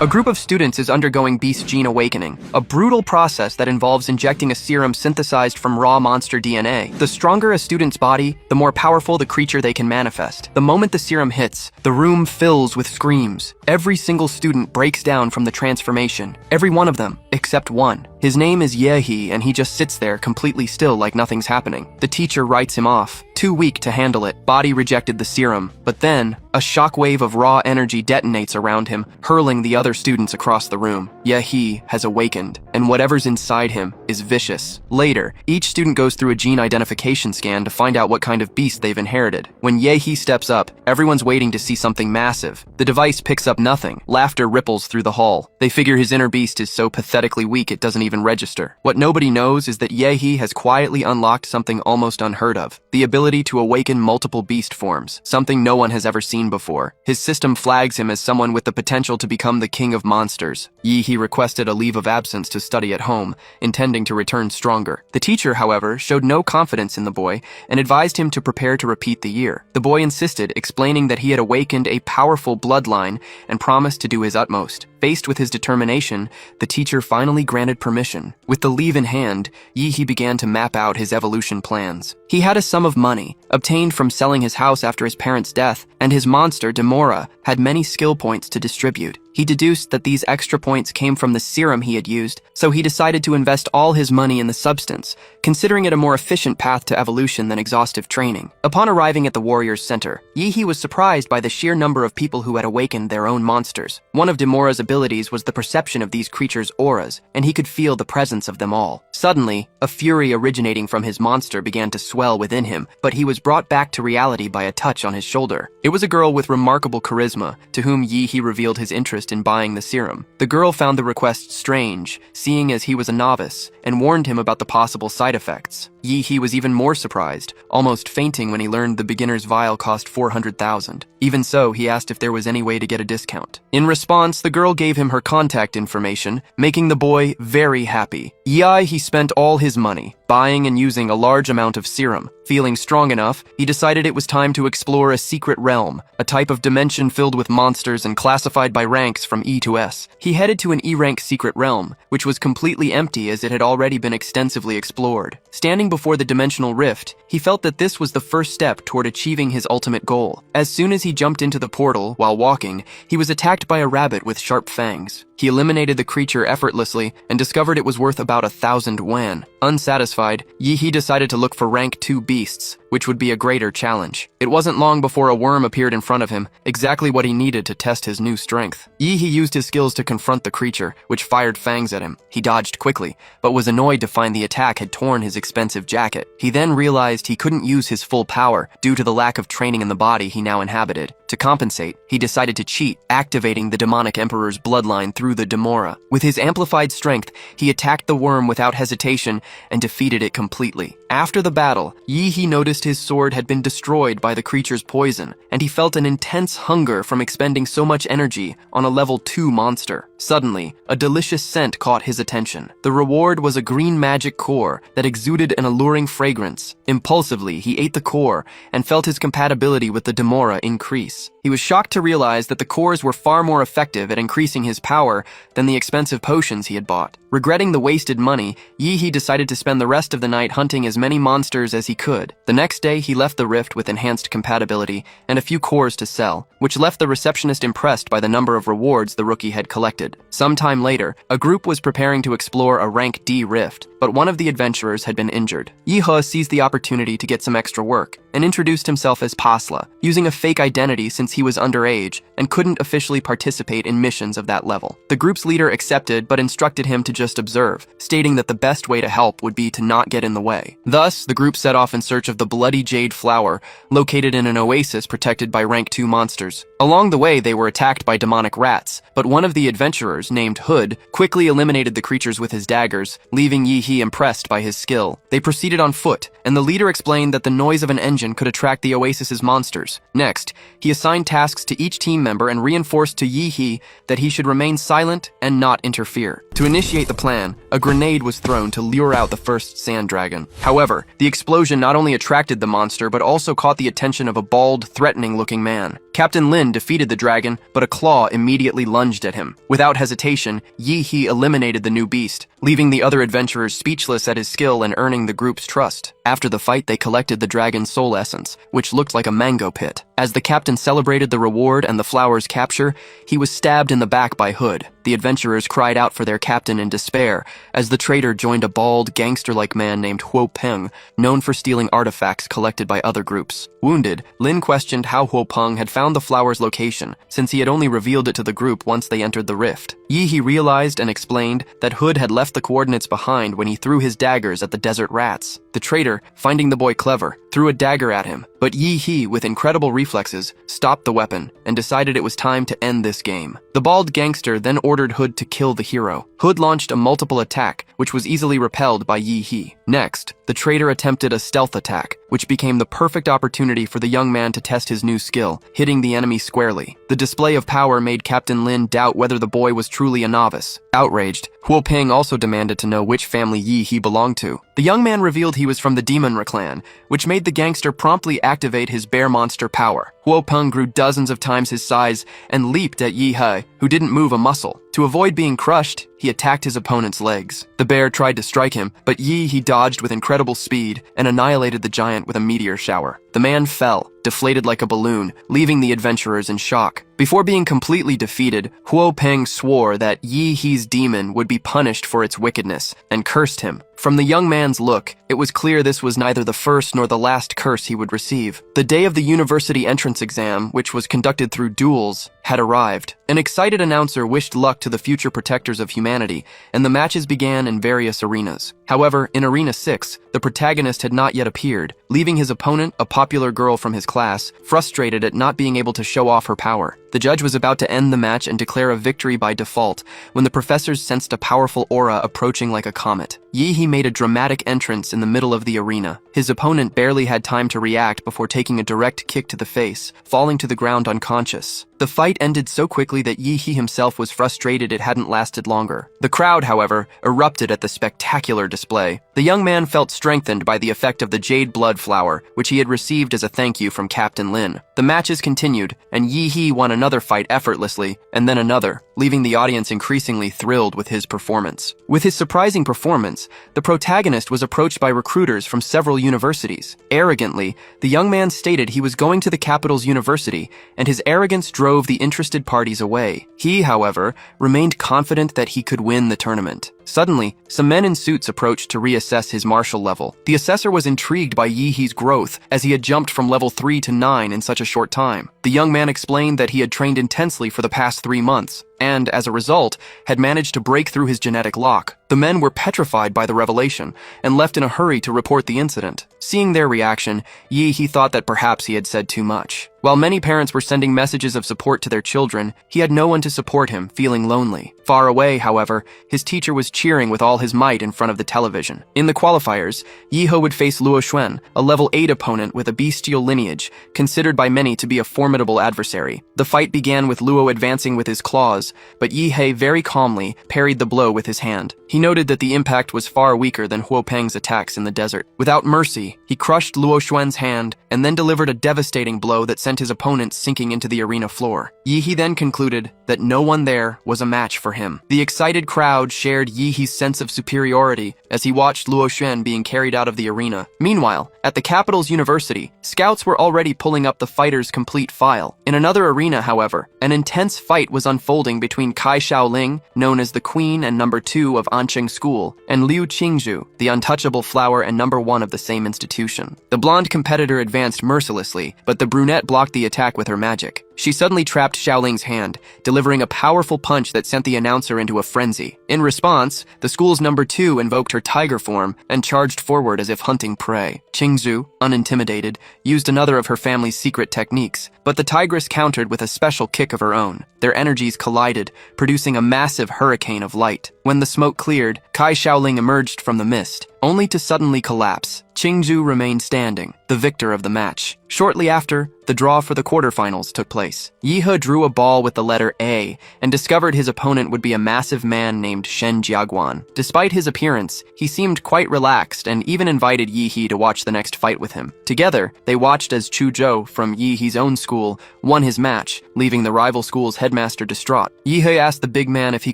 A group of students is undergoing Beast Gene Awakening, a brutal process that involves injecting a serum synthesized from raw monster DNA. The stronger a student's body, the more powerful the creature they can manifest. The moment the serum hits, the room fills with screams. Every single student breaks down from the transformation. Every one of them, except one. His name is Yehi, and he just sits there completely still like nothing's happening. The teacher writes him off, too weak to handle it. Body rejected the serum, but then a shockwave of raw energy detonates around him, hurling the other students across the room. Yehi has awakened, and whatever's inside him is vicious. Later, each student goes through a gene identification scan to find out what kind of beast they've inherited. When Yehi steps up, everyone's waiting to see something massive. The device picks up nothing. Laughter ripples through the hall. They figure his inner beast is so pathetically weak it doesn't even register. What nobody knows is that Yehi has quietly unlocked something almost unheard of: the ability to awaken multiple beast forms, something no one has ever seen before. His system flags him as someone with the potential to become the king of monsters. Yehi requested a leave of absence to study at home, intending to return stronger. The teacher, however, showed no confidence in the boy and advised him to prepare to repeat the year. The boy insisted, explaining that he had awakened a powerful bloodline and promised to do his utmost. Faced with his determination, the teacher finally granted permission. With the leave in hand, Yehi began to map out his evolution plans. He had a sum of money, obtained from selling his house after his parents' death, and his monster, Demora, had many skill points to distribute. He deduced that these extra points came from the serum he had used, so he decided to invest all his money in the substance, considering it a more efficient path to evolution than exhaustive training. Upon arriving at the warrior's center, Yehi was surprised by the sheer number of people who had awakened their own monsters. One of Demora's abilities was the perception of these creatures' auras, and he could feel the presence of them all. Suddenly, a fury originating from his monster began to swell within him, but he was brought back to reality by a touch on his shoulder. It was a girl with remarkable charisma, to whom Yehi revealed his interest in buying the serum. The girl found the request strange, seeing as he was a novice, and warned him about the possible side effects. Yehi was even more surprised, almost fainting when he learned the beginner's vial cost 400,000. Even so, he asked if there was any way to get a discount. In response, the girl gave him her contact information, making the boy very happy. Yehi spent all his money, buying and using a large amount of serum. Feeling strong enough, he decided it was time to explore a secret realm, a type of dimension filled with monsters and classified by ranks from E to S. He headed to an E-rank secret realm, which was completely empty as it had already been extensively explored. Standing before the dimensional rift, he felt that this was the first step toward achieving his ultimate goal. As soon as he jumped into the portal, while walking, he was attacked by a rabbit with sharp fangs. He eliminated the creature effortlessly and discovered it was worth about 1,000 yuan. Unsatisfied, Yehi decided to look for rank 2 beasts, which would be a greater challenge. It wasn't long before a worm appeared in front of him, exactly what he needed to test his new strength. Yehi used his skills to confront the creature, which fired fangs at him. He dodged quickly, but was annoyed to find the attack had torn his expensive jacket. He then realized he couldn't use his full power due to the lack of training in the body he now inhabited. To compensate, he decided to cheat, activating the demonic emperor's bloodline through the Demora. With his amplified strength, he attacked the worm without hesitation and defeated it completely. After the battle, Yehi noticed his sword had been destroyed by the creature's poison, and he felt an intense hunger from expending so much energy on a level 2 monster. Suddenly, a delicious scent caught his attention. The reward was a green magic core that exuded an alluring fragrance. Impulsively, he ate the core and felt his compatibility with the Demora increase. He was shocked to realize that the cores were far more effective at increasing his power than the expensive potions he had bought. Regretting the wasted money, Yehi decided to spend the rest of the night hunting as many monsters as he could. The next day, he left the rift with enhanced compatibility and a few cores to sell, which left the receptionist impressed by the number of rewards the rookie had collected. Sometime later, a group was preparing to explore a rank D rift, but one of the adventurers had been injured. Yehi seized the opportunity to get some extra work and introduced himself as Pasla, using a fake identity since he was underage and couldn't officially participate in missions of that level. The group's leader accepted but instructed him to just observe, stating that the best way to help would be to not get in the way. Thus, the group set off in search of the Bloody Jade Flower, located in an oasis protected by rank 2 monsters. Along the way, they were attacked by demonic rats, but one of the adventurers, named Hood, quickly eliminated the creatures with his daggers, leaving Yehi impressed by his skill. They proceeded on foot, and the leader explained that the noise of an engine could attract the oasis's monsters. Next, he assigned tasks to each team member and reinforced to Yehi that he should remain silent and not interfere. To initiate the plan, a grenade was thrown to lure out the first sand dragon. However, the explosion not only attracted the monster but also caught the attention of a bald, threatening-looking man. Captain Lin Lin defeated the dragon, but a claw immediately lunged at him. Without hesitation, Yi He eliminated the new beast, leaving the other adventurers speechless at his skill and earning the group's trust. After the fight, they collected the dragon's soul essence, which looked like a mango pit. As the captain celebrated the reward and the flower's capture, he was stabbed in the back by Hood. The adventurers cried out for their captain in despair, as the traitor joined a bald, gangster-like man named Huo Peng, known for stealing artifacts collected by other groups. Wounded, Lin questioned how Huo Peng had found the flower's location, since he had only revealed it to the group once they entered the rift. Yi He realized and explained that Hood had left the coordinates behind when he threw his daggers at the desert rats. The traitor, finding the boy clever, threw a dagger at him, but Yi He, with incredible reflexes, stopped the weapon and decided it was time to end this game. The bald gangster then ordered Hood to kill the hero. Hood launched a multiple attack, which was easily repelled by Yi He. Next, the traitor attempted a stealth attack, which became the perfect opportunity for the young man to test his new skill, hitting the enemy squarely. The display of power made Captain Lin doubt whether the boy was truly a novice. Outraged, Huo Peng also demanded to know which family Yi He belonged to. The young man revealed he was from the Demonra clan, which made the gangster promptly activate his bear monster power. Huo Peng grew dozens of times his size and leaped at Yi He, who didn't move a muscle. To avoid being crushed, he attacked his opponent's legs. The bear tried to strike him, but Yi He dodged with incredible speed and annihilated the giant with a meteor shower. The man fell, deflated like a balloon, leaving the adventurers in shock. Before being completely defeated, Huo Peng swore that Yi He's demon would be punished for its wickedness, and cursed him. From the young man's look, it was clear this was neither the first nor the last curse he would receive. The day of the university entrance exam, which was conducted through duels, had arrived. An excited announcer wished luck to the future protectors of humanity, and the matches began in various arenas. However, in Arena 6, the protagonist had not yet appeared, leaving his opponent, a popular girl from his class, frustrated at not being able to show off her power. The judge was about to end the match and declare a victory by default when the professors sensed a powerful aura approaching like a comet. Yi He made a dramatic entrance in the middle of the arena. His opponent barely had time to react before taking a direct kick to the face, falling to the ground unconscious. The fight ended so quickly that Yi He himself was frustrated it hadn't lasted longer. The crowd, however, erupted at the spectacular display. The young man felt strengthened by the effect of the Jade Blood Flower, which he had received as a thank you from Captain Lin. The matches continued, and Yi He won another fight effortlessly, and then another, leaving the audience increasingly thrilled with his performance. With his surprising performance, the protagonist was approached by recruiters from several universities. Arrogantly, the young man stated he was going to the capital's university, and his arrogance drove the interested parties away. He, however, remained confident that he could win the tournament. Suddenly, some men in suits approached to reassess his martial level. The assessor was intrigued by Yi He's growth, as he had jumped from level 3 to 9 in such a short time. The young man explained that he had trained intensely for the past 3 months, and, as a result, had managed to break through his genetic lock. The men were petrified by the revelation, and left in a hurry to report the incident. Seeing their reaction, Yi He thought that perhaps he had said too much. While many parents were sending messages of support to their children, he had no one to support him, feeling lonely. Far away, however, his teacher was cheering with all his might in front of the television. In the qualifiers, Yi He would face Luo Xuan, a level 8 opponent with a bestial lineage, considered by many to be a formidable adversary. The fight began with Luo advancing with his claws, but Yi He very calmly parried the blow with his hand. He noted that the impact was far weaker than Huo Peng's attacks in the desert. Without mercy, he crushed Luo Xuan's hand and then delivered a devastating blow that sent his opponent sinking into the arena floor. Yi He then concluded that no one there was a match for him. The excited crowd shared Yi He's sense of superiority as he watched Luo Xuan being carried out of the arena. Meanwhile, at the capital's university, scouts were already pulling up the fighters' complete file. In another arena, however, an intense fight was unfolding between Kai Shaoling, known as the Queen and number 2 of Anqing School, and Liu Qingzhu, the untouchable flower and number 1 of the same institution. The blonde competitor advanced mercilessly, but the brunette blocked the attack with her magic. She suddenly trapped Shaoling's hand, delivering a powerful punch that sent the announcer into a frenzy. In response, the school's number 2 invoked her tiger form and charged forward as if hunting prey. Qingzhu, unintimidated, used another of her family's secret techniques, but the tigress countered with a special kick of her own. Their energies collided, producing a massive hurricane of light. When the smoke cleared, Kai Shaoling emerged from the mist. only to suddenly collapse. Qingzhou remained standing, the victor of the match. Shortly after, the draw for the quarterfinals took place. Yi He drew a ball with the letter A and discovered his opponent would be a massive man named Shen Jiaguan. Despite his appearance, he seemed quite relaxed and even invited Yi He to watch the next fight with him. Together, they watched as Chu Zhou from Yi He's own school won his match, leaving the rival school's headmaster distraught. Yi He asked the big man if he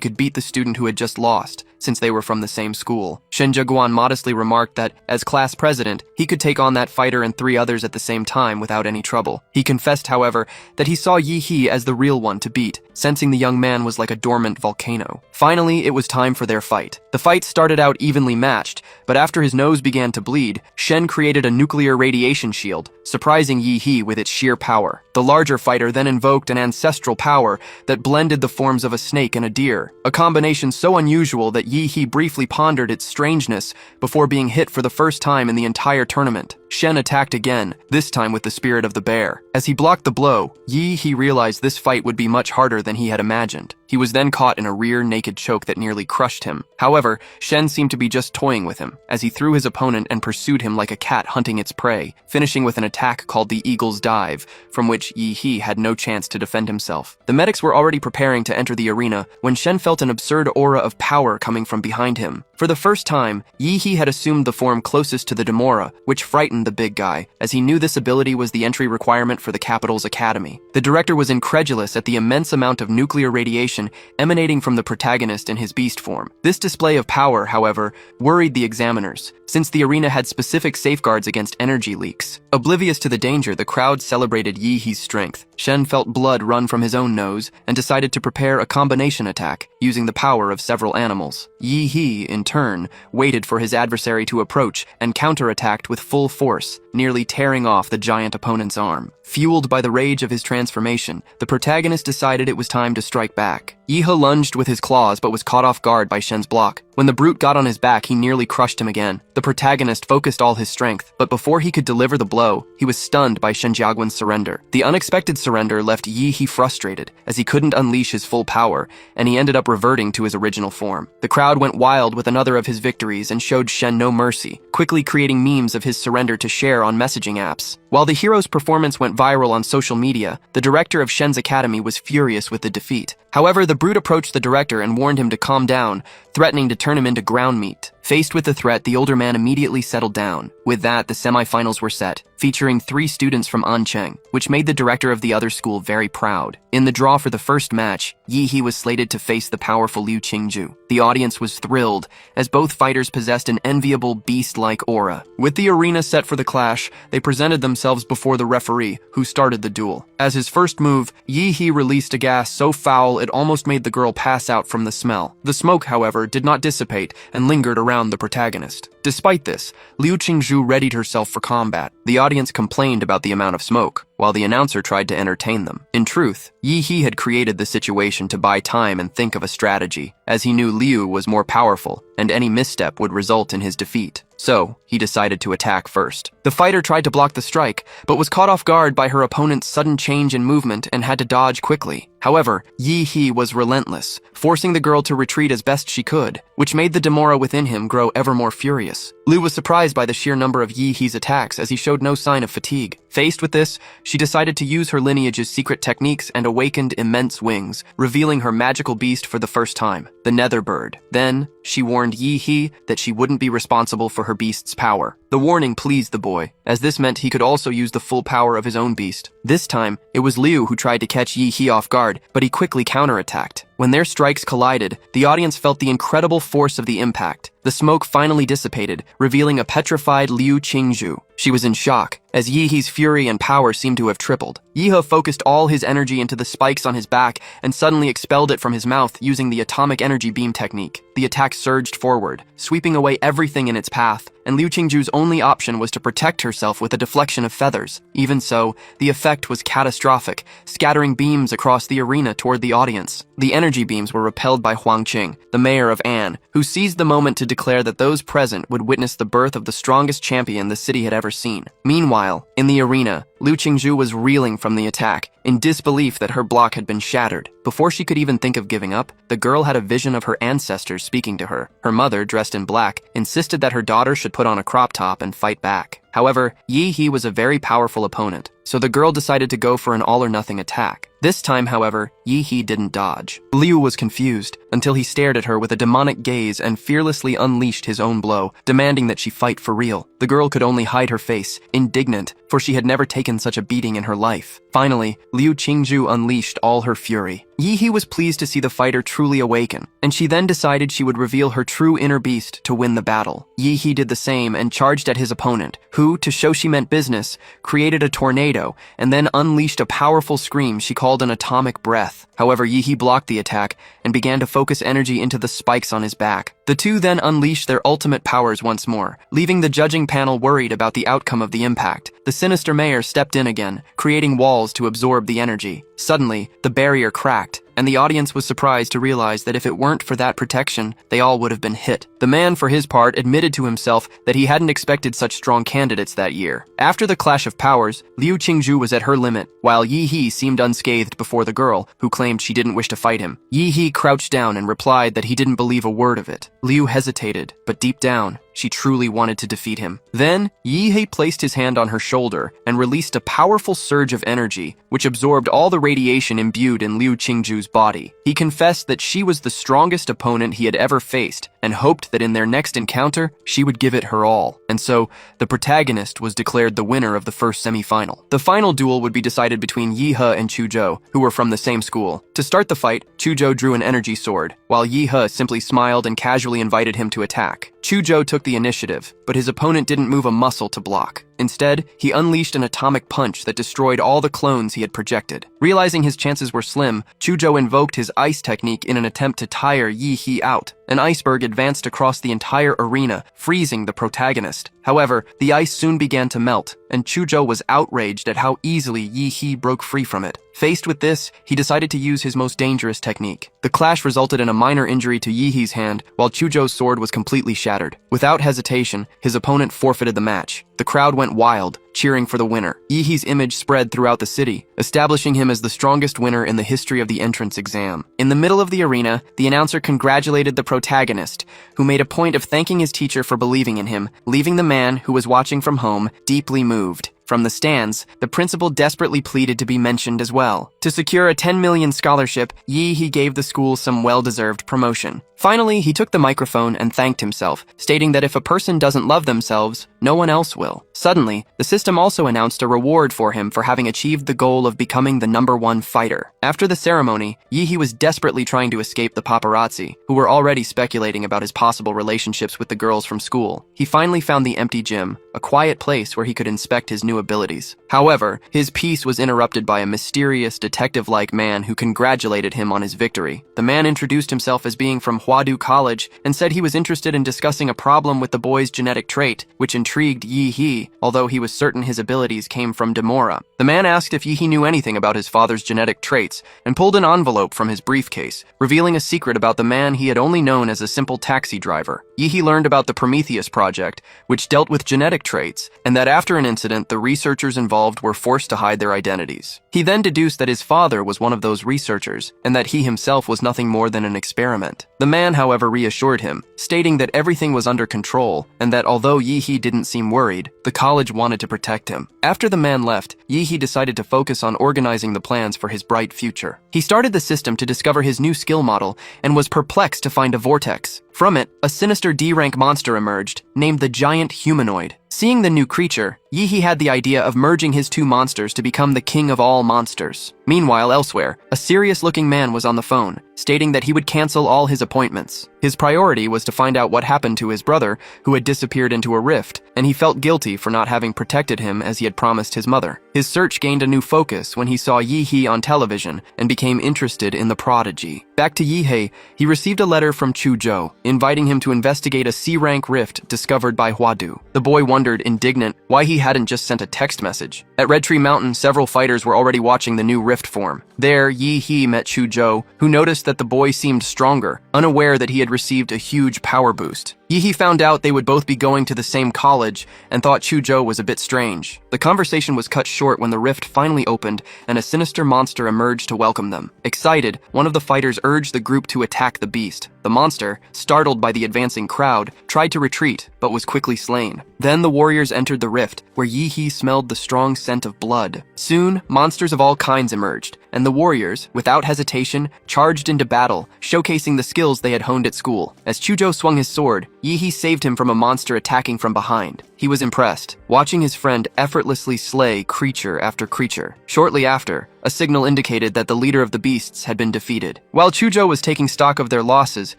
could beat the student who had just lost, since they were from the same school. Shen Jiaguan modestly remarked that, as class president, he could take on that fighter and 3 others at the same time without any trouble. He confessed, however, that he saw Yi He as the real one to beat, sensing the young man was like a dormant volcano. Finally, it was time for their fight. The fight started out evenly matched, but after his nose began to bleed, Shen created a nuclear radiation shield, surprising Yi He with its sheer power. The larger fighter then invoked an ancestral power that blended the forms of a snake and a deer, a combination so unusual that Yi He briefly pondered its strangeness before being hit for the first time in the entire tournament. Shen attacked again, this time with the spirit of the bear. As he blocked the blow, Yi He realized this fight would be much harder than he had imagined. He was then caught in a rear naked choke that nearly crushed him. However, Shen seemed to be just toying with him, as he threw his opponent and pursued him like a cat hunting its prey, finishing with an attack called the Eagle's Dive, from which Yi He had no chance to defend himself. The medics were already preparing to enter the arena when Shen felt an absurd aura of power coming from behind him. For the first time, Yi He had assumed the form closest to the Demora, which frightened the big guy, as he knew this ability was the entry requirement for the capital's academy. The director was incredulous at the immense amount of nuclear radiation emanating from the protagonist in his beast form. This display of power, however, worried the examiners, since the arena had specific safeguards against energy leaks. Oblivious to the danger, the crowd celebrated Yi He's strength. Shen felt blood run from his own nose and decided to prepare a combination attack, using the power of several animals. Yi He, in turn, waited for his adversary to approach and counterattacked with full force, nearly tearing off the giant opponent's arm. Fueled by the rage of his transformation, the protagonist decided it was time to strike back. Yi He lunged with his claws but was caught off guard by Shen's block. When the brute got on his back, he nearly crushed him again. The protagonist focused all his strength, but before he could deliver the blow, he was stunned by Shen Jiaguan's surrender. The unexpected surrender left Yi He frustrated, as he couldn't unleash his full power, and he ended up reverting to his original form. The crowd went wild with another of his victories and showed Shen no mercy, quickly creating memes of his surrender to share on messaging apps. While the hero's performance went viral on social media, the director of Shen's academy was furious with the defeat. However, the brute approached the director and warned him to calm down, threatening to turn him into ground meat. Faced with the threat, the older man immediately settled down. With that, the semifinals were set, featuring 3 students from Ancheng, which made the director of the other school very proud. In the draw for the first match, Yi He was slated to face the powerful Liu Qingzhou. The audience was thrilled, as both fighters possessed an enviable beast-like aura. With the arena set for the clash, they presented themselves before the referee, who started the duel. As his first move, Yi He released a gas so foul it almost made the girl pass out from the smell. The smoke, however, did not dissipate and lingered around the protagonist. Despite this, Liu Qingzhou readied herself for combat. The audience complained about the amount of smoke, while the announcer tried to entertain them. In truth, Yi He had created the situation to buy time and think of a strategy, as he knew Liu was more powerful, and any misstep would result in his defeat. So, he decided to attack first. The fighter tried to block the strike, but was caught off guard by her opponent's sudden change in movement and had to dodge quickly. However, Yi He was relentless, forcing the girl to retreat as best she could, which made the Demora within him grow ever more furious. Liu was surprised by the sheer number of Yi He's attacks, as he showed no sign of fatigue. Faced with this, she decided to use her lineage's secret techniques and awakened immense wings, revealing her magical beast for the first time, the Netherbird. Then, she warned Yi He that she wouldn't be responsible for her beast's power. The warning pleased the boy, as this meant he could also use the full power of his own beast. This time, it was Liu who tried to catch Yi He off guard, but he quickly counterattacked. When their strikes collided, the audience felt the incredible force of the impact. The smoke finally dissipated, revealing a petrified Liu Qingzhou. She was in shock, as Yi He's fury and power seemed to have tripled. Yi He focused all his energy into the spikes on his back and suddenly expelled it from his mouth using the atomic energy beam technique. The attack surged forward, sweeping away everything in its path, and Liu Qingzhou's only option was to protect herself with a deflection of feathers. Even so, the effect was catastrophic, scattering beams across the arena toward the audience. The energy beams were repelled by Huang Qing, the mayor of An, who seized the moment to declare that those present would witness the birth of the strongest champion the city had ever seen. Meanwhile, in the arena, Liu Qingzhou was reeling from the attack, in disbelief that her block had been shattered. Before she could even think of giving up, the girl had a vision of her ancestors speaking to her. Her mother, dressed in black, insisted that her daughter should put on a crop top and fight back. However, Yi He was a very powerful opponent, so the girl decided to go for an all-or-nothing attack. This time, however, Yi He didn't dodge. Liu was confused until he stared at her with a demonic gaze and fearlessly unleashed his own blow, demanding that she fight for real. The girl could only hide her face, indignant, for she had never taken such a beating in her life. Finally, Liu Qingzhu unleashed all her fury. Yi He was pleased to see the fighter truly awaken, and she then decided she would reveal her true inner beast to win the battle. Yi He did the same and charged at his opponent, who, to show she meant business, created a tornado and then unleashed a powerful scream she called an atomic breath. However, Yi He blocked the attack and began to focus energy into the spikes on his back. The two then unleashed their ultimate powers once more, leaving the judging panel worried about the outcome of the impact. The sinister mayor stepped in again, creating walls to absorb the energy. Suddenly, the barrier cracked, and the audience was surprised to realize that if it weren't for that protection, they all would have been hit. The man, for his part, admitted to himself that he hadn't expected such strong candidates that year. After the clash of powers, Liu Qingzhu was at her limit, while Yi He seemed unscathed before the girl, who claimed she didn't wish to fight him. Yi He crouched down and replied that he didn't believe a word of it. Liu hesitated, but deep down, she truly wanted to defeat him. Then, Yi He placed his hand on her shoulder and released a powerful surge of energy, which absorbed all the radiation imbued in Liu Qingzhu's body. He confessed that she was the strongest opponent he had ever faced, and hoped that in their next encounter, she would give it her all. And so, the protagonist was declared the winner of the first semi-final. The final duel would be decided between Yi He and Chu Zhou, who were from the same school. To start the fight, Chu Zhou drew an energy sword, while Yi He simply smiled and casually invited him to attack. Chu Zhou took the initiative, but his opponent didn't move a muscle to block. Instead, he unleashed an atomic punch that destroyed all the clones he had projected. Realizing his chances were slim, Chu Zhou invoked his ice technique in an attempt to tire Yi He out. An iceberg advanced across the entire arena, freezing the protagonist. However, the ice soon began to melt, and Chu Zhou was outraged at how easily Yi He broke free from it. Faced with this, he decided to use his most dangerous technique. The clash resulted in a minor injury to Yi He's hand, while Chu Zhou's sword was completely shattered. Without hesitation, his opponent forfeited the match. The crowd went wild, cheering for the winner. Yi He's image spread throughout the city, establishing him as the strongest winner in the history of the entrance exam. In the middle of the arena, the announcer congratulated the protagonist, who made a point of thanking his teacher for believing in him, leaving the man, who was watching from home, deeply moved. From the stands, the principal desperately pleaded to be mentioned as well. To secure a 10 million scholarship, Yi He gave the school some well-deserved promotion. Finally, he took the microphone and thanked himself, stating that if a person doesn't love themselves, no one else will. Suddenly, the system also announced a reward for him for having achieved the goal of becoming the #1 fighter. After the ceremony, Yi He was desperately trying to escape the paparazzi, who were already speculating about his possible relationships with the girls from school. He finally found the empty gym, a quiet place where he could inspect his new abilities. However, his peace was interrupted by a mysterious, detective-like man who congratulated him on his victory. The man introduced himself as being from Huadu College and said he was interested in discussing a problem with the boy's genetic trait, which intrigued Yi He, although he was certain his abilities came from Demora. The man asked if Yi He knew anything about his father's genetic traits and pulled an envelope from his briefcase, revealing a secret about the man he had only known as a simple taxi driver. Yi He learned about the Prometheus project, which dealt with genetic traits, and that after an incident, the researchers involved were forced to hide their identities. He then deduced that his father was one of those researchers, and that he himself was nothing more than an experiment. The man, however, reassured him, stating that everything was under control, and that although Yi He didn't seem worried, the college wanted to protect him. After the man left, Yi He decided to focus on organizing the plans for his bright future. He started the system to discover his new skill model, and was perplexed to find a vortex. From it, a sinister D-rank monster emerged, named the Giant Humanoid. Seeing the new creature, Yi He had the idea of merging his two monsters to become the king of all monsters. Meanwhile, elsewhere, a serious-looking man was on the phone, stating that he would cancel all his appointments. His priority was to find out what happened to his brother, who had disappeared into a rift, and he felt guilty for not having protected him as he had promised his mother. His search gained a new focus when he saw Yi He on television and became interested in the prodigy. Back to Yi He, he received a letter from Chu Zhou, inviting him to investigate a C-rank rift discovered by Huadu. The boy wondered, indignant, why he hadn't just sent a text message. At Red Tree Mountain, several fighters were already watching the new rift form. There, Yi He met Chu Zhou, who noticed that the boy seemed stronger, unaware that he had received a huge power boost. Yi He found out they would both be going to the same college and thought Chuzhou was a bit strange. The conversation was cut short when the rift finally opened and a sinister monster emerged to welcome them. Excited, one of the fighters urged the group to attack the beast. The monster, startled by the advancing crowd, tried to retreat, but was quickly slain. Then the warriors entered the rift, where Yi He smelled the strong scent of blood. Soon, monsters of all kinds emerged, and the warriors, without hesitation, charged into battle, showcasing the skills they had honed at school. As Chuzhou swung his sword, Yi He saved him from a monster attacking from behind. He was impressed, watching his friend effortlessly slay creature after creature. Shortly after, a signal indicated that the leader of the beasts had been defeated. While Chuzhou was taking stock of their losses,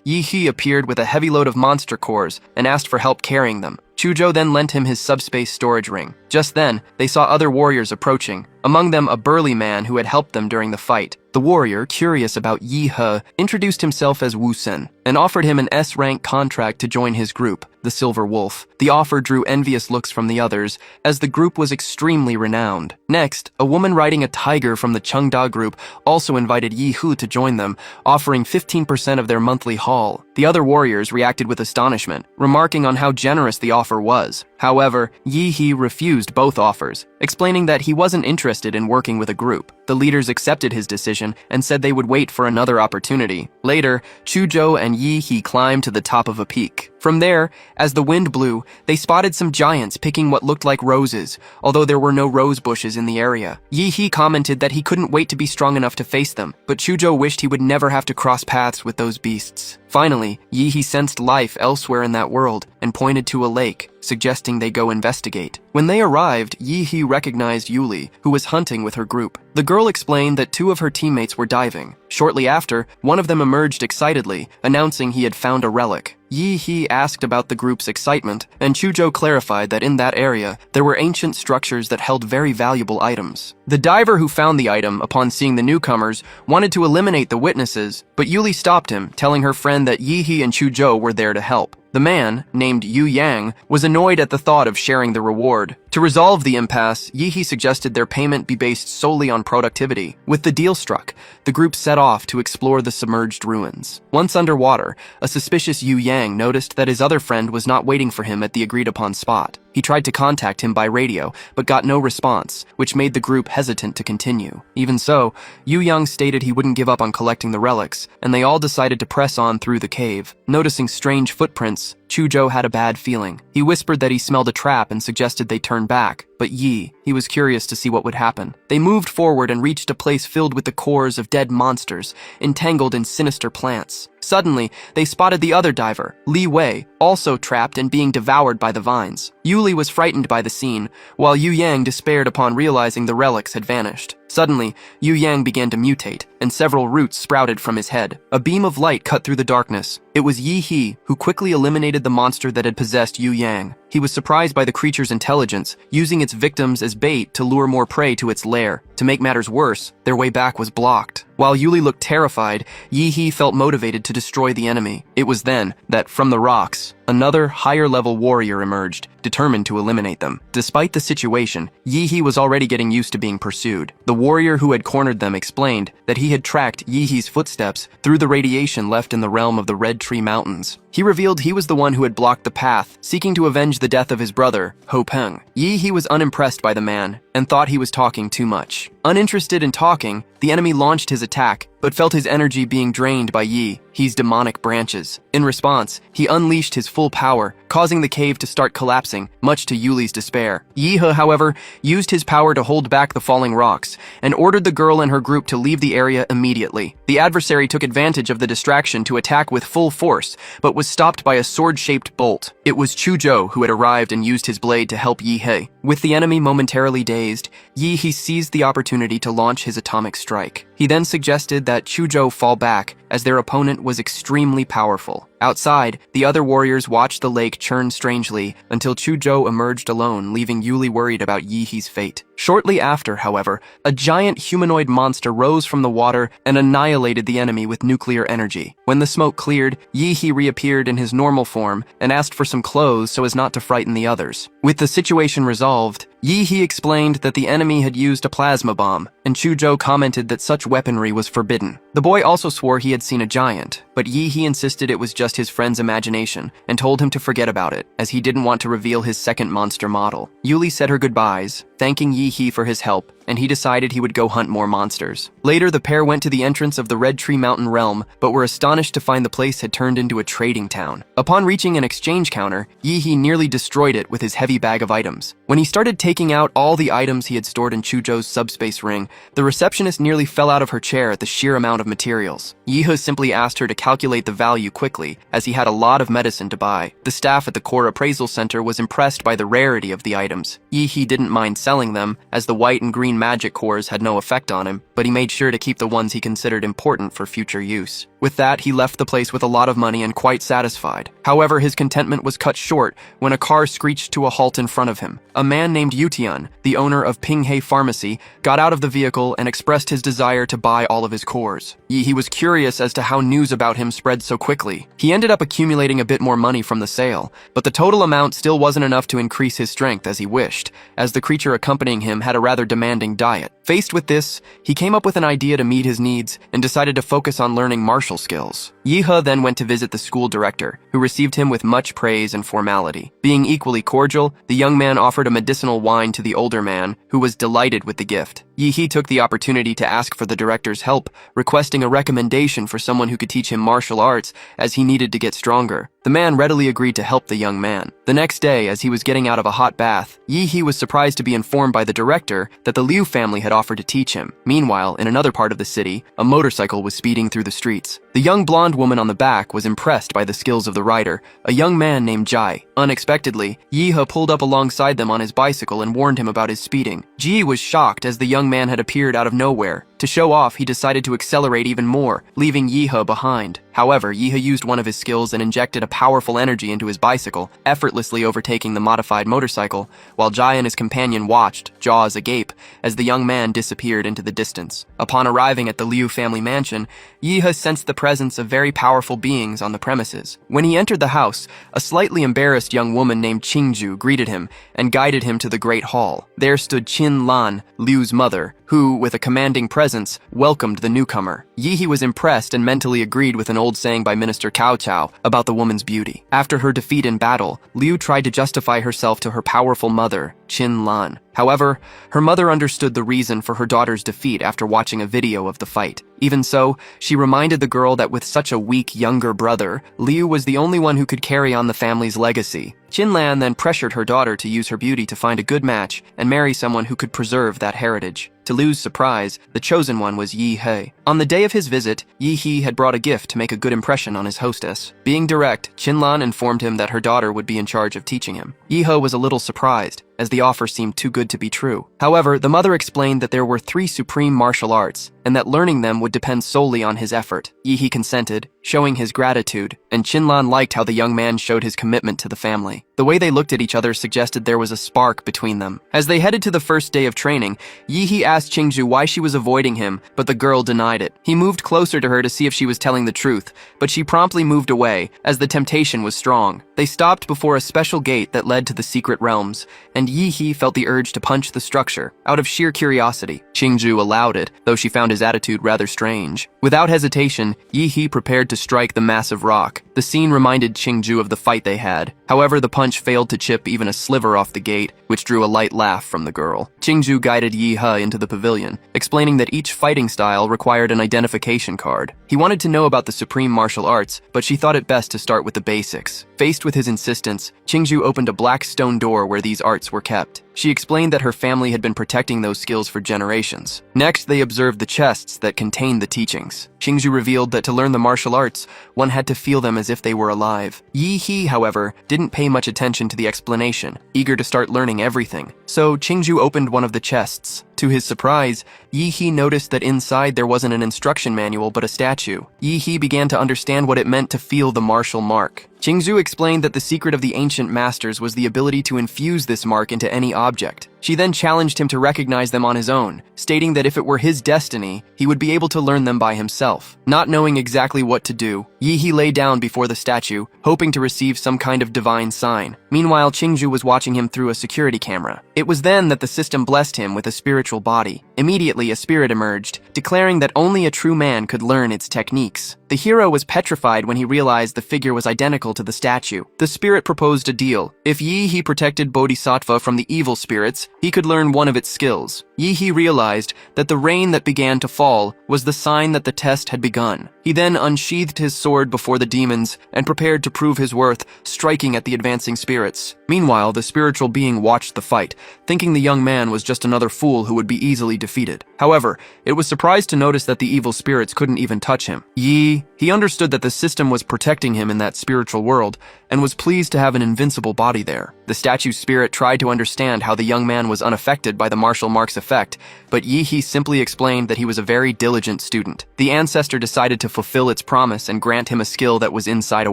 Yi He appeared with a heavy load of monster cores and asked for help carrying them. Chuzhou then lent him his subspace storage ring. Just then, they saw other warriors approaching, among them a burly man who had helped them during the fight. The warrior, curious about Yi He, introduced himself as Wu Sen and offered him an S-rank contract to join his group, the Silver Wolf. The offer drew envious looks from the others, as the group was extremely renowned. Next, a woman riding a tiger from the Chengda group also invited Yi He to join them, offering 15% of their monthly haul. The other warriors reacted with astonishment, remarking on how generous the offer was. However, Yi He refused both offers, explaining that he wasn't interested in working with a group. The leaders accepted his decision and said they would wait for another opportunity. Later, Chuzhou and Yi He climbed to the top of a peak. From there, as the wind blew, they spotted some giants picking what looked like roses, although there were no rose bushes in the area. Yi He commented that he couldn't wait to be strong enough to face them, but Chuzhou wished he would never have to cross paths with those beasts. Finally, Yi He sensed life elsewhere in that world and pointed to a lake, suggesting they go investigate. When they arrived, Yi He recognized Yuli, who was hunting with her group. The girl explained that two of her teammates were diving. Shortly after, one of them emerged excitedly, announcing he had found a relic. Yi He asked about the group's excitement, and Chuzhou clarified that in that area, there were ancient structures that held very valuable items. The diver who found the item, upon seeing the newcomers, wanted to eliminate the witnesses, but Yuli stopped him, telling her friend that Yi He and Chuzhou were there to help. The man, named Yu Yang, was annoyed at the thought of sharing the reward. To resolve the impasse, Yi He suggested their payment be based solely on productivity. With the deal struck, the group set off to explore the submerged ruins. Once underwater, a suspicious Yu Yang noticed that his other friend was not waiting for him at the agreed-upon spot. He tried to contact him by radio, but got no response, which made the group hesitant to continue. Even so, Yu Yang stated he wouldn't give up on collecting the relics, and they all decided to press on through the cave. Noticing strange footprints, Chuzhou had a bad feeling. He whispered that he smelled a trap and suggested they turn back, but he was curious to see what would happen. They moved forward and reached a place filled with the cores of dead monsters, entangled in sinister plants. Suddenly, they spotted the other diver, Li Wei, also trapped and being devoured by the vines. Yuli was frightened by the scene, while Yu Yang despaired upon realizing the relics had vanished. Suddenly, Yu Yang began to mutate, and several roots sprouted from his head. A beam of light cut through the darkness. It was Yi He who quickly eliminated the monster that had possessed Yu Yang. He was surprised by the creature's intelligence, using its victims as bait to lure more prey to its lair. To make matters worse, their way back was blocked. While Yuli looked terrified, Yi He felt motivated to destroy the enemy. It was then that, from the rocks, another higher-level warrior emerged, determined to eliminate them. Despite the situation, Yi He was already getting used to being pursued. The warrior who had cornered them explained that he had tracked Yi He's footsteps through the radiation left in the realm of the Red Tree Mountains. He revealed he was the one who had blocked the path, seeking to avenge the death of his brother, Ho Peng. Yi He was unimpressed by the man and thought he was talking too much. Uninterested in talking, the enemy launched his attack, but felt his energy being drained by Yi He's demonic branches. In response, he unleashed his full power, causing the cave to start collapsing, much to Yuli's despair. Yi He, however, used his power to hold back the falling rocks, and ordered the girl and her group to leave the area immediately. The adversary took advantage of the distraction to attack with full force, but was stopped by a sword-shaped bolt. It was Chuzhou who had arrived and used his blade to help Yi He. With the enemy momentarily dazed, Yi He seized the opportunity to launch his atomic strike. He then suggested that Chuzhou fall back, as their opponent was extremely powerful. Outside, the other warriors watched the lake churn strangely until Chuzhou emerged alone, leaving Yuli worried about Yi He's fate. Shortly after, however, a giant humanoid monster rose from the water and annihilated the enemy with nuclear energy. When the smoke cleared, Yi He reappeared in his normal form and asked for some clothes so as not to frighten the others. With the situation resolved, Yi He explained that the enemy had used a plasma bomb, and Chuzhou commented that such weaponry was forbidden. The boy also swore he had seen a giant, but Yi He insisted it was just his friend's imagination and told him to forget about it, as he didn't want to reveal his second monster model. Yuli said her goodbyes, thanking Yi He for his help, and he decided he would go hunt more monsters. Later, the pair went to the entrance of the Red Tree Mountain realm, but were astonished to find the place had turned into a trading town. Upon reaching an exchange counter, Yi He nearly destroyed it with his heavy bag of items. When he started taking out all the items he had stored in Chuzhou's subspace ring, the receptionist nearly fell out of her chair at the sheer amount of materials. Yi He simply asked her to calculate the value quickly, as he had a lot of medicine to buy. The staff at the core appraisal center was impressed by the rarity of the items. Yi He didn't mind selling them, as the white and green magic cores had no effect on him, but he made sure to keep the ones he considered important for future use. With that, he left the place with a lot of money and quite satisfied. However, his contentment was cut short when a car screeched to a halt in front of him. A man named Yutian, the owner of Pinghe Pharmacy, got out of the vehicle and expressed his desire to buy all of his cores. Yi He was curious as to how news about him spread so quickly. He ended up accumulating a bit more money from the sale, but the total amount still wasn't enough to increase his strength as he wished, as the creature accompanying him had a rather demanding diet. Faced with this, he came up with an idea to meet his needs and decided to focus on learning martial skills. Yi He then went to visit the school director, who received him with much praise and formality. Being equally cordial, the young man offered a medicinal wine to the older man, who was delighted with the gift. Yi He took the opportunity to ask for the director's help, requesting a recommendation for someone who could teach him martial arts, as he needed to get stronger. The man readily agreed to help the young man. The next day, as he was getting out of a hot bath, Yi He was surprised to be informed by the director that the Liu family had offered to teach him. Meanwhile, in another part of the city, a motorcycle was speeding through the streets. The young blonde woman on the back was impressed by the skills of the rider, a young man named Jai. Unexpectedly, Yi He pulled up alongside them on his bicycle and warned him about his speeding. Ji was shocked as the young man had appeared out of nowhere. To show off, he decided to accelerate even more, leaving Yi He behind. However, Yi He used one of his skills and injected a powerful energy into his bicycle, effortlessly overtaking the modified motorcycle, while Jai and his companion watched, jaws agape, as the young man disappeared into the distance. Upon arriving at the Liu family mansion, Yi He sensed the presence of very powerful beings on the premises. When he entered the house, a slightly embarrassed young woman named Qingju greeted him and guided him to the great hall. There stood Qin Lan, Liu's mother, who, with a commanding presence, welcomed the newcomer. Yi He was impressed and mentally agreed with an old saying by Minister Cao Cao about the woman's beauty. After her defeat in battle, Liu tried to justify herself to her powerful mother, Qin Lan. However, her mother understood the reason for her daughter's defeat after watching a video of the fight. Even so, she reminded the girl that with such a weak younger brother, Liu was the only one who could carry on the family's legacy. Qin Lan then pressured her daughter to use her beauty to find a good match and marry someone who could preserve that heritage. To Liu's surprise, the chosen one was Yi He. On the day of his visit, Yi He had brought a gift to make a good impression on his hostess. Being direct, Qin Lan informed him that her daughter would be in charge of teaching him. Yi He was a little surprised, as the offer seemed too good to be true. However, the mother explained that there were 3 supreme martial arts, and that learning them would depend solely on his effort. Yi He consented, showing his gratitude, and Qin Lan liked how the young man showed his commitment to the family. The way they looked at each other suggested there was a spark between them. As they headed to the first day of training, Yi He asked Qingju why she was avoiding him, but the girl denied it. He moved closer to her to see if she was telling the truth, but she promptly moved away, as the temptation was strong. They stopped before a special gate that led to the secret realms, and Yi He felt the urge to punch the structure, out of sheer curiosity. Qingju allowed it, though she found his attitude rather strange. Without hesitation, Yi He prepared to strike the massive rock. The scene reminded Qingju of the fight they had. However, the punch failed to chip even a sliver off the gate, which drew a light laugh from the girl. Qingju guided Yi He into the pavilion, explaining that each fighting style required an identification card. He wanted to know about the supreme martial arts, but she thought it best to start with the basics. Faced with his insistence, Qingju opened a black stone door where these arts were kept. She explained that her family had been protecting those skills for generations. Next, they observed the chests that contained the teachings. Qingju revealed that to learn the martial arts, one had to feel them as if they were alive. Yi He, however, didn't pay much attention to the explanation, eager to start learning everything. So Qingju opened one of the chests. To his surprise, Yi He noticed that inside there wasn't an instruction manual but a statue. Yi He began to understand what it meant to feel the martial mark. Qingju explained that the secret of the ancient masters was the ability to infuse this mark into any object. She then challenged him to recognize them on his own, stating that if it were his destiny, he would be able to learn them by himself. Not knowing exactly what to do, Yi He lay down before the statue, hoping to receive some kind of divine sign. Meanwhile, Qingju was watching him through a security camera. It was then that the system blessed him with a spiritual body. Immediately, a spirit emerged, declaring that only a true man could learn its techniques. The hero was petrified when he realized the figure was identical to the statue. The spirit proposed a deal. If Yi He protected Bodhisattva from the evil spirits, he could learn one of its skills. Yi He realized that the rain that began to fall was the sign that the test had begun. He then unsheathed his sword before the demons and prepared to prove his worth, striking at the advancing spirits. Meanwhile, the spiritual being watched the fight, thinking the young man was just another fool who would be easily defeated. However, it was surprised to notice that the evil spirits couldn't even touch him. He understood that the system was protecting him in that spiritual world and was pleased to have an invincible body there. The statue's spirit tried to understand how the young man was unaffected by the martial marks effect, but Yi He simply explained that he was a very diligent student. The ancestor decided to fulfill its promise and grant him a skill that was inside a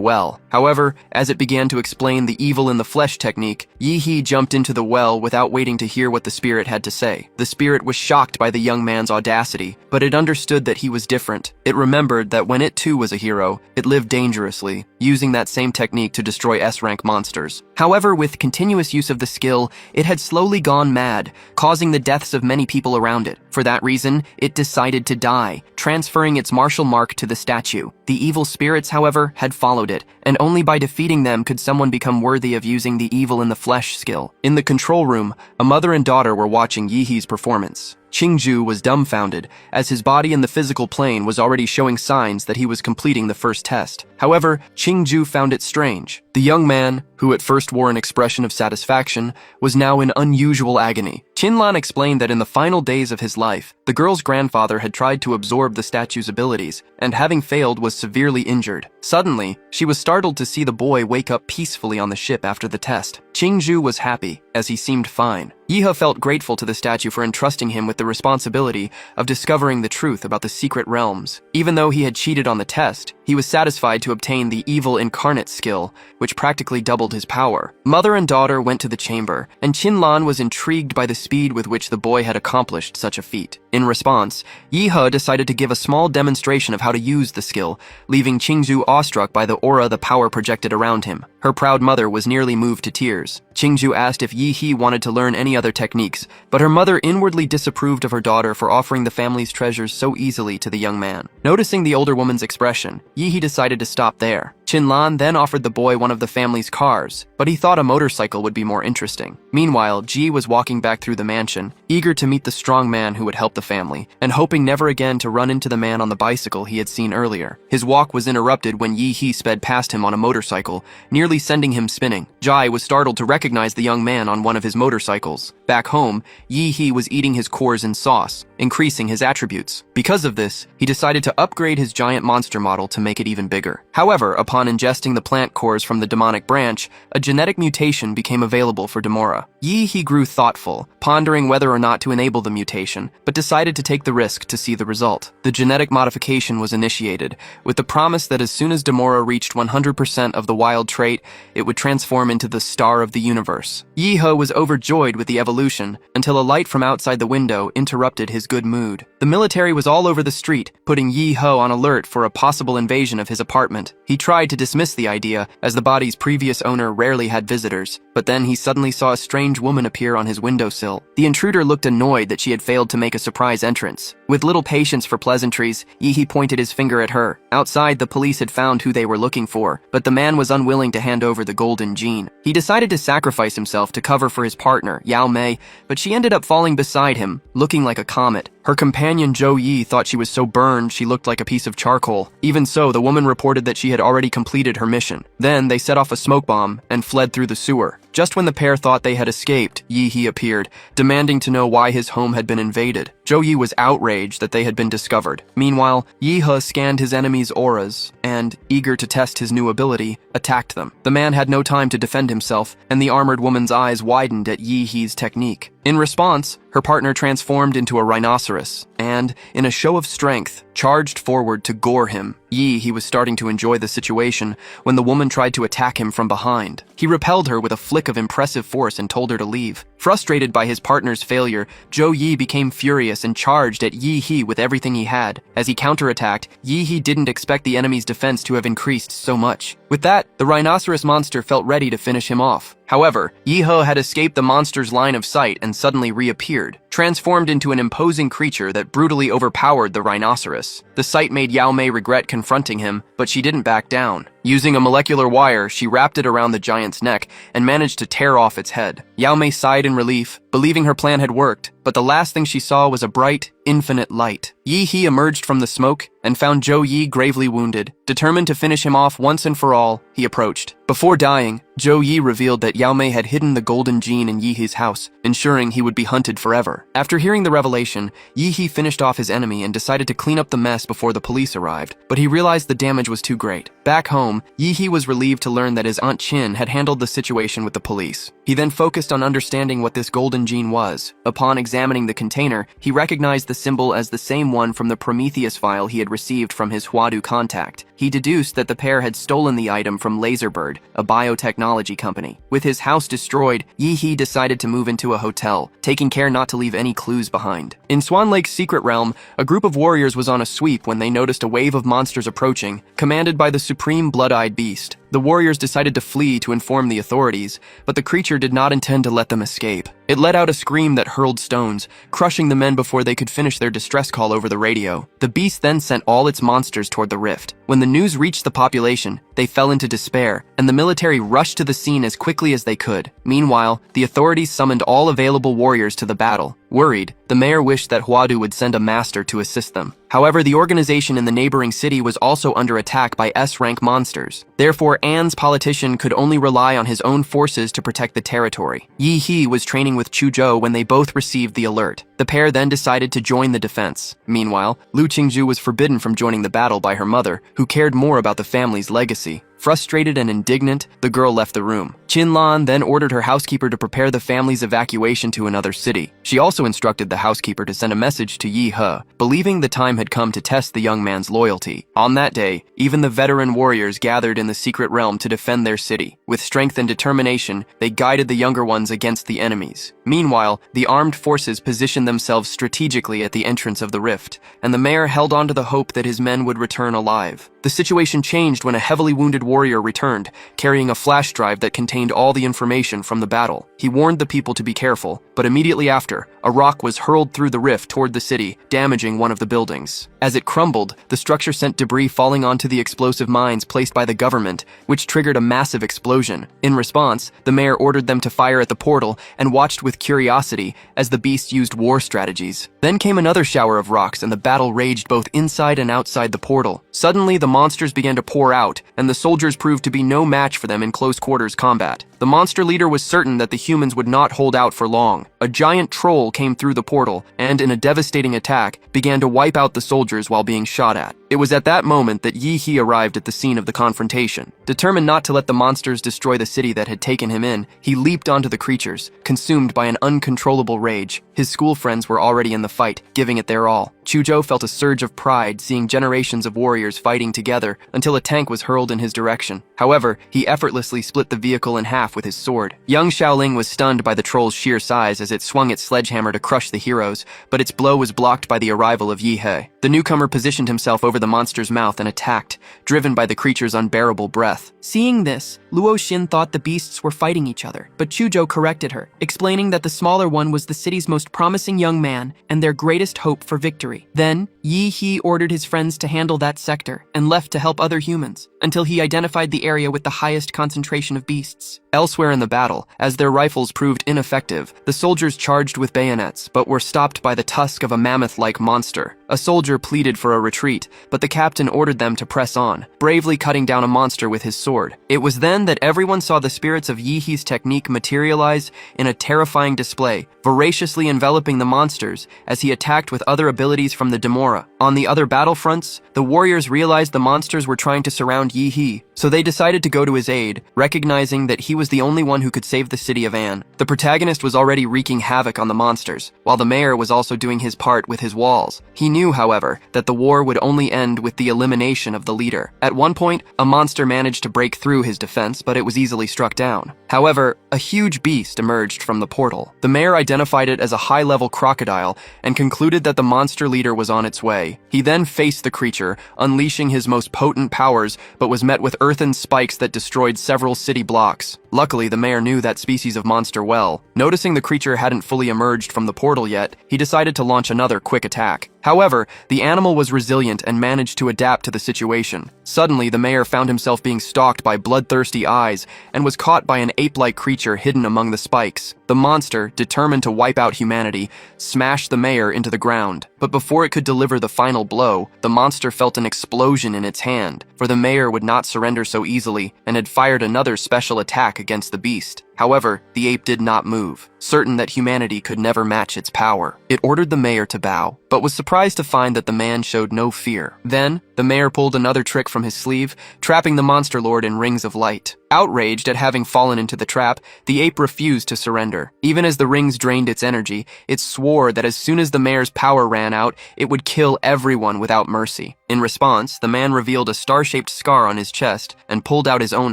well. However, as it began to explain the evil in the flesh technique, Yi He jumped into the well without waiting to hear what the spirit had to say. The spirit was shocked by the young man's audacity, but it understood that he was different. It remembered that when it too was a hero, it lived dangerously, using that same technique to destroy S-rank monsters. However, with continuous use of the skill, it had slowly gone mad, causing the deaths of many people around it. For that reason, it decided to die, transferring its martial mark to the statue. The evil spirits, however, had followed it, and only by defeating them could someone become worthy of using the evil in the flesh skill. In the control room, a mother and daughter were watching Yi He's performance. Qingju was dumbfounded, as his body in the physical plane was already showing signs that he was completing the first test. However, Qingju found it strange. The young man, who at first wore an expression of satisfaction, was now in unusual agony. Qinlan explained that in the final days of his life, the girl's grandfather had tried to absorb the statue's abilities, and having failed was severely injured. Suddenly, she was startled to see the boy wake up peacefully on the ship after the test. Qingju was happy, as he seemed fine. Yi He felt grateful to the statue for entrusting him with the responsibility of discovering the truth about the secret realms. Even though he had cheated on the test, he was satisfied to obtain the evil incarnate skill, which practically doubled his power. Mother and daughter went to the chamber, and Qinlan was intrigued by the speed with which the boy had accomplished such a feat. In response, Yi He decided to give a small demonstration of how to use the skill, leaving Qingju awestruck by the aura the power projected around him. Her proud mother was nearly moved to tears. Qingju asked if Yi He wanted to learn any other techniques, but her mother inwardly disapproved of her daughter for offering the family's treasures so easily to the young man. Noticing the older woman's expression, Yi He decided to stop there. Qinlan then offered the boy one of the family's cars, but he thought a motorcycle would be more interesting. Meanwhile, Ji was walking back through the mansion, eager to meet the strong man who would help the family, and hoping never again to run into the man on the bicycle he had seen earlier. His walk was interrupted when Yi He sped past him on a motorcycle, nearly sending him spinning. Jai was startled to recognize the young man on one of his motorcycles. Back home, Yi He was eating his cores in sauce, increasing his attributes. Because of this, he decided to upgrade his giant monster model to make it even bigger. However, upon ingesting the plant cores from the demonic branch, a genetic mutation became available for Demora. Yi He grew thoughtful, pondering whether or not to enable the mutation, but decided to take the risk to see the result. The genetic modification was initiated, with the promise that as soon as Demora reached 100% of the wild trait, it would transform into the star of the universe. Yi He was overjoyed with the evolution, until a light from outside the window interrupted his good mood. The military was all over the street, putting Yi He on alert for a possible invasion of his apartment. He tried to dismiss the idea, as the body's previous owner rarely had visitors, but then he suddenly saw a strange woman appear on his windowsill. The intruder looked annoyed that she had failed to make a surprise entrance. With little patience for pleasantries, Yi He pointed his finger at her. Outside, the police had found who they were looking for, but the man was unwilling to hand over the golden gene. He decided to sacrifice himself to cover for his partner, Yao Mei, but she ended up falling beside him, looking like a comet. Her companion Zhou Yi thought she was so burned she looked like a piece of charcoal. Even so, the woman reported that she had already completed her mission. Then they set off a smoke bomb and fled through the sewer. Just when the pair thought they had escaped, Yi He appeared, demanding to know why his home had been invaded. Zhou Yi was outraged that they had been discovered. Meanwhile, Yi He scanned his enemies' auras and, eager to test his new ability, attacked them. The man had no time to defend himself, and the armored woman's eyes widened at Yi He's technique. In response, her partner transformed into a rhinoceros and, in a show of strength, charged forward to gore him. He was starting to enjoy the situation when the woman tried to attack him from behind. He repelled her with a flick of impressive force and told her to leave. Frustrated by his partner's failure, Zhou Yi became furious and charged at Yi He with everything he had. As he counterattacked, Yi He didn't expect the enemy's defense to have increased so much. With that, the rhinoceros monster felt ready to finish him off. However, Yi He had escaped the monster's line of sight and suddenly reappeared, transformed into an imposing creature that brutally overpowered the rhinoceros. The sight made Yao Mei regret confronting him, but she didn't back down. Using a molecular wire, she wrapped it around the giant's neck and managed to tear off its head. Yao Mei sighed in relief, believing her plan had worked, but the last thing she saw was a bright, infinite light. Yi He emerged from the smoke and found Zhou Yi gravely wounded. Determined to finish him off once and for all, he approached. Before dying, Zhou Yi revealed that Yao Mei had hidden the golden gene in Yi He's house, ensuring he would be hunted forever. After hearing the revelation, Yi He finished off his enemy and decided to clean up the mess before the police arrived, but he realized the damage was too great. Back home, Yi He was relieved to learn that his Aunt Qin had handled the situation with the police. He then focused on understanding what this golden gene was. Upon examining the container, he recognized the symbol as the same one from the Prometheus file he had received from his Huadu contact. He deduced that the pair had stolen the item from Laserbird, a biotechnology company. With his house destroyed, Yi He decided to move into a hotel, taking care not to leave any clues behind. In Swan Lake's secret realm, a group of warriors was on a sweep when they noticed a wave of monsters approaching, commanded by the supreme blood-eyed beast. The warriors decided to flee to inform the authorities, but the creature did not intend to let them escape. It let out a scream that hurled stones, crushing the men before they could finish their distress call over the radio. The beast then sent all its monsters toward the rift. When the news reached the population, they fell into despair, and the military rushed to the scene as quickly as they could. Meanwhile, the authorities summoned all available warriors to the battle. Worried, the mayor wished that Huadu would send a master to assist them. However, the organization in the neighboring city was also under attack by S-rank monsters. Therefore, An's politician could only rely on his own forces to protect the territory. Yi He was training with Chuzhou when they both received the alert. The pair then decided to join the defense. Meanwhile, Lu Qingzhu was forbidden from joining the battle by her mother, who cared more about the family's legacy. Frustrated and indignant, the girl left the room. Qin Lan then ordered her housekeeper to prepare the family's evacuation to another city. She also instructed the housekeeper to send a message to Yi He, believing the time had come to test the young man's loyalty. On that day, even the veteran warriors gathered in the secret realm to defend their city. With strength and determination, they guided the younger ones against the enemies. Meanwhile, the armed forces positioned themselves strategically at the entrance of the rift, and the mayor held on to the hope that his men would return alive. The situation changed when a heavily wounded warrior returned, carrying a flash drive that contained all the information from the battle. He warned the people to be careful, but immediately after, a rock was hurled through the rift toward the city, damaging one of the buildings. As it crumbled, the structure sent debris falling onto the explosive mines placed by the government, which triggered a massive explosion. In response, the mayor ordered them to fire at the portal and watched with curiosity as the beast used war strategies. Then came another shower of rocks and the battle raged both inside and outside the portal. Suddenly, the monsters began to pour out, and the soldiers proved to be no match for them in close-quarters combat. The monster leader was certain that the humans would not hold out for long. A giant troll came through the portal and, in a devastating attack, began to wipe out the soldiers while being shot at. It was at that moment that Yi He arrived at the scene of the confrontation. Determined not to let the monsters destroy the city that had taken him in, he leaped onto the creatures, consumed by an uncontrollable rage. His school friends were already in the fight, giving it their all. Chuzhou felt a surge of pride seeing generations of warriors fighting together until a tank was hurled in his direction. However, he effortlessly split the vehicle in half with his sword. Young Xiaoling was stunned by the troll's sheer size as it swung its sledgehammer to crush the heroes, but its blow was blocked by the arrival of Yi He. The newcomer positioned himself over the monster's mouth and attacked, driven by the creature's unbearable breath. Seeing this, Luo Xin thought the beasts were fighting each other, but Chuzhou corrected her, explaining that the smaller one was the city's most promising young man and their greatest hope for victory. Then, Yi He ordered his friends to handle that sector and left to help other humans, until he identified the area with the highest concentration of beasts. Elsewhere in the battle, as their rifles proved ineffective, the soldiers charged with bayonets, but were stopped by the tusk of a mammoth-like monster. A soldier pleaded for a retreat, but the captain ordered them to press on, bravely cutting down a monster with his sword. It was then that everyone saw the spirits of Yi He's technique materialize in a terrifying display, voraciously enveloping the monsters as he attacked with other abilities from the Demora. On the other battlefronts, the warriors realized the monsters were trying to surround Yi He, so they decided to go to his aid, recognizing that he was the only one who could save the city of An. The protagonist was already wreaking havoc on the monsters, while the mayor was also doing his part with his walls. He knew, however, that the war would only end with the elimination of the leader. At one point, a monster managed to break through his defense, but it was easily struck down. However, a huge beast emerged from the portal. The mayor identified it as a high-level crocodile and concluded that the monster leader was on its way. He then faced the creature, unleashing his most potent powers but was met with earthen spikes that destroyed several city blocks. Luckily, the mayor knew that species of monster well. Noticing the creature hadn't fully emerged from the portal yet, he decided to launch another quick attack. However, the animal was resilient and managed to adapt to the situation. Suddenly, the mayor found himself being stalked by bloodthirsty eyes and was caught by an ape-like creature hidden among the spikes. The monster, determined to wipe out humanity, smashed the mayor into the ground. But before it could deliver the final blow, the monster felt an explosion in its hand, for the mayor would not surrender so easily and had fired another special attack against the beast. However, the ape did not move, certain that humanity could never match its power. It ordered the mayor to bow, but was surprised to find that the man showed no fear. Then, the mayor pulled another trick from his sleeve, trapping the monster lord in rings of light. Outraged at having fallen into the trap, the ape refused to surrender. Even as the rings drained its energy, it swore that as soon as the mayor's power ran out, it would kill everyone without mercy. In response, the man revealed a star-shaped scar on his chest and pulled out his own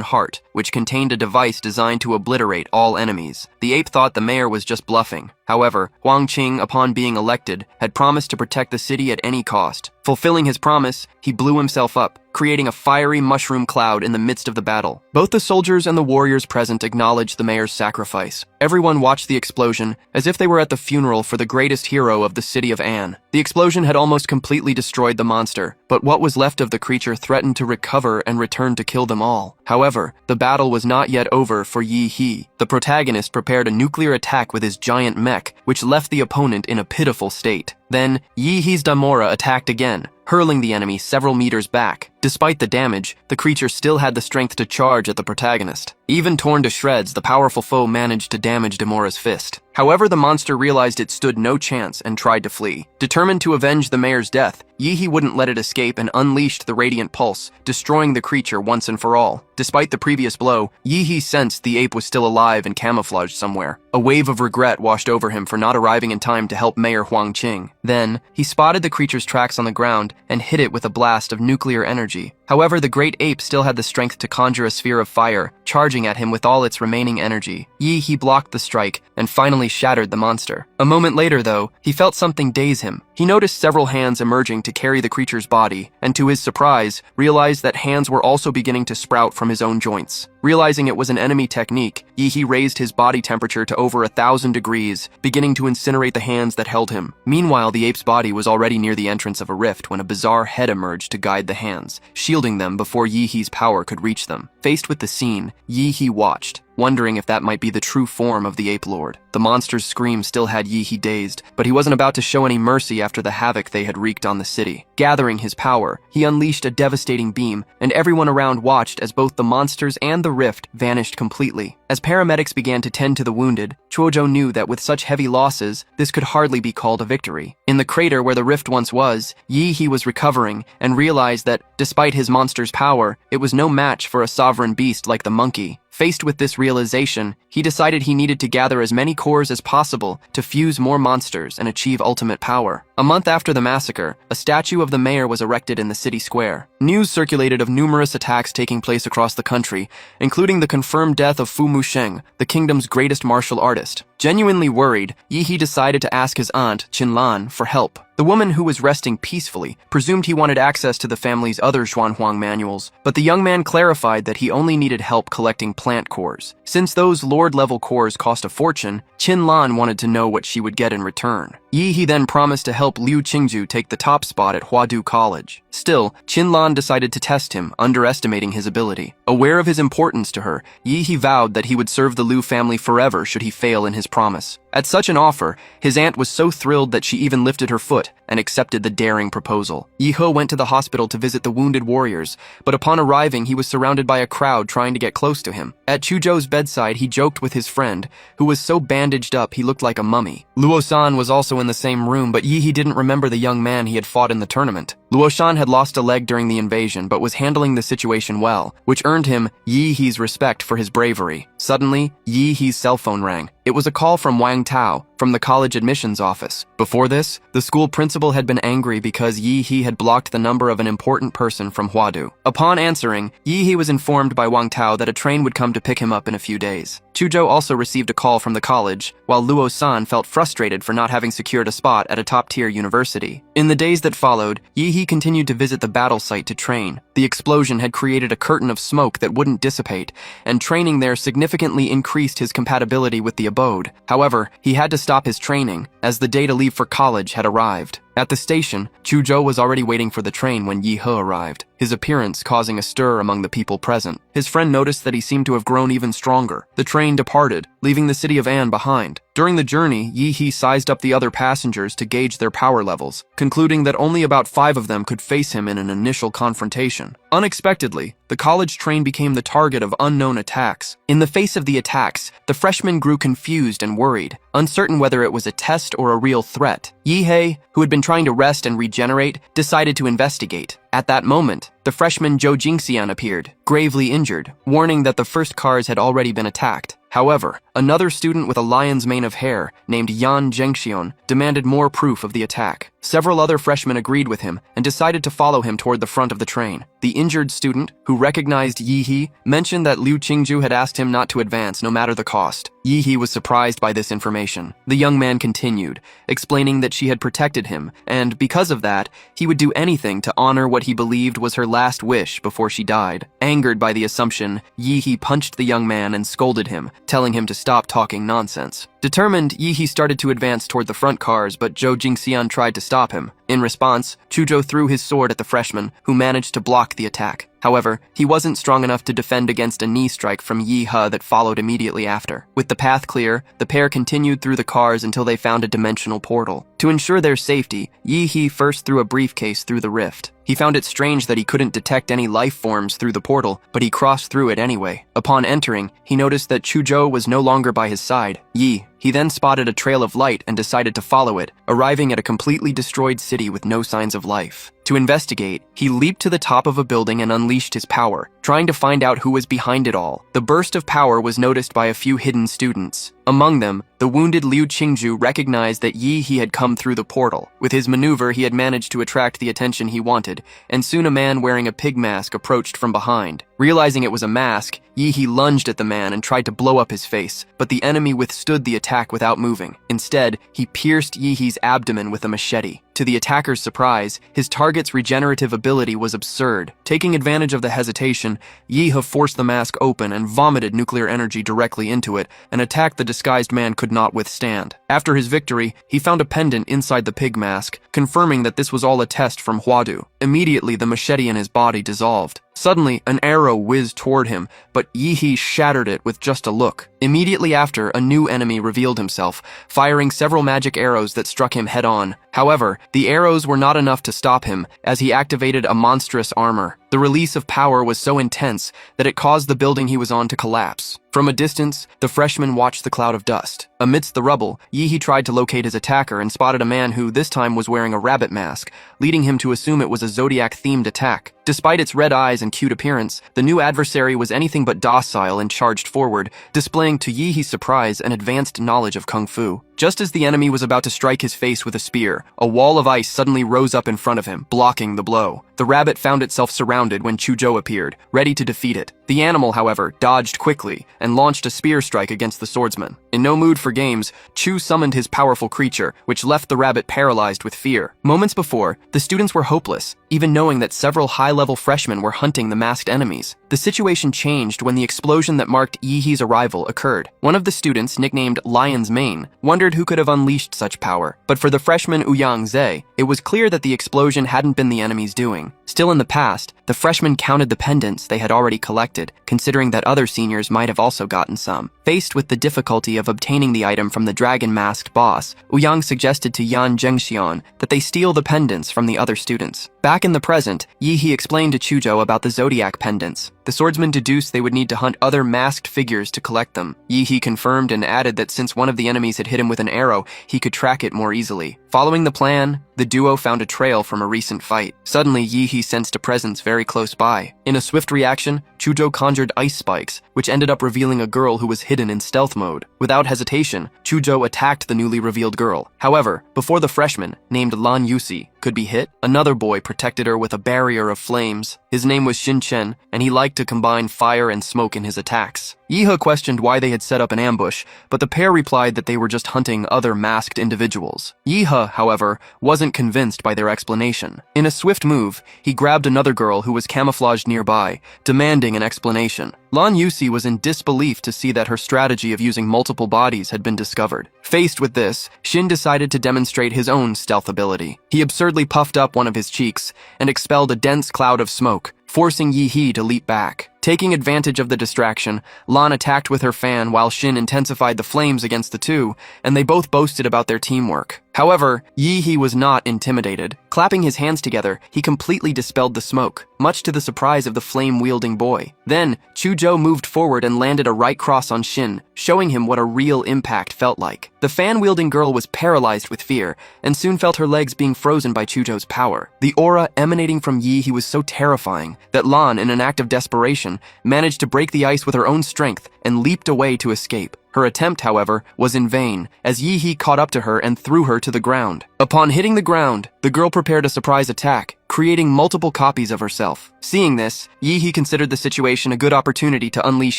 heart, which contained a device designed to obliterate all enemies. The ape thought the mayor was just bluffing. However, Huang Qing, upon being elected, had promised to protect the city at any cost. Fulfilling his promise, he blew himself up, creating a fiery mushroom cloud in the midst of the battle. Both the soldiers and the warriors present acknowledged the mayor's sacrifice. Everyone watched the explosion as if they were at the funeral for the greatest hero of the city of An. The explosion had almost completely destroyed the monster, but what was left of the creature threatened to recover and return to kill them all. However, the battle was not yet over for Yi He. The protagonist prepared a nuclear attack with his giant mech, which left the opponent in a pitiful state. Then, Yi He's Damora attacked again, hurling the enemy several meters back. Despite the damage, the creature still had the strength to charge at the protagonist. Even torn to shreds, the powerful foe managed to damage Damora's fist. However, the monster realized it stood no chance and tried to flee. Determined to avenge the mayor's death, Yi He wouldn't let it escape and unleashed the Radiant Pulse, destroying the creature once and for all. Despite the previous blow, Yi He sensed the ape was still alive and camouflaged somewhere. A wave of regret washed over him for not arriving in time to help Mayor Huang Qing. Then, he spotted the creature's tracks on the ground and hit it with a blast of nuclear energy. However, the great ape still had the strength to conjure a sphere of fire, charging at him with all its remaining energy. Yi He blocked the strike and finally shattered the monster. A moment later, though, he felt something daze him. He noticed several hands emerging to carry the creature's body, and to his surprise, realized that hands were also beginning to sprout from his own joints. Realizing it was an enemy technique, Yi He raised his body temperature to over 1,000 degrees, beginning to incinerate the hands that held him. Meanwhile, the ape's body was already near the entrance of a rift when a bizarre head emerged to guide the hands, shielding them before Yi He's power could reach them. Faced with the scene, Yi He watched, wondering if that might be the true form of the Ape Lord. The monster's scream still had Yi He dazed, but he wasn't about to show any mercy after the havoc they had wreaked on the city. Gathering his power, he unleashed a devastating beam, and everyone around watched as both the monsters and the rift vanished completely. As paramedics began to tend to the wounded, Chuozhou knew that with such heavy losses, this could hardly be called a victory. In the crater where the rift once was, Yi He was recovering and realized that, despite his monster's power, it was no match for a sovereign beast like the monkey. Faced with this realization, he decided he needed to gather as many cores as possible to fuse more monsters and achieve ultimate power. A month after the massacre, a statue of the mayor was erected in the city square. News circulated of numerous attacks taking place across the country, including the confirmed death of Fu Musheng, the kingdom's greatest martial artist. Genuinely worried, Yi He decided to ask his aunt, Qinlan, for help. The woman, who was resting peacefully, presumed he wanted access to the family's other Xuanhuang manuals, but the young man clarified that he only needed help collecting plant cores. Since those lord-level cores cost a fortune, Qinlan wanted to know what she would get in return. Yi He then promised to help Liu Qingju take the top spot at Huadu College. Still, Qinlan decided to test him, underestimating his ability. Aware of his importance to her, Yi He vowed that he would serve the Liu family forever should he fail in his promise. At such an offer, his aunt was so thrilled that she even lifted her foot and accepted the daring proposal. Yi He went to the hospital to visit the wounded warriors, but upon arriving, he was surrounded by a crowd trying to get close to him. At Chuzhou's bedside, he joked with his friend, who was so bandaged up he looked like a mummy. Luo-san was also in the same room, but Yi He didn't remember the young man he had fought in the tournament. Luo-san had lost a leg during the invasion, but was handling the situation well, which earned him Yi He's respect for his bravery. Suddenly, Yi He's cell phone rang. It was a call from Wang Tao, from the college admissions office. Before this, the school principal had been angry because Yi He had blocked the number of an important person from Huadu. Upon answering, Yi He was informed by Wang Tao that a train would come to pick him up in a few days. Chuzhou also received a call from the college, while Luo San felt frustrated for not having secured a spot at a top-tier university. In the days that followed, Yi He continued to visit the battle site to train. The explosion had created a curtain of smoke that wouldn't dissipate, and training there significantly increased his compatibility with the abode. However, he had to stop his training, as the day to leave for college had arrived. At the station, Chuzhou was already waiting for the train when Yi He arrived, his appearance causing a stir among the people present. His friend noticed that he seemed to have grown even stronger. The train departed, leaving the city of An behind. During the journey, Yi He sized up the other passengers to gauge their power levels, concluding that only about 5 of them could face him in an initial confrontation. Unexpectedly, the college train became the target of unknown attacks. In the face of the attacks, the freshmen grew confused and worried, uncertain whether it was a test or a real threat. Yi He, who had been trying to rest and regenerate, decided to investigate. At that moment, the freshman Zhou Jingxian appeared, gravely injured, warning that the first cars had already been attacked. However, another student with a lion's mane of hair, named Yan Zhengxion, demanded more proof of the attack. Several other freshmen agreed with him and decided to follow him toward the front of the train. The injured student, who recognized Yi He, mentioned that Liu Qingju had asked him not to advance no matter the cost. Yi He was surprised by this information. The young man continued, explaining that she had protected him, and because of that, he would do anything to honor what he believed was her last wish before she died. Angered by the assumption, Yi He punched the young man and scolded him, telling him to stop talking nonsense. Determined, Yi He started to advance toward the front cars, but Zhou Jingxian tried to stop him. In response, Chuzhou threw his sword at the freshman, who managed to block the attack. However, he wasn't strong enough to defend against a knee strike from Yi He that followed immediately after. With the path clear, the pair continued through the cars until they found a dimensional portal. To ensure their safety, Yi He first threw a briefcase through the rift. He found it strange that he couldn't detect any life forms through the portal, but he crossed through it anyway. Upon entering, he noticed that Chuzhou was no longer by his side. He then spotted a trail of light and decided to follow it, arriving at a completely destroyed city with no signs of life. To investigate, he leaped to the top of a building and unleashed his power, trying to find out who was behind it all. The burst of power was noticed by a few hidden students. Among them, the wounded Liu Qingju recognized that Yi He had come through the portal. With his maneuver, he had managed to attract the attention he wanted, and soon a man wearing a pig mask approached from behind. Realizing it was a mask, Yi He lunged at the man and tried to blow up his face, but the enemy withstood the attack without moving. Instead, he pierced Yi He's abdomen with a machete. To the attacker's surprise, his target's regenerative ability was absurd. Taking advantage of the hesitation, Yi He forced the mask open and vomited nuclear energy directly into it, an attack the disguised man could not withstand. After his victory, he found a pendant inside the pig mask, confirming that this was all a test from Huadu. Immediately, the machete in his body dissolved. Suddenly, an arrow whizzed toward him, but Yi He shattered it with just a look. Immediately after, a new enemy revealed himself, firing several magic arrows that struck him head-on. However, the arrows were not enough to stop him, as he activated a monstrous armor. The release of power was so intense that it caused the building he was on to collapse. From a distance, the freshman watched the cloud of dust. Amidst the rubble, Yi He tried to locate his attacker and spotted a man who, this time, was wearing a rabbit mask, leading him to assume it was a Zodiac-themed attack. Despite its red eyes and cute appearance, the new adversary was anything but docile and charged forward, displaying to Yi He's surprise an advanced knowledge of Kung Fu. Just as the enemy was about to strike his face with a spear, a wall of ice suddenly rose up in front of him, blocking the blow. The rabbit found itself surrounded when Chuzhou appeared, ready to defeat it. The animal, however, dodged quickly and launched a spear strike against the swordsman. In no mood for games, Chu summoned his powerful creature, which left the rabbit paralyzed with fear. Moments before, the students were hopeless, even knowing that several high-level freshmen were hunting the masked enemies. The situation changed when the explosion that marked Yi He's arrival occurred. One of the students, nicknamed Lion's Mane, wondered who could have unleashed such power. But for the freshman Ouyang Ze, it was clear that the explosion hadn't been the enemy's doing. Still in the past, the freshmen counted the pendants they had already collected, considering that other seniors might have also gotten some. Faced with the difficulty of obtaining the item from the dragon-masked boss, Ouyang suggested to Yan Zhengxian that they steal the pendants from the other students. Back in the present, Yi He explained to Chuzhou about the zodiac pendants. The swordsman deduced they would need to hunt other masked figures to collect them. Yi He confirmed and added that since one of the enemies had hit him with an arrow, he could track it more easily. Following the plan, the duo found a trail from a recent fight. Suddenly, Yi He sensed a presence very close by. In a swift reaction, Chuzhou conjured ice spikes, which ended up revealing a girl who was hidden in stealth mode. Without hesitation, Chuzhou attacked the newly revealed girl. However, before the freshman, named Lan Yusi, could be hit, another boy protected her with a barrier of flames. His name was Xin Chen, and he liked to combine fire and smoke in his attacks. Yi He questioned why they had set up an ambush, but the pair replied that they were just hunting other masked individuals. Yi He, however, wasn't convinced by their explanation. In a swift move, he grabbed another girl who was camouflaged nearby, demanding an explanation. Lan Yusi was in disbelief to see that her strategy of using multiple bodies had been discovered. Faced with this, Xin decided to demonstrate his own stealth ability. He absurdly puffed up one of his cheeks and expelled a dense cloud of smoke, forcing Yi He to leap back. Taking advantage of the distraction, Lan attacked with her fan while Xin intensified the flames against the two, and they both boasted about their teamwork. However, Yi He was not intimidated. Clapping his hands together, he completely dispelled the smoke, much to the surprise of the flame-wielding boy. Then, Chuzhou moved forward and landed a right cross on Xin, showing him what a real impact felt like. The fan-wielding girl was paralyzed with fear, and soon felt her legs being frozen by Chuzhou's power. The aura emanating from Yi He was so terrifying that Lan, in an act of desperation, managed to break the ice with her own strength and leaped away to escape. Her attempt, however, was in vain, as Yi He caught up to her and threw her to the ground. Upon hitting the ground, the girl prepared a surprise attack, creating multiple copies of herself. Seeing this, Yi He considered the situation a good opportunity to unleash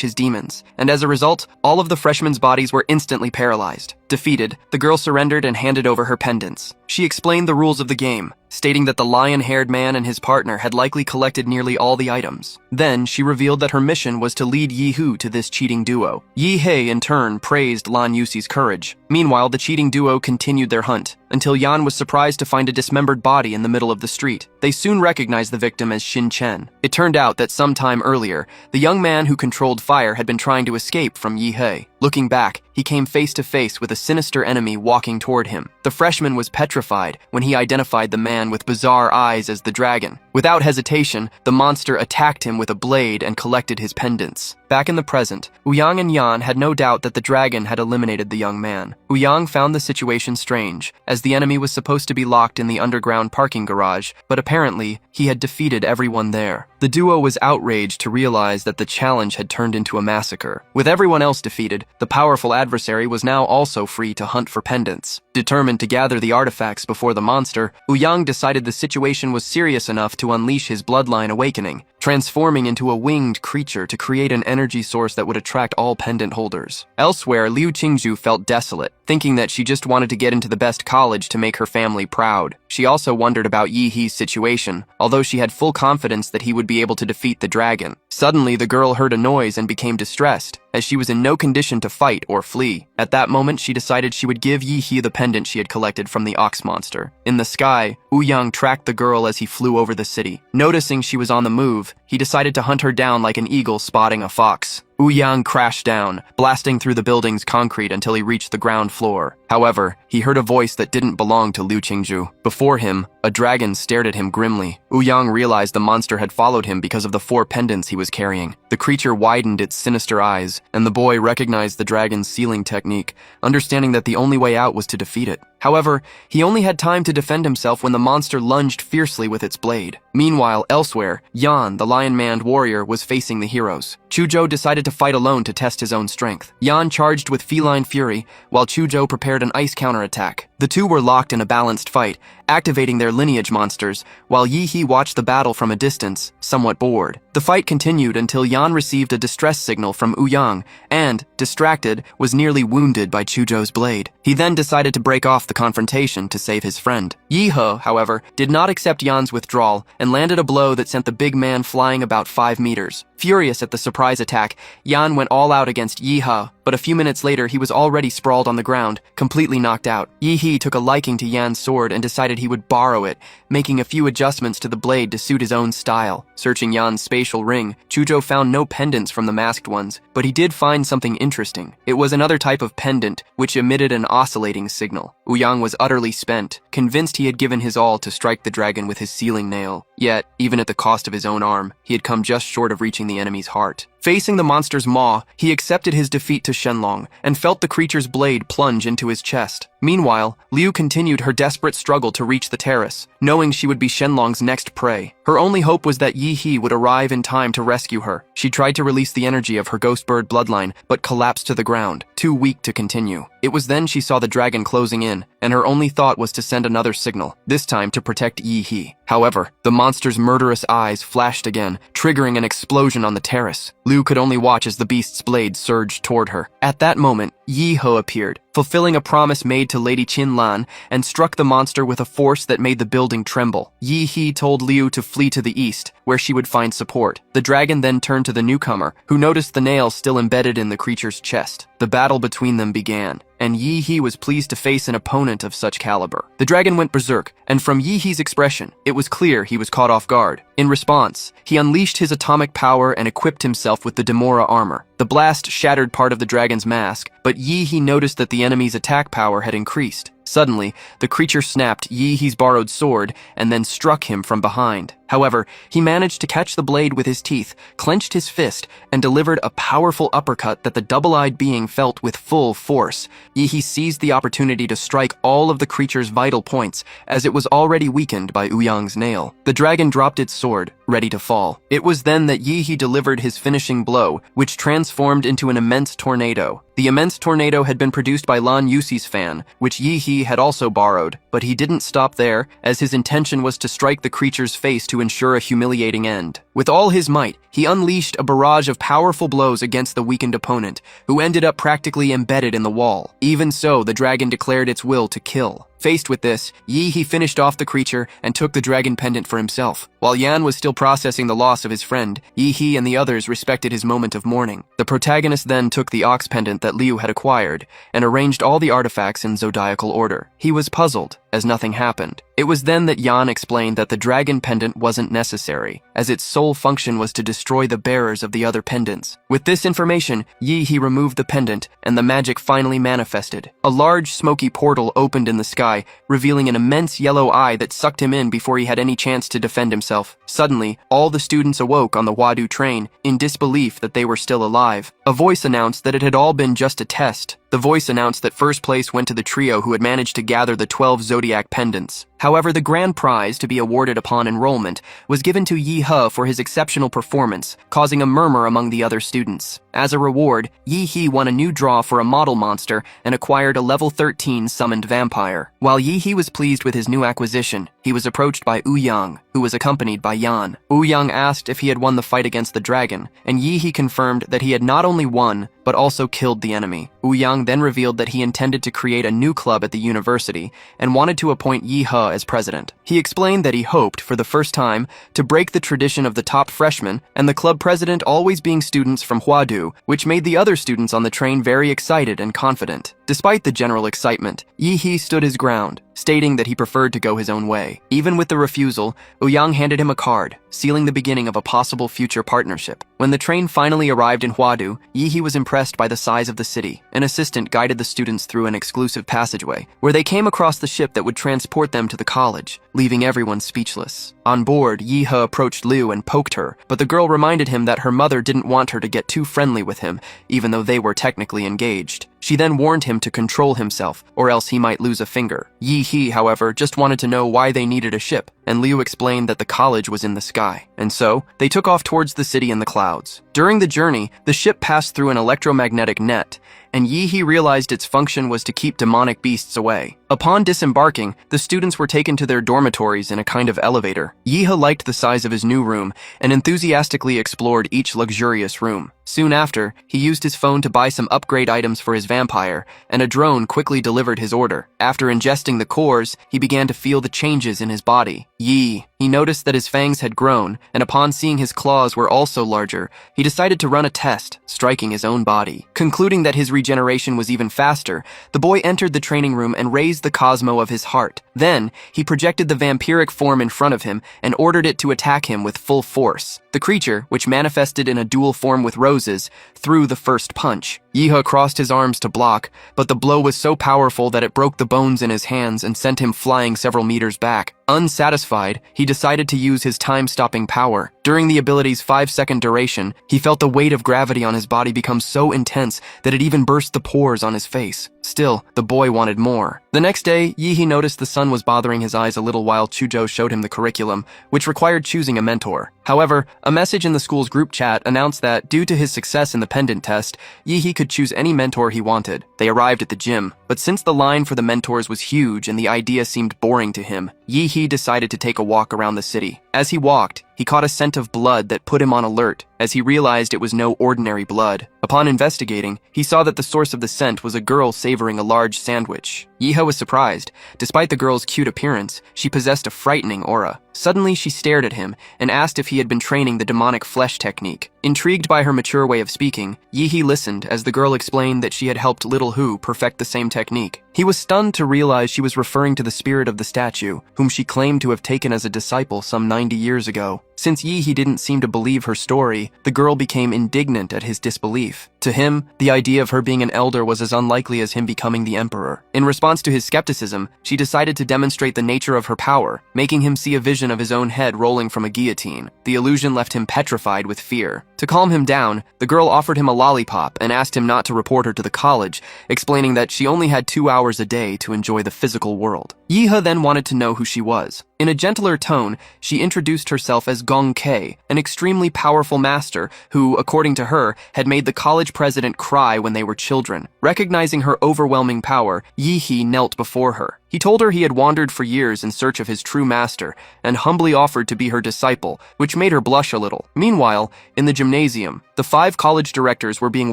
his demons, and as a result, all of the freshmen's bodies were instantly paralyzed. Defeated, the girl surrendered and handed over her pendants. She explained the rules of the game, stating that the lion-haired man and his partner had likely collected nearly all the items. Then, she revealed that her mission was to lead Yi He to this cheating duo. Yi He, in turn, praised Lan Yusi's courage. Meanwhile, the cheating duo continued their hunt, until Yan was surprised to find a dismembered body in the middle of the street. They soon recognized the victim as Xin Chen. It turned out that sometime earlier, the young man who controlled fire had been trying to escape from Yi He. Looking back, he came face to face with a sinister enemy walking toward him. The freshman was petrified when he identified the man with bizarre eyes as the dragon. Without hesitation, the monster attacked him with a blade and collected his pendants. Back in the present, Ouyang and Yan had no doubt that the dragon had eliminated the young man. Ouyang found the situation strange, as the enemy was supposed to be locked in the underground parking garage, but apparently, he had defeated everyone there. The duo was outraged to realize that the challenge had turned into a massacre. With everyone else defeated, the powerful adversary was now also free to hunt for pendants. Determined to gather the artifacts before the monster, Ouyang decided the situation was serious enough to unleash his bloodline awakening, transforming into a winged creature to create an energy source that would attract all pendant holders. Elsewhere, Liu Qingzhu felt desolate, thinking that she just wanted to get into the best college to make her family proud. She also wondered about Yi He's situation, although she had full confidence that he would be able to defeat the dragon. Suddenly, the girl heard a noise and became distressed, as she was in no condition to fight or flee. At that moment, she decided she would give Yi He the pendant she had collected from the ox monster. In the sky, Ouyang tracked the girl as he flew over the city. Noticing she was on the move, he decided to hunt her down like an eagle spotting a fox. Ouyang crashed down, blasting through the building's concrete until he reached the ground floor. However, he heard a voice that didn't belong to Liu Qingzhu. Before him, a dragon stared at him grimly. Ouyang realized the monster had followed him because of the 4 pendants he was carrying. The creature widened its sinister eyes, and the boy recognized the dragon's sealing technique, understanding that the only way out was to defeat it. However, he only had time to defend himself when the monster lunged fiercely with its blade. Meanwhile, elsewhere, Yan, the lion-maned warrior, was facing the heroes. Chuzhou decided to fight alone to test his own strength. Yan charged with feline fury, while Chuzhou prepared an ice counterattack. The two were locked in a balanced fight, activating their lineage monsters, while Yi He watched the battle from a distance, somewhat bored. The fight continued until Yan received a distress signal from Ouyang and, distracted, was nearly wounded by Chuzhou's blade. He then decided to break off the confrontation to save his friend. Yi He, however, did not accept Yan's withdrawal and landed a blow that sent the big man flying about 5 meters. Furious at the surprise attack, Yan went all out against Yi He, but a few minutes later he was already sprawled on the ground, completely knocked out. Yi He took a liking to Yan's sword and decided he would borrow it, making a few adjustments to the blade to suit his own style. Searching Yan's spatial ring, Chuzhou found no pendants from the masked ones, but he did find something interesting. It was another type of pendant, which emitted an oscillating signal. Ouyang was utterly spent, convinced he had given his all to strike the dragon with his sealing nail. Yet, even at the cost of his own arm, he had come just short of reaching the enemy's heart. Facing the monster's maw, he accepted his defeat to Shenlong and felt the creature's blade plunge into his chest. Meanwhile, Liu continued her desperate struggle to reach the terrace, knowing she would be Shenlong's next prey. Her only hope was that Yi He would arrive in time to rescue her. She tried to release the energy of her ghost bird bloodline, but collapsed to the ground, too weak to continue. It was then she saw the dragon closing in, and her only thought was to send another signal, this time to protect Yi He. However, the monster's murderous eyes flashed again, triggering an explosion on the terrace. Liu could only watch as the beast's blade surged toward her. At that moment, Yi He appeared, fulfilling a promise made to Lady Qin Lan, and struck the monster with a force that made the building tremble. Yi He told Liu to flee to the east, where she would find support. The dragon then turned to the newcomer, who noticed the nail still embedded in the creature's chest. The battle between them began, and Yi He was pleased to face an opponent of such caliber. The dragon went berserk, and from Yi He's expression, it was clear he was caught off guard. In response, he unleashed his atomic power and equipped himself with the Demora armor. The blast shattered part of the dragon's mask, but Yi He noticed that the enemy's attack power had increased. Suddenly, the creature snapped Yi He's borrowed sword and then struck him from behind. However, he managed to catch the blade with his teeth, clenched his fist, and delivered a powerful uppercut that the double-eyed being felt with full force. Yi He seized the opportunity to strike all of the creature's vital points, as it was already weakened by Ouyang's nail. The dragon dropped its sword, ready to fall. It was then that Yi He delivered his finishing blow, which transformed into an immense tornado. The immense tornado had been produced by Lan Yuxi's fan, which Yi He had also borrowed, but he didn't stop there, as his intention was to strike the creature's face to ensure a humiliating end. With all his might, he unleashed a barrage of powerful blows against the weakened opponent, who ended up practically embedded in the wall. Even so, the dragon declared its will to kill. Faced with this, Yi He finished off the creature and took the dragon pendant for himself. While Yan was still processing the loss of his friend, Yi He and the others respected his moment of mourning. The protagonist then took the ox pendant that Liu had acquired and arranged all the artifacts in zodiacal order. He was puzzled, as nothing happened. It was then that Yan explained that the dragon pendant wasn't necessary, as its sole function was to destroy the bearers of the other pendants. With this information, Yi He removed the pendant, and the magic finally manifested. A large smoky portal opened in the sky, revealing an immense yellow eye that sucked him in before he had any chance to defend himself. Suddenly, all the students awoke on the Huadu train, in disbelief that they were still alive. A voice announced that it had all been just a test. The voice announced that first place went to the trio who had managed to gather the 12 zodiac pendants. However, the grand prize, to be awarded upon enrollment, was given to Yi He for his exceptional performance, causing a murmur among the other students. As a reward, Yi He won a new draw for a model monster and acquired a level 13 summoned vampire. While Yi He was pleased with his new acquisition, he was approached by Ouyang, who was accompanied by Yan. Ouyang asked if he had won the fight against the dragon, and Yi He confirmed that he had not only won, but also killed the enemy. Ouyang then revealed that he intended to create a new club at the university and wanted to appoint Yi He as president. He explained that he hoped, for the first time, to break the tradition of the top freshmen and the club president always being students from Huadu, which made the other students on the train very excited and confident. Despite the general excitement, Yi He stood his ground, stating that he preferred to go his own way. Even with the refusal, Ouyang handed him a card, sealing the beginning of a possible future partnership. When the train finally arrived in Huadu, Yi He was impressed by the size of the city. An assistant guided the students through an exclusive passageway, where they came across the ship that would transport them to the college, leaving everyone speechless. On board, Yi He approached Liu and poked her, but the girl reminded him that her mother didn't want her to get too friendly with him, even though they were technically engaged. She then warned him to control himself, or else he might lose a finger. Yi He, however, just wanted to know why they needed a ship, and Liu explained that the college was in the sky. And so, they took off towards the city in the clouds. During the journey, the ship passed through an electromagnetic net, and Yi He realized its function was to keep demonic beasts away. Upon disembarking, the students were taken to their dormitories in a kind of elevator. Yi He liked the size of his new room and enthusiastically explored each luxurious room. Soon after, he used his phone to buy some upgrade items for his vampire, and a drone quickly delivered his order. After ingesting the cores, he began to feel the changes in his body. He noticed that his fangs had grown, and upon seeing his claws were also larger, he decided to run a test, striking his own body. Concluding that his regeneration was even faster, the boy entered the training room and raised the Cosmo of his heart. Then, he projected the vampiric form in front of him and ordered it to attack him with full force. The creature, which manifested in a dual form with roses, threw the first punch. Yihe crossed his arms to block, but the blow was so powerful that it broke the bones in his hands and sent him flying several meters back. Unsatisfied, he decided to use his time-stopping power. During the ability's 5-second duration, he felt the weight of gravity on his body become so intense that it even burst the pores on his face. Still, the boy wanted more. The next day, Yihe noticed the sun was bothering his eyes a little while Chujo showed him the curriculum, which required choosing a mentor. However, a message in the school's group chat announced that, due to his success in the pendant test, Yihe could choose any mentor he wanted. They arrived at the gym, but since the line for the mentors was huge and the idea seemed boring to him, Yihe decided to take a walk around the city. As he walked, he caught a scent of blood that put him on alert, as he realized it was no ordinary blood. Upon investigating, he saw that the source of the scent was a girl savoring a large sandwich. Yihe was surprised. Despite the girl's cute appearance, she possessed a frightening aura. Suddenly, she stared at him and asked if he had been training the demonic flesh technique. Intrigued by her mature way of speaking, Yihe listened as the girl explained that she had helped Little Hu perfect the same technique. He was stunned to realize she was referring to the spirit of the statue, whom she claimed to have taken as a disciple some 90 years ago. Since Yihe didn't seem to believe her story, the girl became indignant at his disbelief. To him, the idea of her being an elder was as unlikely as him becoming the emperor. In response to his skepticism, she decided to demonstrate the nature of her power, making him see a vision of his own head rolling from a guillotine. The illusion left him petrified with fear. To calm him down, the girl offered him a lollipop and asked him not to report her to the college, explaining that she only had 2 hours a day to enjoy the physical world. Yihe then wanted to know who she was. In a gentler tone, she introduced herself as Gong Kei, an extremely powerful master who, according to her, had made the college president cry when they were children. Recognizing her overwhelming power, Yihe knelt before her. He told her he had wandered for years in search of his true master and humbly offered to be her disciple, which made her blush a little. Meanwhile, in the gymnasium, the 5 college directors were being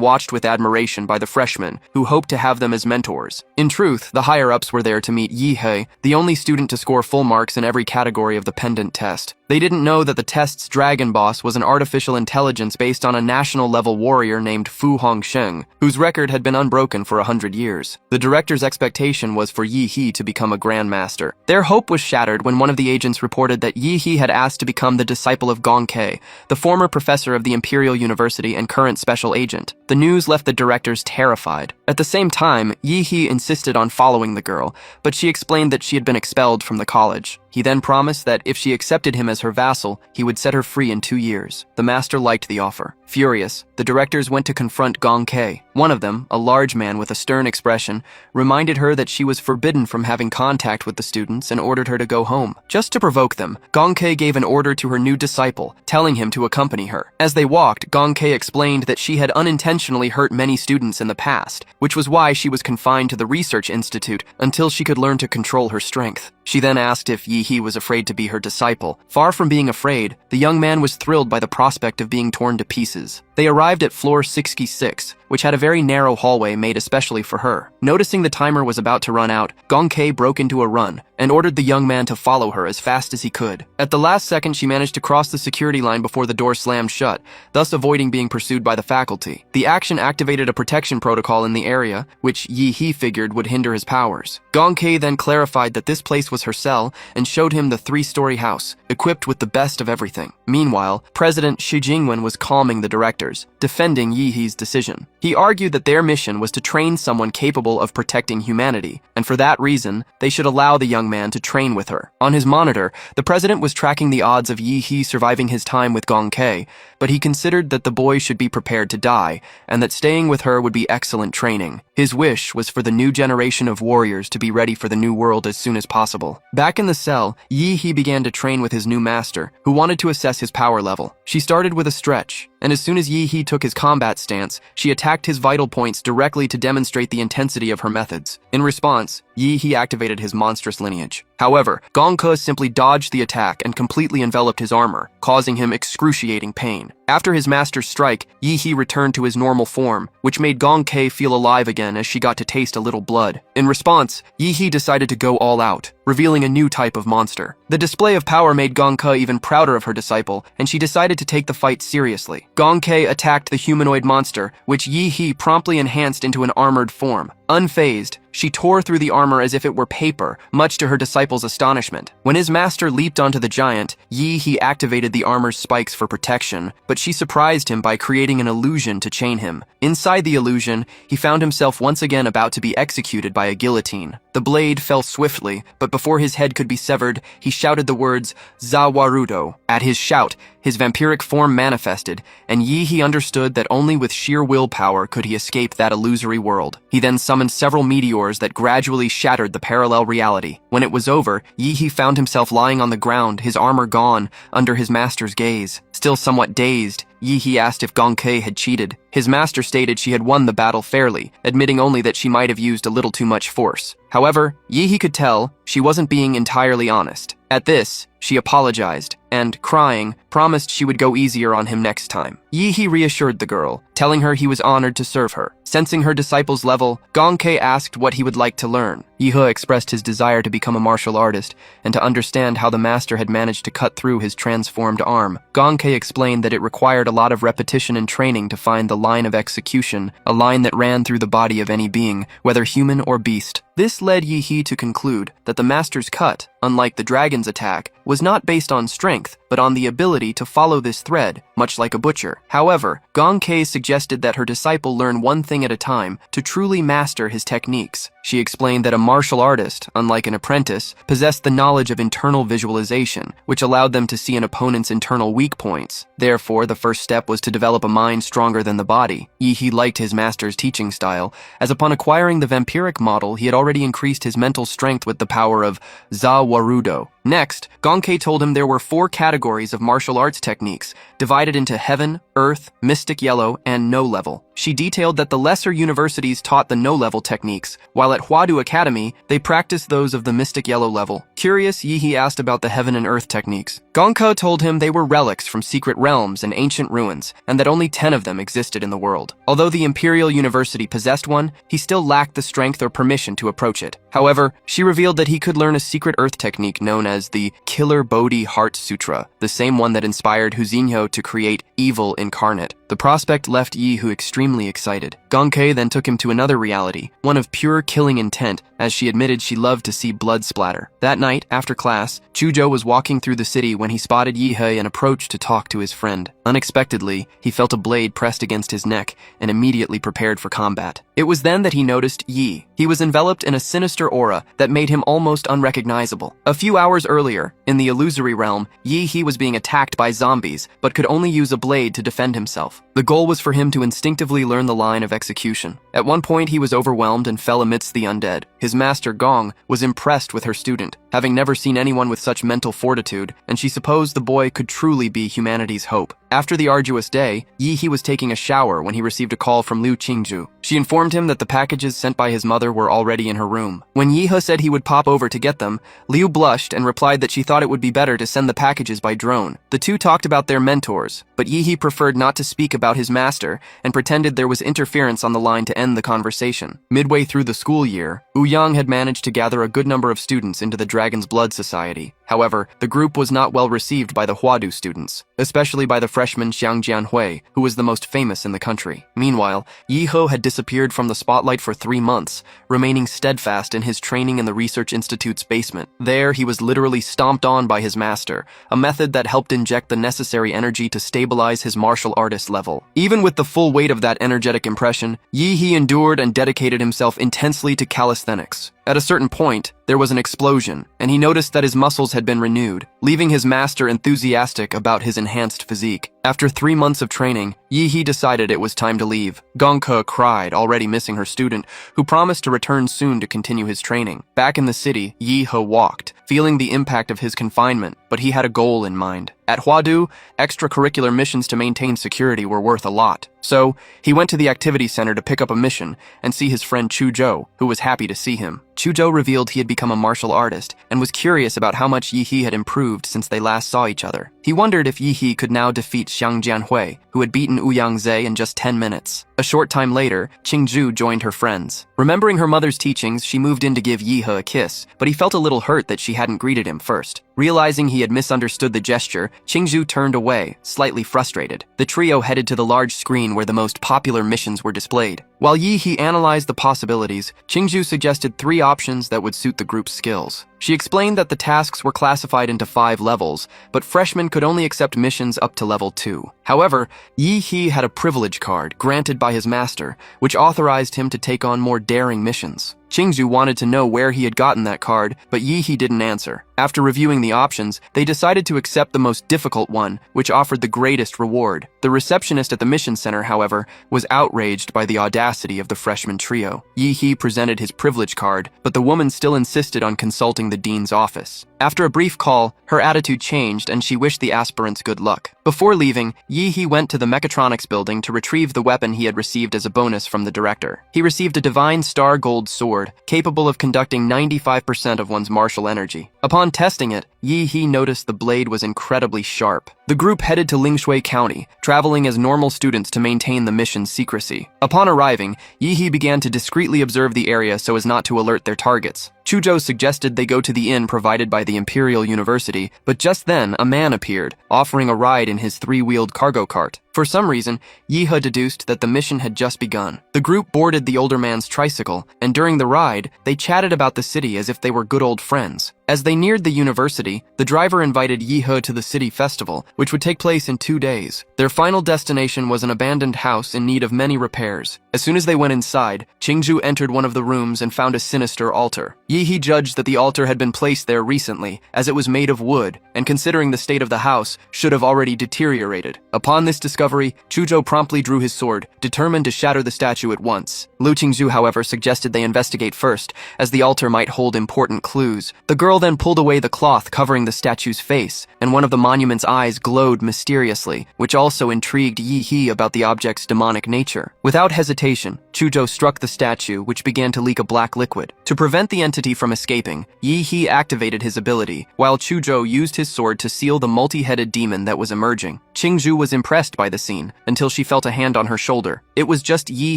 watched with admiration by the freshmen, who hoped to have them as mentors. In truth, the higher-ups were there to meet Yihe, the only student to score full marks in every category of the pendant test. They didn't know that the test's dragon boss was an artificial intelligence based on a national-level warrior named Fu Hongsheng, whose record had been unbroken for 100 years. The director's expectation was for Yihe to become a grandmaster. Their hope was shattered when one of the agents reported that Yihe had asked to become the disciple of Gong Kei, the former professor of the Imperial University and current special agent. The news left the directors terrified. At the same time, Yihe insisted on following the girl, but she explained that she had been expelled from the college. He then promised that if she accepted him as her vassal, he would set her free in 2 years. The master liked the offer. Furious, the directors went to confront Gong Kei. One of them, a large man with a stern expression, reminded her that she was forbidden from having contact with the students and ordered her to go home. Just to provoke them, Gong Kei gave an order to her new disciple, telling him to accompany her. As they walked, Gong Kei explained that she had unintentionally hurt many students in the past, which was why she was confined to the research institute until she could learn to control her strength. She then asked if Yihe was afraid to be her disciple. Far from being afraid, the young man was thrilled by the prospect of being torn to pieces. They arrived at floor 66, which had a very narrow hallway made especially for her. Noticing the timer was about to run out, Gong Kei broke into a run and ordered the young man to follow her as fast as he could. At the last second, she managed to cross the security line before the door slammed shut, thus avoiding being pursued by the faculty. The action activated a protection protocol in the area, which Yihe figured would hinder his powers. Gong Kei then clarified that this place was her cell and showed him the 3-story house, equipped with the best of everything. Meanwhile, President Shi Jingwen was calming the directors, defending Yihe's decision. He argued that their mission was to train someone capable of protecting humanity, and for that reason, they should allow the young man to train with her. On his monitor, the president was tracking the odds of Yihe surviving his time with Gong Kei, but he considered that the boy should be prepared to die, and that staying with her would be excellent training. His wish was for the new generation of warriors to be ready for the new world as soon as possible. Back in the cell, Yihe began to train with his new master, who wanted to assess his power level. She started with a stretch, and as soon as Yihe took his combat stance, she attacked his vital points directly to demonstrate the intensity of her methods. In response, Yihe activated his monstrous lineage. However, Gong Ke simply dodged the attack and completely enveloped his armor, causing him excruciating pain. After his master's strike, Yihe returned to his normal form, which made Gong Kei feel alive again again as she got to taste a little blood. In response, Yi He decided to go all out, revealing a new type of monster. The display of power made Gong Ke even prouder of her disciple, and she decided to take the fight seriously. Gong Ke attacked the humanoid monster, which Yi He promptly enhanced into an armored form. Unfazed, she tore through the armor as if it were paper, much to her disciple's astonishment. When his master leaped onto the giant, Yi He activated the armor's spikes for protection, but she surprised him by creating an illusion to chain him. Inside the illusion, he found himself once again about to be executed by a guillotine. The blade fell swiftly, but before his head could be severed, he shouted the words, "Zawarudo." At his shout, his vampiric form manifested, and Yi He understood that only with sheer willpower could he escape that illusory world. He then summoned several meteors that gradually shattered the parallel reality. When it was over, Yi He found himself lying on the ground, his armor gone, under his master's gaze. Still somewhat dazed, Yi He asked if Gong Ke had cheated. His master stated she had won the battle fairly, admitting only that she might have used a little too much force. However, Yi He could tell she wasn't being entirely honest. At this, she apologized and, crying, promised she would go easier on him next time. Yi He reassured the girl, telling her he was honored to serve her. Sensing her disciple's level, Gong Ke asked what he would like to learn. Yi He expressed his desire to become a martial artist and to understand how the master had managed to cut through his transformed arm. Gong Ke explained that it required a lot of repetition and training to find the line of execution, a line that ran through the body of any being, whether human or beast. This led Yi He to conclude that the master's cut, unlike the dragon's attack, was not based on strength, but on the ability to follow this thread, much like a butcher. However, Gong Ke suggested that her disciple learn one thing at a time to truly master his techniques. She explained that a martial artist, unlike an apprentice, possessed the knowledge of internal visualization, which allowed them to see an opponent's internal weak points. Therefore, the first step was to develop a mind stronger than the body. Yi He liked his master's teaching style, as upon acquiring the vampiric model, he had already increased his mental strength with the power of Zawarudo. Next, Gong Ke told him there were 4 categories of martial arts techniques, divided into Heaven, Earth, Mystic Yellow, and No Level. She detailed that the lesser universities taught the No Level techniques, while at Huadu Academy, they practiced those of the Mystic Yellow level. Curious, Yi He asked about the Heaven and Earth techniques. Gong Ke told him they were relics from secret realms and ancient ruins, and that only 10 of them existed in the world. Although the Imperial University possessed one, he still lacked the strength or permission to approach it. However, she revealed that he could learn a secret Earth technique known as the Killer Bodhi Heart Sutra, the same one that inspired Huzinho to create Evil Incarnate. The prospect left Yi He extremely excited. Gong Ke then took him to another reality, one of pure killing intent, as she admitted she loved to see blood splatter. That night, after class, Chuzhou was walking through the city when he spotted Yi He and approached to talk to his friend. Unexpectedly, he felt a blade pressed against his neck and immediately prepared for combat. It was then that he noticed Yi. He was enveloped in a sinister aura that made him almost unrecognizable. A few hours earlier, in the illusory realm, Yi He was being attacked by zombies, but could only use a blade to defend himself. The goal was for him to instinctively learn the line of execution. At one point, he was overwhelmed and fell amidst the undead. His master, Gong, was impressed with her student, having never seen anyone with such mental fortitude, and she supposed the boy could truly be humanity's hope. After the arduous day, Yi He was taking a shower when he received a call from Liu Qingzhu. She informed him that the packages sent by his mother were already in her room. When Yi He said he would pop over to get them, Liu blushed and replied that she thought it would be better to send the packages by drone. The two talked about their mentors, but Yi He preferred not to speak about his master and pretended there was interference on the line to end the conversation. Midway through the school year, Ouyang had managed to gather a good number of students into the Dragon's Blood Society. However, the group was not well received by the Huadu students, especially by the freshman Xiang Jianhui, who was the most famous in the country. Meanwhile, Yi He had disappeared from the spotlight for 3 months, remaining steadfast in his training in the Research Institute's basement. There, he was literally stomped on by his master, a method that helped inject the necessary energy to stabilize his martial artist level. Even with the full weight of that energetic impression, Yi He endured and dedicated himself intensely to calisthenics. At a certain point, there was an explosion, and he noticed that his muscles had been renewed, leaving his master enthusiastic about his enhanced physique. After 3 months of training, Yi He decided it was time to leave. Gong Ke cried, already missing her student, who promised to return soon to continue his training. Back in the city, Yi He walked, feeling the impact of his confinement, but he had a goal in mind. At Huadu, extracurricular missions to maintain security were worth a lot. So, he went to the activity center to pick up a mission and see his friend Chuzhou, who was happy to see him. Chuzhou revealed he had become a martial artist and was curious about how much Yi He had improved since they last saw each other. He wondered if Yi He could now defeat Xiang Jianhui, who had beaten Ouyang Zhe in just 10 minutes. A short time later, Qingzhu joined her friends. Remembering her mother's teachings, she moved in to give Yi He a kiss, but he felt a little hurt that she hadn't greeted him first. Realizing he had misunderstood the gesture, Qingzhu turned away, slightly frustrated. The trio headed to the large screen where the most popular missions were displayed. While Yi He analyzed the possibilities, Qingzhu suggested 3 options that would suit the group's skills. She explained that the tasks were classified into 5 levels, but freshmen could only accept missions up to level 2. However, Yi He had a privilege card granted by his master, which authorized him to take on more daring missions. Qingzhu wanted to know where he had gotten that card, but Yi He didn't answer. After reviewing the options, they decided to accept the most difficult one, which offered the greatest reward. The receptionist at the mission center, however, was outraged by the audacity of the freshman trio. Yi He presented his privilege card, but the woman still insisted on consulting the dean's office. After a brief call, her attitude changed and she wished the aspirants good luck. Before leaving, Yi He went to the mechatronics building to retrieve the weapon he had received as a bonus from the director. He received a divine star gold sword, capable of conducting 95% of one's martial energy. Upon testing it, Yi He noticed the blade was incredibly sharp. The group headed to Lingshui County, traveling as normal students to maintain the mission's secrecy. Upon arriving, Yi He began to discreetly observe the area so as not to alert their targets. Chuzhou suggested they go to the inn provided by the Imperial University, but just then a man appeared, offering a ride in his 3-wheeled cargo cart. For some reason, Yi He deduced that the mission had just begun. The group boarded the older man's tricycle, and during the ride, they chatted about the city as if they were good old friends. As they neared the university, the driver invited Yi He to the city festival, which would take place in 2 days. Their final destination was an abandoned house in need of many repairs. As soon as they went inside, Qingzhu entered one of the rooms and found a sinister altar. Yi He judged that the altar had been placed there recently, as it was made of wood, and considering the state of the house, should have already deteriorated. Upon this discovery, Chuzhou promptly drew his sword, determined to shatter the statue at once. Lu Qingzhu, however, suggested they investigate first, as the altar might hold important clues. The girl then pulled away the cloth covering the statue's face, and one of the monument's eyes glowed mysteriously, which also intrigued Yi He about the object's demonic nature. Without hesitation, Chuzhou struck the statue, which began to leak a black liquid. To prevent the entity from escaping, Yi He activated his ability, while Chuzhou used his sword to seal the multi-headed demon that was emerging. Qingzhu was impressed by the scene, until she felt a hand on her shoulder. It was just Yi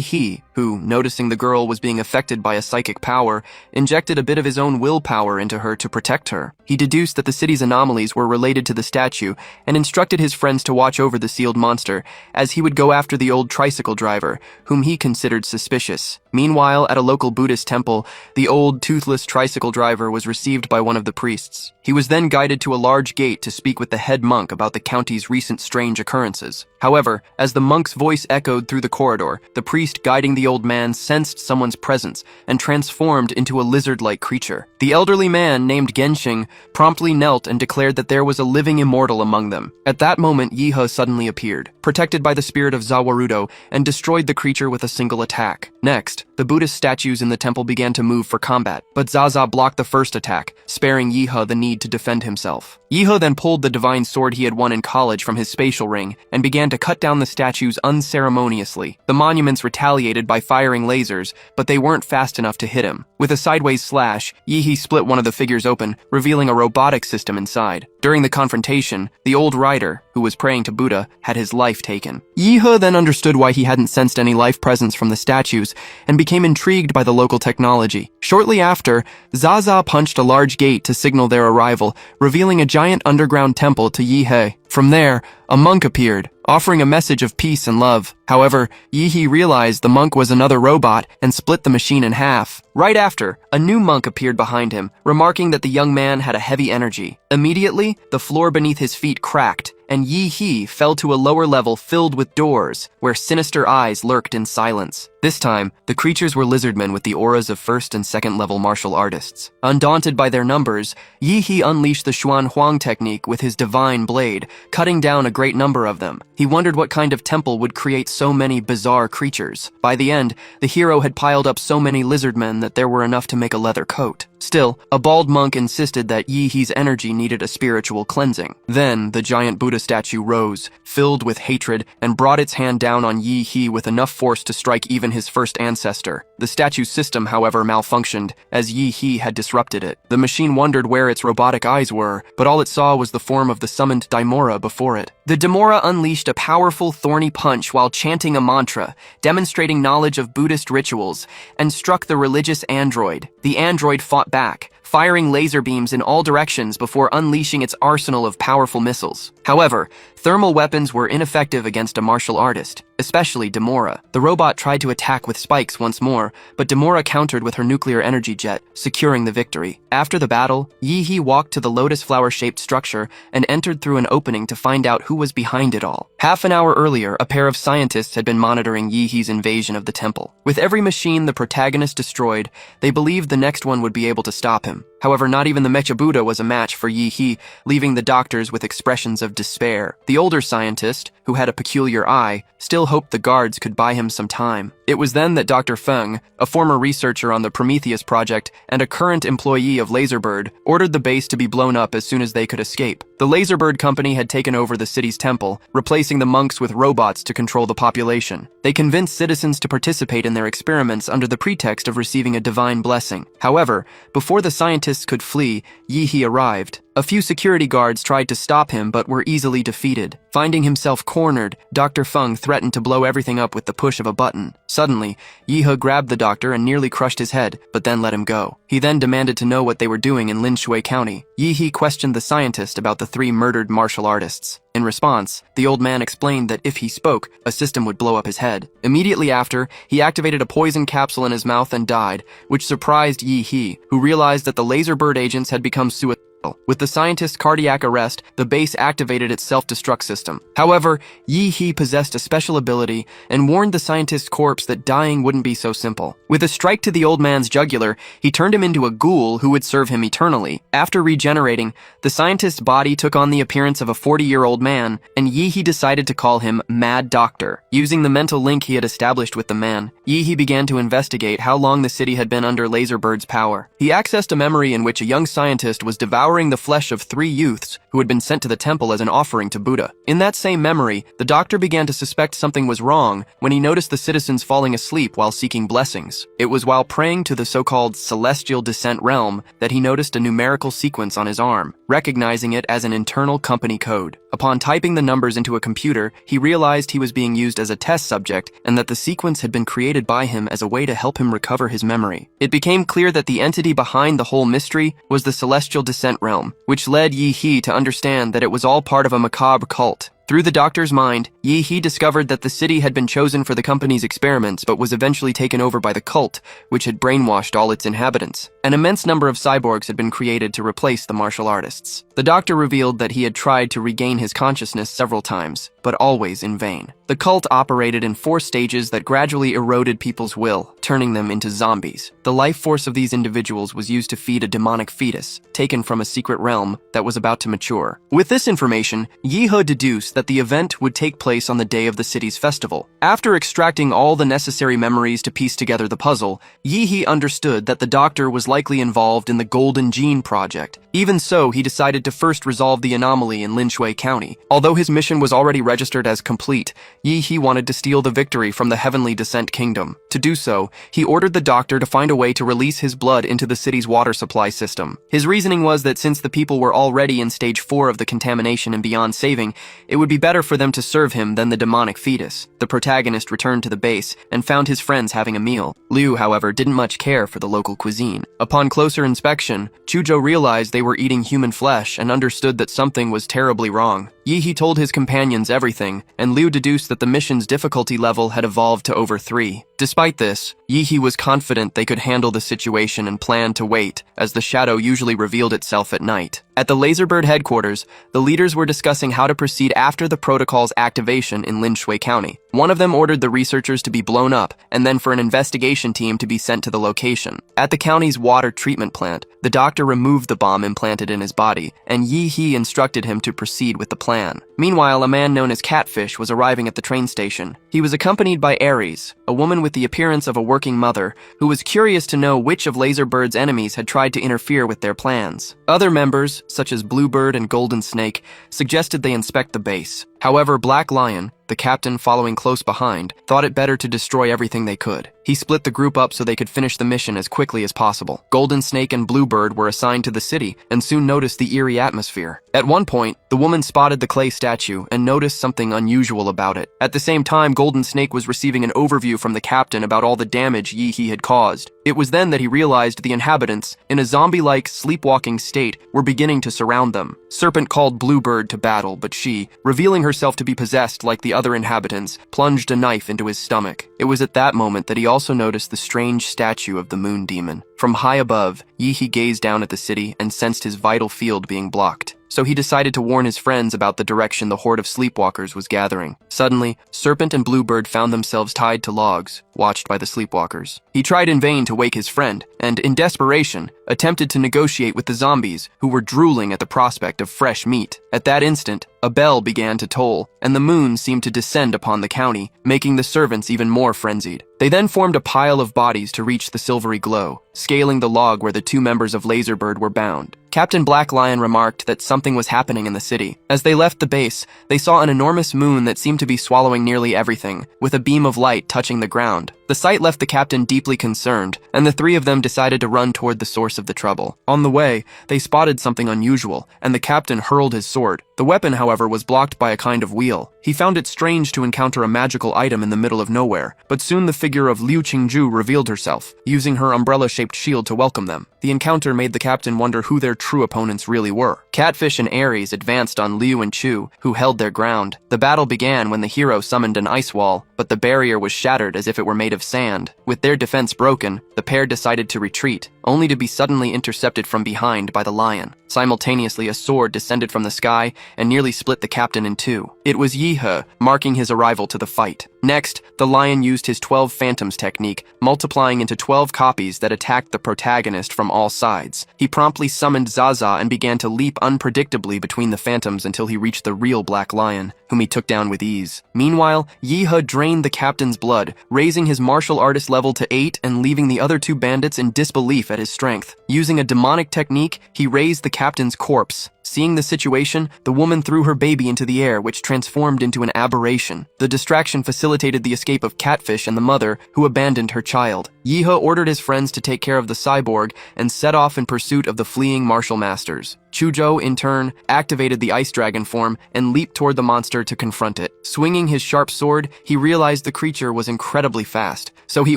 He, who, noticing the girl was being affected by a psychic power, injected a bit of his own willpower into her to protect her. He deduced that the city's anomalies were related to the statue, and instructed his friends to watch over the sealed monster, as he would go after the old tricycle driver, whom he considered suspicious. Meanwhile, at a local Buddhist temple, the old, toothless tricycle driver was received by one of the priests. He was then guided to a large gate to speak with the head monk about the county's recent strange occurrences. However, as the monk's voice echoed through the corridor, the priest guiding the old man sensed someone's presence and transformed into a lizard-like creature. The elderly man, named Genshing, promptly knelt and declared that there was a living immortal among them. At that moment, Yi He suddenly appeared, protected by the spirit of Zawarudo, and destroyed the creature with a single attack. Next, the Buddhist statues in the temple began to move for combat, but Zaza blocked the first attack, sparing Yi He the need to defend himself. Yi He then pulled the divine sword he had won in college from his spatial ring and began to cut down the statues unceremoniously. The monuments retaliated by firing lasers, but they weren't fast enough to hit him. With a sideways slash, Yi He split one of the figures open, revealing a robotic system inside. During the confrontation, the old rider, who was praying to Buddha, had his life taken. Yi He then understood why he hadn't sensed any life presence from the statues and became intrigued by the local technology. Shortly after, Zaza punched a large gate to signal their arrival, revealing a giant underground temple to Yi He. From there, a monk appeared, offering a message of peace and love. However, Yi He realized the monk was another robot and split the machine in half. Right after, a new monk appeared behind him, remarking that the young man had a heavy energy. Immediately, the floor beneath his feet cracked, and Yi He fell to a lower level filled with doors, where sinister eyes lurked in silence. This time, the creatures were lizardmen with the auras of first and second level martial artists. Undaunted by their numbers, Yi He unleashed the Xuan Huang technique with his divine blade, cutting down a great number of them. He wondered what kind of temple would create so many bizarre creatures. By the end, the hero had piled up so many lizardmen that there were enough to make a leather coat. Still, a bald monk insisted that Yi He's energy needed a spiritual cleansing. Then, the giant Buddha statue rose, filled with hatred, and brought its hand down on Yi He with enough force to strike even even his first ancestor. The statue's system, however, malfunctioned, as Yi He had disrupted it. The machine wondered where its robotic eyes were, but all it saw was the form of the summoned Daimora before it. The Daimora unleashed a powerful, thorny punch while chanting a mantra, demonstrating knowledge of Buddhist rituals, and struck the religious android. The android fought back, firing laser beams in all directions before unleashing its arsenal of powerful missiles. However, thermal weapons were ineffective against a martial artist, especially Daimora. The robot tried to attack with spikes once more, but Daimora countered with her nuclear energy jet, securing the victory. After the battle, Yi He walked to the lotus flower-shaped structure and entered through an opening to find out who was behind it all. Half an hour earlier, a pair of scientists had been monitoring Yi He's invasion of the temple. With every machine the protagonist destroyed, they believed the next one would be able to stop him. However, not even the Mecha Buddha was a match for Yi He, leaving the doctors with expressions of despair. The older scientist, who had a peculiar eye, still hoped the guards could buy him some time. It was then that Dr. Feng, a former researcher on the Prometheus project and a current employee of Laserbird, ordered the base to be blown up as soon as they could escape. The Laserbird company had taken over the city's temple, replacing the monks with robots to control the population. They convinced citizens to participate in their experiments under the pretext of receiving a divine blessing. However, before the scientists could flee, Yi He arrived. A few security guards tried to stop him but were easily defeated. Finding himself cornered, Dr. Feng threatened to blow everything up with the push of a button. Suddenly, Yi He grabbed the doctor and nearly crushed his head, but then let him go. He then demanded to know what they were doing in Linshui County. Yi He questioned the scientist about the 3 murdered martial artists. In response, the old man explained that if he spoke, a system would blow up his head. Immediately after, he activated a poison capsule in his mouth and died, which surprised Yi He, who realized that the Laserbird agents had become suicidal. With the scientist's cardiac arrest, the base activated its self-destruct system. However, Yi He possessed a special ability and warned the scientist's corpse that dying wouldn't be so simple. With a strike to the old man's jugular, he turned him into a ghoul who would serve him eternally. After regenerating, the scientist's body took on the appearance of a 40-year-old man, and Yi He decided to call him Mad Doctor. Using the mental link he had established with the man, Yi He began to investigate how long the city had been under Laserbird's power. He accessed a memory in which a young scientist was devouring the flesh of 3 youths who had been sent to the temple as an offering to Buddha. In that same memory, the doctor began to suspect something was wrong when he noticed the citizens falling asleep while seeking blessings. It was while praying to the so-called celestial descent realm that he noticed a numerical sequence on his arm, recognizing it as an internal company code. Upon typing the numbers into a computer, he realized he was being used as a test subject and that the sequence had been created by him as a way to help him recover his memory. It became clear that the entity behind the whole mystery was the celestial descent realm, which led Yi He to understand that it was all part of a macabre cult. Through the doctor's mind, Yi He discovered that the city had been chosen for the company's experiments but was eventually taken over by the cult, which had brainwashed all its inhabitants. An immense number of cyborgs had been created to replace the martial artists. The doctor revealed that he had tried to regain his consciousness several times, but always in vain. The cult operated in 4 stages that gradually eroded people's will, turning them into zombies. The life force of these individuals was used to feed a demonic fetus, taken from a secret realm that was about to mature. With this information, Yi He deduced that the event would take place on the day of the city's festival. After extracting all the necessary memories to piece together the puzzle, Yi He understood that the doctor was likely involved in the Golden Gene project. Even so, he decided to first resolve the anomaly in Linshui County. Although his mission was already registered as complete, Yi He wanted to steal the victory from the Heavenly Descent Kingdom. To do so, he ordered the doctor to find a way to release his blood into the city's water supply system. His reasoning was that since the people were already in stage 4 of the contamination and beyond saving, it would be better for them to serve him than the demonic fetus. The protagonist returned to the base and found his friends having a meal. Liu, however, didn't much care for the local cuisine. Upon closer inspection, Chuzhou realized they were eating human flesh and understood that something was terribly wrong. Yi He told his companions everything, and Liu deduced that the mission's difficulty level had evolved to over 3. Despite this, Yi He was confident they could handle the situation and planned to wait, as the shadow usually revealed itself at night. At the Laserbird headquarters, the leaders were discussing how to proceed after the protocol's activation in Linshui County. One of them ordered the researchers to be blown up, and then for an investigation team to be sent to the location. At the county's water treatment plant, the doctor removed the bomb implanted in his body, and Yi He instructed him to proceed with the plan. Meanwhile, a man known as Catfish was arriving at the train station. He was accompanied by Ares, a woman with the appearance of a working mother, who was curious to know which of Laserbird's enemies had tried to interfere with their plans. Other members, such as Bluebird and Golden Snake, suggested they inspect the base. However, Black Lion, the captain, following close behind, thought it better to destroy everything they could. He split the group up so they could finish the mission as quickly as possible. Golden Snake and Bluebird were assigned to the city and soon noticed the eerie atmosphere. At one point, the woman spotted the clay statue and noticed something unusual about it. At the same time, Golden Snake was receiving an overview from the captain about all the damage Yi-He had caused. It was then that he realized the inhabitants, in a zombie-like, sleepwalking state, were beginning to surround them. Serpent called Bluebird to battle, but she, revealing herself to be possessed like the other inhabitants, plunged a knife into his stomach. It was at that moment that he also noticed the strange statue of the moon demon. From high above, Yi-He gazed down at the city and sensed his vital field being blocked. So he decided to warn his friends about the direction the horde of sleepwalkers was gathering. Suddenly, Serpent and Bluebird found themselves tied to logs, watched by the sleepwalkers. He tried in vain to wake his friend, and, in desperation, attempted to negotiate with the zombies, who were drooling at the prospect of fresh meat. At that instant, a bell began to toll, and the moon seemed to descend upon the county, making the servants even more frenzied. They then formed a pile of bodies to reach the silvery glow, scaling the log where the two members of Laserbird were bound. Captain Black Lion remarked that something was happening in the city. As they left the base, they saw an enormous moon that seemed to be swallowing nearly everything, with a beam of light touching the ground. The sight left the captain deeply concerned, and the three of them decided to run toward the source of the trouble. On the way, they spotted something unusual, and the captain hurled his sword. The weapon, however, was blocked by a kind of wheel. He found it strange to encounter a magical item in the middle of nowhere, but soon the figure of Liu Qingju revealed herself, using her umbrella-shaped shield to welcome them. The encounter made the captain wonder who their true opponents really were. Catfish and Ares advanced on Liu and Chu, who held their ground. The battle began when the hero summoned an ice wall, but the barrier was shattered as if it were made of sand. With their defense broken, the pair decided to retreat, only to be suddenly intercepted from behind by the lion. Simultaneously, a sword descended from the sky and nearly split the captain in two. It was Yi-He, marking his arrival to the fight. Next, the lion used his 12 Phantoms technique, multiplying into 12 copies that attacked the protagonist from all sides. He promptly summoned Zaza and began to leap unpredictably between the Phantoms until he reached the real Black Lion, whom he took down with ease. Meanwhile, Yi-He drained the captain's blood, raising his martial artist level to 8 and leaving the other two bandits in disbelief at his strength. Using a demonic technique, he raised the captain's corpse. Seeing the situation, the woman threw her baby into the air, which transformed into an aberration. The distraction facilitated the escape of Catfish and the mother, who abandoned her child. Yi-He ordered his friends to take care of the cyborg and set off in pursuit of the fleeing martial masters. Chuzhou, in turn, activated the ice dragon form and leaped toward the monster to confront it. Swinging his sharp sword, he realized the creature was incredibly fast, so he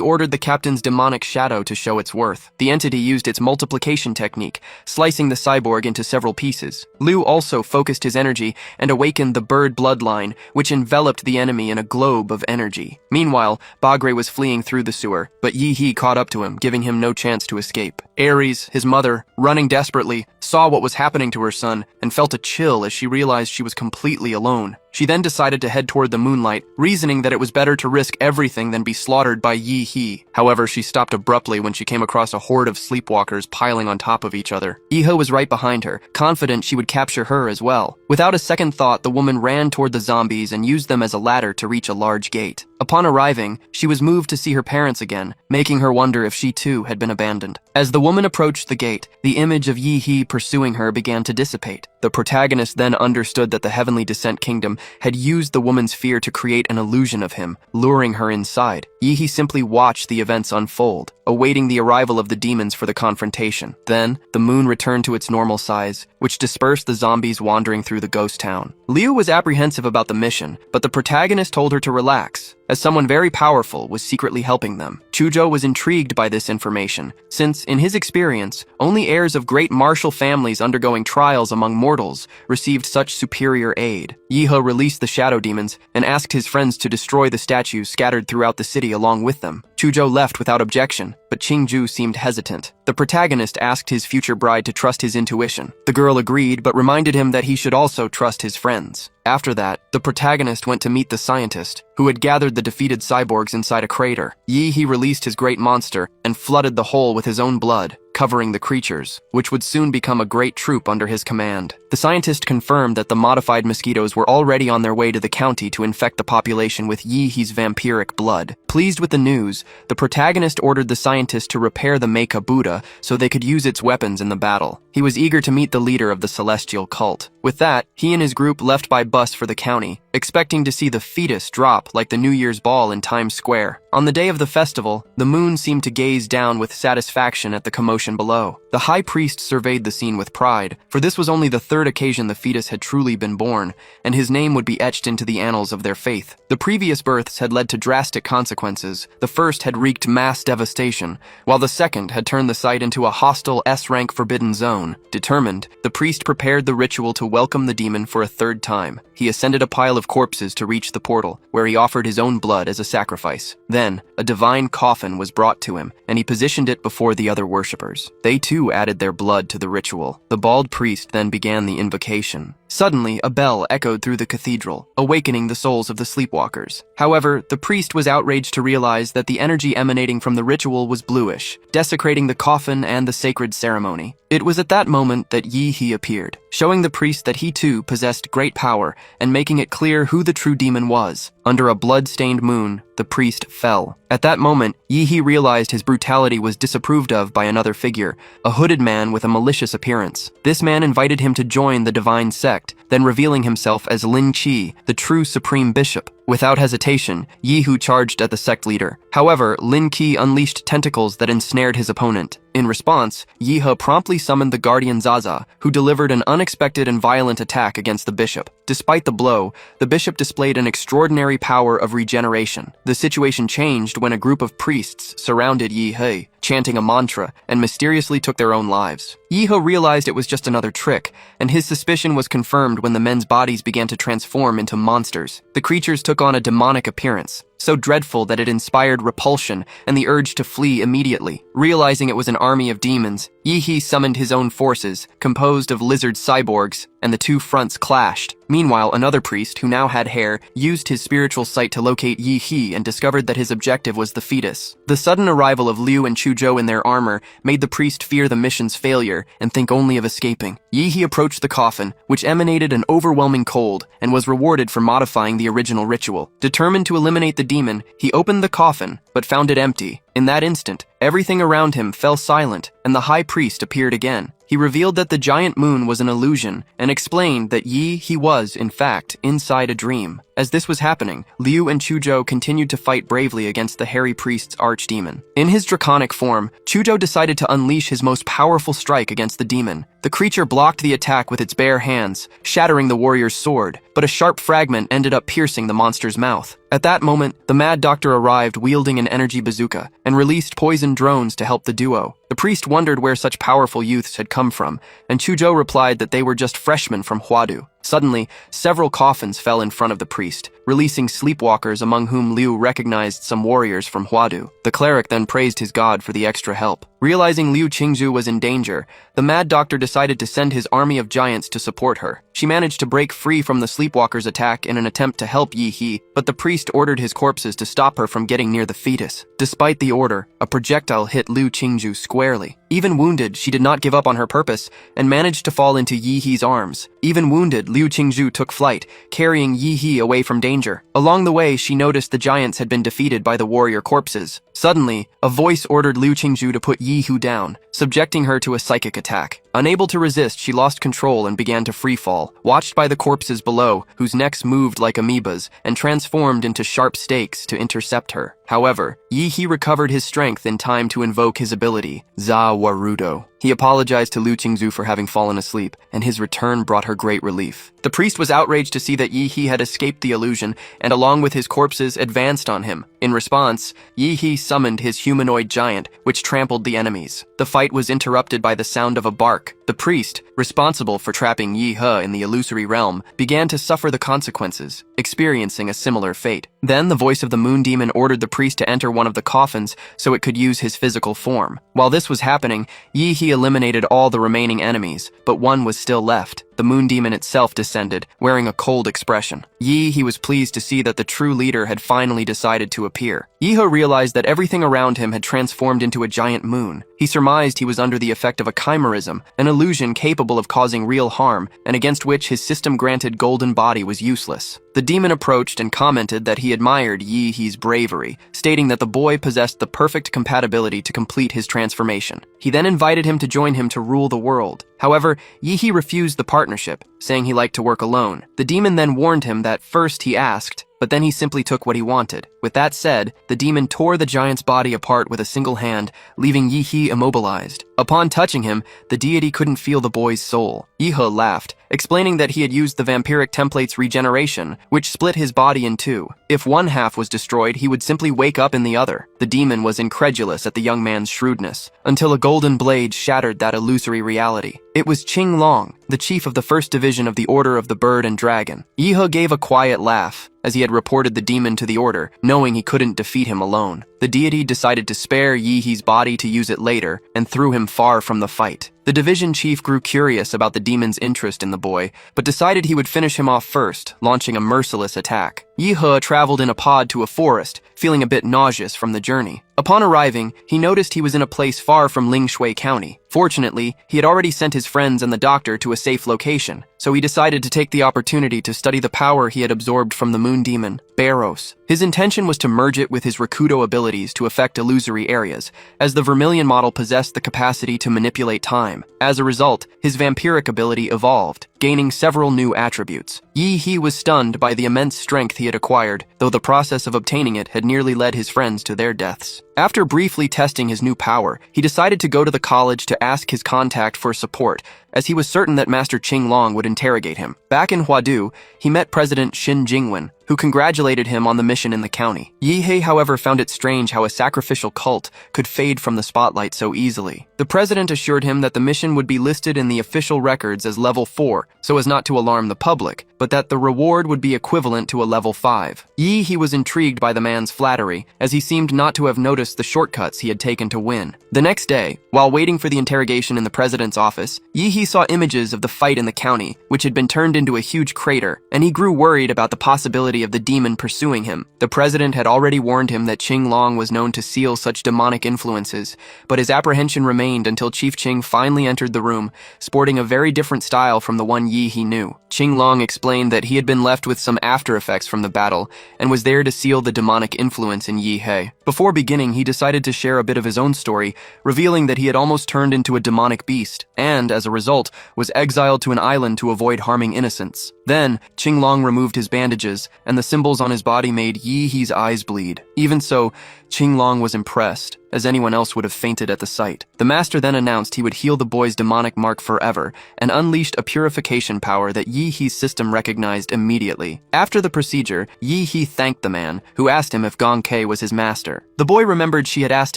ordered the captain's demonic shadow to show its worth. The entity used its multiplication technique, slicing the cyborg into several pieces. Liu also focused his energy and awakened the bird bloodline, which enveloped the enemy in a globe of energy. Meanwhile, Bagre was fleeing through the sewer, but Yi-He caught up to him, giving him no chance to escape. Ares, his mother, running desperately, saw what was happening to her son and felt a chill as she realized she was completely alone. She then decided to head toward the moonlight, reasoning that it was better to risk everything than be slaughtered by Yi-He. However, she stopped abruptly when she came across a horde of sleepwalkers piling on top of each other. Yi-He was right behind her, confident she would capture her as well. Without a second thought, the woman ran toward the zombies and used them as a ladder to reach a large gate. Upon arriving, she was moved to see her parents again, making her wonder if she too had been abandoned. As the woman approached the gate, the image of Yi-He pursuing her began to dissipate. The protagonist then understood that the Heavenly Descent Kingdom had used the woman's fear to create an illusion of him, luring her inside. Yi-He simply watched the events unfold, awaiting the arrival of the demons for the confrontation. Then, the moon returned to its normal size, which dispersed the zombies wandering through the ghost town. Liu was apprehensive about the mission, but the protagonist told her to relax, as someone very powerful was secretly helping them. Chuzhou was intrigued by this information, since, in his experience, only heirs of great martial families undergoing trials among mortals received such superior aid. Yi-He released the shadow demons and asked his friends to destroy the statues scattered throughout the city along with them. Chuzhou left without objection, but Qingju seemed hesitant. The protagonist asked his future bride to trust his intuition. The girl agreed, but reminded him that he should also trust his friends. After that, the protagonist went to meet the scientist, who had gathered the defeated cyborgs inside a crater. Yi-He released his great monster and flooded the hole with his own blood, covering the creatures, which would soon become a great troop under his command. The scientist confirmed that the modified mosquitoes were already on their way to the county to infect the population with Yi-He's vampiric blood. Pleased with the news, the protagonist ordered the scientist to repair the Mecha Buddha so they could use its weapons in the battle. He was eager to meet the leader of the celestial cult. With that, he and his group left by bus for the county, expecting to see the fetus drop like the New Year's ball in Times Square. On the day of the festival, the moon seemed to gaze down with satisfaction at the commotion below. The high priest surveyed the scene with pride, for this was only the third occasion the fetus had truly been born, and his name would be etched into the annals of their faith. The previous births had led to drastic consequences. The first had wreaked mass devastation, while the second had turned the site into a hostile S-rank forbidden zone. Determined, the priest prepared the ritual to welcome the demon for a third time. He ascended a pile of corpses to reach the portal, where he offered his own blood as a sacrifice. Then, a divine coffin was brought to him, and he positioned it before the other worshippers. They too added their blood to the ritual. The bald priest then began the invocation. Suddenly, a bell echoed through the cathedral, awakening the souls of the sleepwalkers. However, the priest was outraged to realize that the energy emanating from the ritual was bluish, desecrating the coffin and the sacred ceremony. It was at that moment that Yi He appeared, showing the priest that he too possessed great power and making it clear who the true demon was. Under a blood-stained moon, the priest fell. At that moment, Yi He realized his brutality was disapproved of by another figure, a hooded man with a malicious appearance. This man invited him to join the divine sect, then revealing himself as Lin Qi, the true supreme bishop. Without hesitation, Yi Hu charged at the sect leader. However, Lin Qi unleashed tentacles that ensnared his opponent. In response, Yi He promptly summoned the guardian Zaza, who delivered an unexpected and violent attack against the bishop. Despite the blow, the bishop displayed an extraordinary power of regeneration. The situation changed when a group of priests surrounded Yi He, chanting a mantra, and mysteriously took their own lives. Yi He realized it was just another trick, and his suspicion was confirmed when the men's bodies began to transform into monsters. The creatures took on a demonic appearance, so dreadful that it inspired repulsion and the urge to flee immediately. Realizing it was an army of demons, Yi He summoned his own forces, composed of lizard cyborgs, and the two fronts clashed. Meanwhile, another priest, who now had hair, used his spiritual sight to locate Yi He and discovered that his objective was the fetus. The sudden arrival of Liu and Chuzhou in their armor made the priest fear the mission's failure and think only of escaping. Yi He approached the coffin, which emanated an overwhelming cold, and was rewarded for modifying the original ritual. Determined to eliminate the demon, he opened the coffin, but found it empty. In that instant, everything around him fell silent, and the high priest appeared again. He revealed that the giant moon was an illusion, and explained that Yi He was, in fact, inside a dream. As this was happening, Liu and Chuzhou continued to fight bravely against the hairy priest's archdemon. In his draconic form, Chuzhou decided to unleash his most powerful strike against the demon. The creature blocked the attack with its bare hands, shattering the warrior's sword, but a sharp fragment ended up piercing the monster's mouth. At that moment, the Mad Doctor arrived wielding an energy bazooka and released poison drones to help the duo. The priest wondered where such powerful youths had come from, and Chuzhou replied that they were just freshmen from Huadu. Suddenly, several coffins fell in front of the priest, releasing sleepwalkers among whom Liu recognized some warriors from Huadu. The cleric then praised his god for the extra help. Realizing Liu Qingzhu was in danger, the Mad Doctor decided to send his army of giants to support her. She managed to break free from the sleepwalkers' attack in an attempt to help Yi He, but the priest ordered his corpses to stop her from getting near the fetus. Despite the order, a projectile hit Liu Qingzhu squarely. Even wounded, she did not give up on her purpose and managed to fall into Yi He's arms. Even wounded, Liu Qingzhu took flight, carrying Yi He away from danger. Along the way, she noticed the giants had been defeated by the warrior corpses. Suddenly, a voice ordered Liu Qingzhu to put Yi Hu down, subjecting her to a psychic attack. Unable to resist, she lost control and began to freefall, watched by the corpses below, whose necks moved like amoebas and transformed into sharp stakes to intercept her. However, Yi He recovered his strength in time to invoke his ability, Za Warudo. He apologized to Liu Qingzhu for having fallen asleep, and his return brought her great relief. The priest was outraged to see that Yi He had escaped the illusion, and along with his corpses, advanced on him. In response, Yi He summoned his humanoid giant, which trampled the enemies. The fight was interrupted by the sound of a bark. The priest, responsible for trapping Yi He in the illusory realm, began to suffer the consequences, experiencing a similar fate. Then the voice of the moon demon ordered the priest to enter one of the coffins so it could use his physical form. While this was happening, Yi He eliminated all the remaining enemies, but one was still left. The moon demon itself descended, wearing a cold expression. He was pleased to see that the true leader had finally decided to appear. Yi He realized that everything around him had transformed into a giant moon. He surmised he was under the effect of a chimerism, an illusion capable of causing real harm, and against which his system-granted golden body was useless. The demon approached and commented that he admired Yi He's bravery, stating that the boy possessed the perfect compatibility to complete his transformation. He then invited him to join him to rule the world. However, Yi He refused the partnership, saying he liked to work alone. The demon then warned him that first he asked, but then he simply took what he wanted. With that said, the demon tore the giant's body apart with a single hand, leaving Yi He immobilized. Upon touching him, the deity couldn't feel the boy's soul. Yi He laughed, explaining that he had used the vampiric template's regeneration, which split his body in two. If one half was destroyed, he would simply wake up in the other. The demon was incredulous at the young man's shrewdness, until a golden blade shattered that illusory reality. It was Qing Long, the chief of the First Division of the Order of the Bird and Dragon. Yi He gave a quiet laugh, as he had reported the demon to the order, knowing he couldn't defeat him alone. The deity decided to spare Yi He's body to use it later, and threw him far from the fight. The division chief grew curious about the demon's interest in the boy, but decided he would finish him off first, launching a merciless attack. Yi He traveled in a pod to a forest, feeling a bit nauseous from the journey. Upon arriving, he noticed he was in a place far from Lingshui County. Fortunately, he had already sent his friends and the doctor to a safe location, so he decided to take the opportunity to study the power he had absorbed from the moon demon, Barros. His intention was to merge it with his Rakudo abilities to affect illusory areas, as the Vermilion model possessed the capacity to manipulate time. As a result, his vampiric ability evolved, gaining several new attributes. Yi He was stunned by the immense strength he had acquired, though the process of obtaining it had nearly led his friends to their deaths. After briefly testing his new power, he decided to go to the college to ask his contact for support, as he was certain that Master Qing Long would interrogate him. Back in Huadu, he met President Xin Jingwen, who congratulated him on the mission in the county. Yi He, however, found it strange how a sacrificial cult could fade from the spotlight so easily. The president assured him that the mission would be listed in the official records as level 4, so as not to alarm the public, but that the reward would be equivalent to a level 5. Yi He was intrigued by the man's flattery, as he seemed not to have noticed the shortcuts he had taken to win. The next day, while waiting for the interrogation in the president's office, Yi He saw images of the fight in the county, which had been turned into a huge crater, and he grew worried about the possibility of the demon pursuing him. The president had already warned him that Qing Long was known to seal such demonic influences, but his apprehension remained until Chief Qing finally entered the room, sporting a very different style from the one Yi He knew. Qing Long explained that he had been left with some after effects from the battle, and was there to seal the demonic influence in Yi He. Before beginning, he decided to share a bit of his own story, revealing that he had almost turned into a demonic beast, and, as a result, was exiled to an island to avoid harming innocents. Then, Qing Long removed his bandages, and the symbols on his body made Yi He's eyes bleed. Even so, Qing Long was impressed, as anyone else would have fainted at the sight. The master then announced he would heal the boy's demonic mark forever, and unleashed a purification power that Yi He's system recognized immediately. After the procedure, Yi He thanked the man, who asked him if Gong Kei was his master. The boy remembered she had asked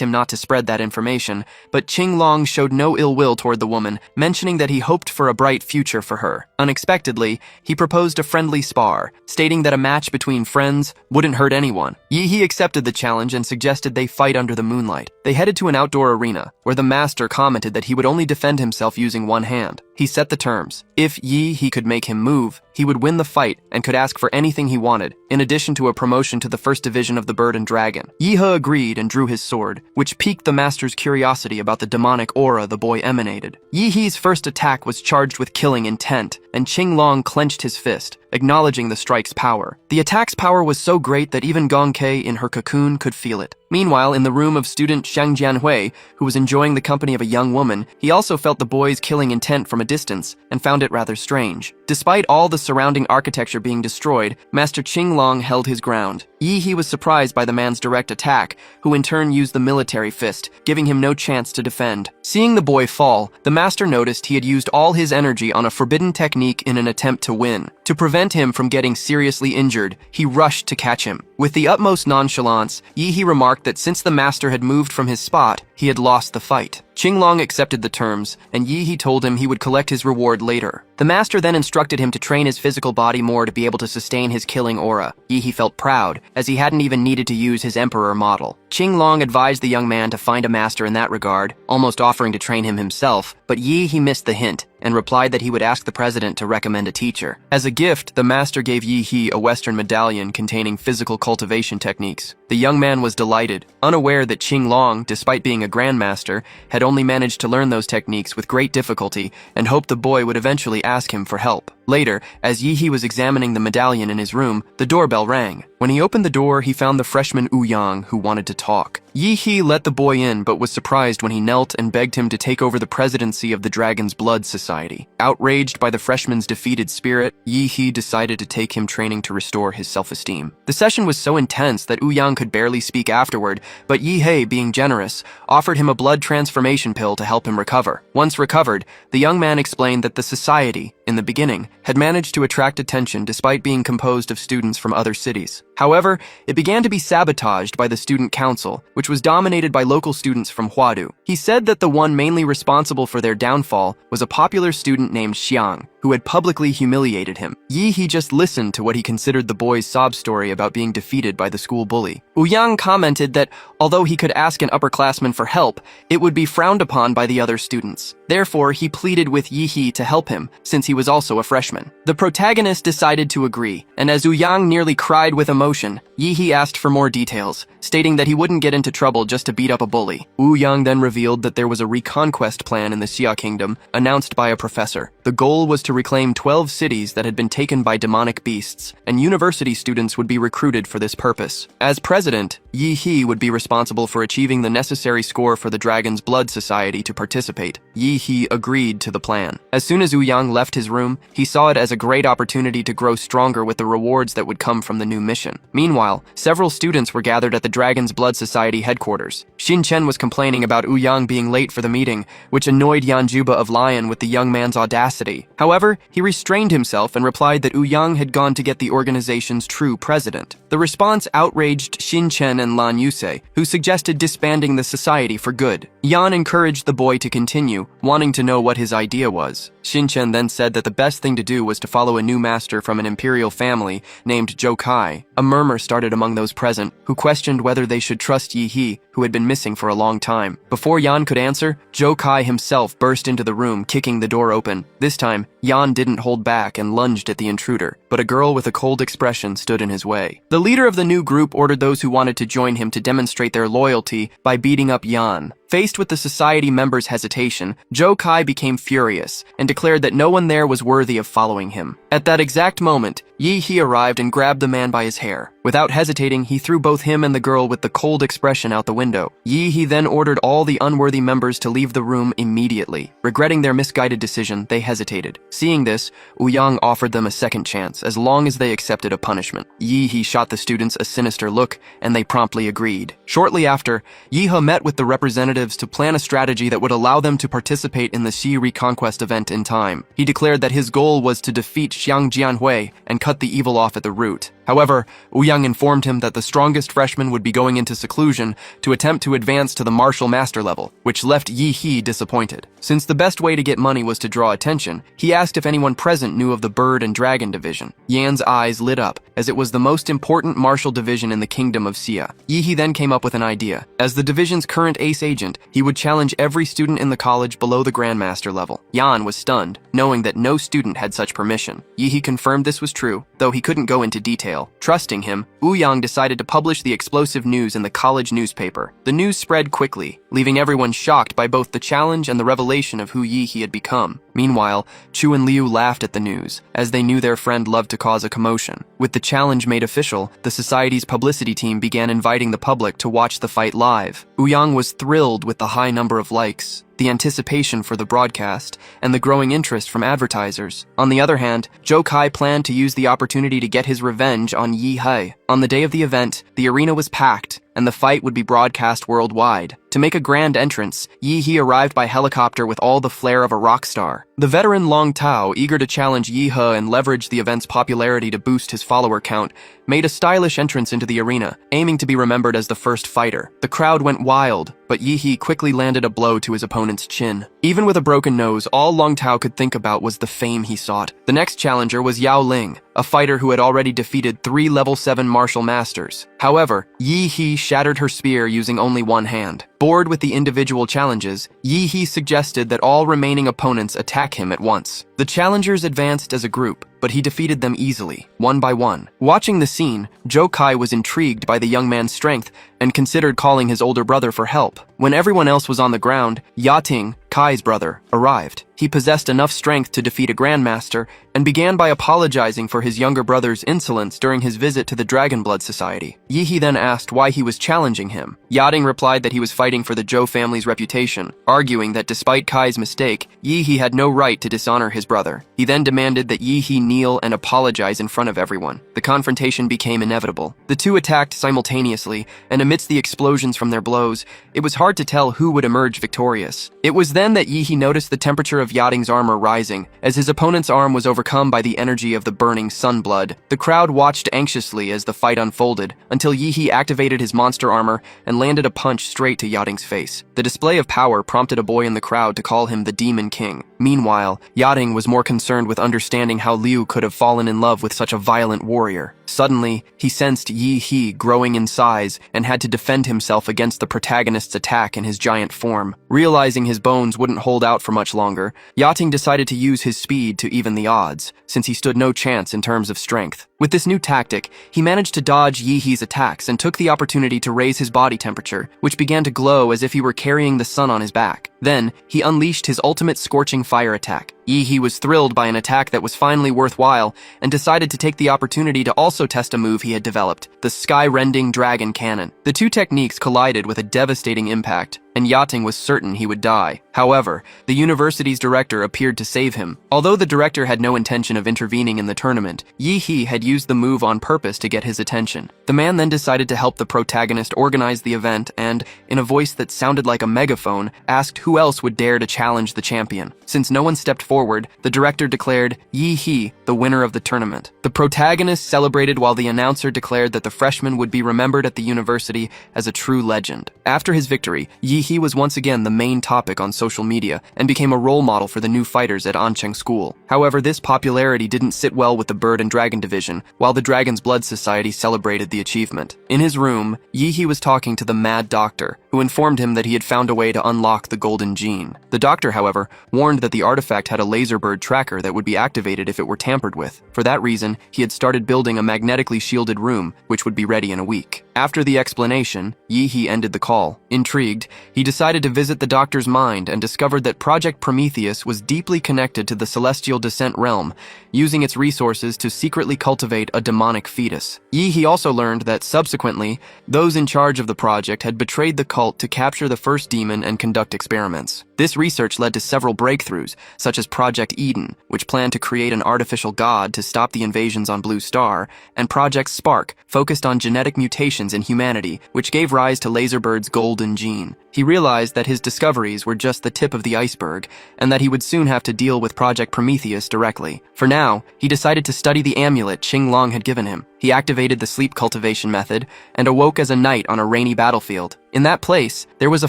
him not to spread that information, but Qing Long showed no ill will toward the woman, mentioning that he hoped for a bright future for her. Unexpectedly, he proposed a friendly spar, stating that a match between friends wouldn't hurt anyone. Yi He accepted the challenge and suggested they fight under the moonlight. They headed to an outdoor arena, where the master commented that he would only defend himself using one hand. He set the terms. If Yi He could make him move, he would win the fight and could ask for anything he wanted, in addition to a promotion to the First Division of the Bird and Dragon. Yi He agreed and drew his sword, which piqued the master's curiosity about the demonic aura the boy emanated. Yi He's first attack was charged with killing intent, and Qing Long clenched his fist, acknowledging the strike's power. The attack's power was so great that even Gong Kei in her cocoon could feel it. Meanwhile, in the room of student Shang Jianhui, who was enjoying the company of a young woman, he also felt the boy's killing intent from a distance, and found it rather strange. Despite all the surrounding architecture being destroyed, Master Qing Long held his ground. Yi He was surprised by the man's direct attack, who in turn used the military fist, giving him no chance to defend. Seeing the boy fall, the master noticed he had used all his energy on a forbidden technique in an attempt to win. To prevent him from getting seriously injured, he rushed to catch him. With the utmost nonchalance, Yi He remarked that since the master had moved from his spot, he had lost the fight. Qing Long accepted the terms, and Yi He told him he would collect his reward later. The master then instructed him to train his physical body more to be able to sustain his killing aura. Yi He felt proud, as he hadn't even needed to use his emperor model. Qing Long advised the young man to find a master in that regard, almost offering to train him himself, but Yi He missed the hint, and replied that he would ask the president to recommend a teacher. As a gift, the master gave Yi He a Western medallion containing physical cultivation techniques. The young man was delighted, unaware that Qing Long, despite being a grandmaster, had only managed to learn those techniques with great difficulty, and hoped the boy would eventually ask him for help. Later, as Yi He was examining the medallion in his room, the doorbell rang. When he opened the door, he found the freshman Wu Yang, who wanted to talk. Yi He let the boy in but was surprised when he knelt and begged him to take over the presidency of the Dragon's Blood Society. Outraged by the freshman's defeated spirit, Yi He decided to take him training to restore his self-esteem. The session was so intense that Ouyang could barely speak afterward, but Yi He, being generous, offered him a blood transformation pill to help him recover. Once recovered, the young man explained that the society, in the beginning, had managed to attract attention despite being composed of students from other cities. However, it began to be sabotaged by the student council, which was dominated by local students from Huadu. He said that the one mainly responsible for their downfall was a popular student named Xiang, who had publicly humiliated him. Yi He just listened to what he considered the boy's sob story about being defeated by the school bully. Ouyang commented that although he could ask an upperclassman for help, it would be frowned upon by the other students. Therefore, he pleaded with Yi He to help him, since he was also a freshman. The protagonist decided to agree, and as Ouyang nearly cried with emotion, Yi He asked for more details, stating that he wouldn't get into trouble just to beat up a bully. Ouyang then revealed that there was a reconquest plan in the Xia Kingdom, announced by a professor. The goal was to reclaim 12 cities that had been taken by demonic beasts, and university students would be recruited for this purpose. As president, Yi He would be responsible for achieving the necessary score for the Dragon's Blood Society to participate. Yi He agreed to the plan. As soon as Ouyang left his room, he saw it as a great opportunity to grow stronger with the rewards that would come from the new mission. Meanwhile, several students were gathered at the Dragon's Blood Society headquarters. Xin Chen was complaining about Ouyang being late for the meeting, which annoyed Yan Juba of Lion with the young man's audacity. However, he restrained himself and replied that Ouyang had gone to get the organization's true president. The response outraged Xin Chen and Lan Yusei, who suggested disbanding the society for good. Yan encouraged the boy to continue, wanting to know what his idea was. Xin Chen then said that the best thing to do was to follow a new master from an imperial family named Zhou Kai. A murmur started among those present, who questioned whether they should trust Yi He, who had been missing for a long time. Before Yan could answer, Zhou Kai himself burst into the room, kicking the door open. This time, Yan didn't hold back and lunged at the intruder, but a girl with a cold expression stood in his way. The leader of the new group ordered those who wanted to join him to demonstrate their loyalty by beating up Yan. Faced with the society members' hesitation, Zhou Kai became furious and declared that no one there was worthy of following him. At that exact moment, Yi He arrived and grabbed the man by his hair. Without hesitating, he threw both him and the girl with the cold expression out the window. Yi He then ordered all the unworthy members to leave the room immediately. Regretting their misguided decision, they hesitated. Seeing this, Ouyang offered them a second chance, as long as they accepted a punishment. Yi He shot the students a sinister look, and they promptly agreed. Shortly after, Yi He met with the representatives to plan a strategy that would allow them to participate in the Xi Reconquest event in time. He declared that his goal was to defeat Xiang Jianhui and cut the evil off at the root. However, Ouyang informed him that the strongest freshman would be going into seclusion to attempt to advance to the martial master level, which left Yi He disappointed. Since the best way to get money was to draw attention, he asked if anyone present knew of the Bird and Dragon Division. Yan's eyes lit up, as it was the most important martial division in the kingdom of Xia. Yi He then came up with an idea. As the division's current ace agent, he would challenge every student in the college below the Grandmaster level. Yan was stunned, knowing that no student had such permission. Yi He confirmed this was true, though he couldn't go into detail. Trusting him, Ouyang decided to publish the explosive news in the college newspaper. The news spread quickly, leaving everyone shocked by both the challenge and the revelation of who Yi He had become. Meanwhile, Chu and Liu laughed at the news, as they knew their friend loved to cause a commotion. With the challenge made official, the society's publicity team began inviting the public to watch the fight live. Ouyang was thrilled with the high number of likes, the anticipation for the broadcast, and the growing interest from advertisers. On the other hand, Zhou Kai planned to use the opportunity to get his revenge on Yi He. On the day of the event, the arena was packed, and the fight would be broadcast worldwide. To make a grand entrance, Yi He arrived by helicopter with all the flair of a rock star. The veteran Long Tao, eager to challenge Yi He and leverage the event's popularity to boost his follower count, made a stylish entrance into the arena, aiming to be remembered as the first fighter. The crowd went wild, but Yi He quickly landed a blow to his opponent's chin. Even with a broken nose, all Long Tao could think about was the fame he sought. The next challenger was Yao Ling, a fighter who had already defeated 3 level 7 martial masters. However, Yi He shattered her spear using only one hand. Bored with the individual challenges, Yi He suggested that all remaining opponents attack him at once. The challengers advanced as a group, but he defeated them easily, one by one. Watching the scene, Zhou Kai was intrigued by the young man's strength and considered calling his older brother for help. When everyone else was on the ground, Ya Ting, Kai's brother, arrived. he possessed enough strength to defeat a Grandmaster and began by apologizing for his younger brother's insolence during his visit to the Dragonblood Society. Yi He then asked why he was challenging him. Yating replied that he was fighting for the Zhou family's reputation, arguing that despite Kai's mistake, Yi He had no right to dishonor his brother. He then demanded that Yi He kneel and apologize in front of everyone. The confrontation became inevitable. The two attacked simultaneously, and amidst the explosions from their blows, it was hard to tell who would emerge victorious. It was then that Yi He noticed the temperature of Yating's armor rising, as his opponent's arm was overcome by the energy of the burning sun blood. The crowd watched anxiously as the fight unfolded, until Yi He activated his monster armor and landed a punch straight to Yating's face. The display of power prompted a boy in the crowd to call him the Demon King. Meanwhile, Yating was more concerned with understanding how Liu could have fallen in love with such a violent warrior. Suddenly, he sensed Yi He growing in size and had to defend himself against the protagonist's attack in his giant form. Realizing his bones wouldn't hold out for much longer, Yating decided to use his speed to even the odds, since he stood no chance in terms of strength. With this new tactic, he managed to dodge Yi He's attacks and took the opportunity to raise his body temperature, which began to glow as if he were carrying the sun on his back. Then, he unleashed his ultimate scorching fire attack. Yi He was thrilled by an attack that was finally worthwhile and decided to take the opportunity to also test a move he had developed, the Sky-Rending Dragon Cannon. The two techniques collided with a devastating impact, and Yating was certain he would die. However, the university's director appeared to save him. Although the director had no intention of intervening in the tournament, Yi He had used the move on purpose to get his attention. The man then decided to help the protagonist organize the event and, in a voice that sounded like a megaphone, asked who else would dare to challenge the champion. Since no one stepped forward, the director declared Yi He the winner of the tournament. The protagonist celebrated while the announcer declared that the freshman would be remembered at the university as a true legend. After his victory, Yi He was once again the main topic on social media and became a role model for the new fighters at Ancheng School. However, this popularity didn't sit well with the Bird and Dragon Division, while the Dragon's Blood Society celebrated the achievement. In his room, Yi He was talking to the Mad Doctor, who informed him that he had found a way to unlock the Golden Gene. The doctor, however, warned that the artifact had a laser bird tracker that would be activated if it were tampered with. For that reason, he had started building a magnetically shielded room, which would be ready in a week. After the explanation, Yi He ended the call. Intrigued, he decided to visit the doctor's mind and discovered that Project Prometheus was deeply connected to the Celestial Descent realm, using its resources to secretly cultivate a demonic fetus. Yi He also learned that, subsequently, those in charge of the project had betrayed the cult to capture the first demon and conduct experiments. This research led to several breakthroughs, such as Project Eden, which planned to create an artificial god to stop the invasions on Blue Star, and Project Spark, focused on genetic mutations in humanity, which gave rise to Laserbird's golden gene. He realized that his discoveries were just the tip of the iceberg, and that he would soon have to deal with Project Prometheus directly. For now, he decided to study the amulet Qing Long had given him. He activated the sleep cultivation method and awoke as a knight on a rainy battlefield. In that place, there was a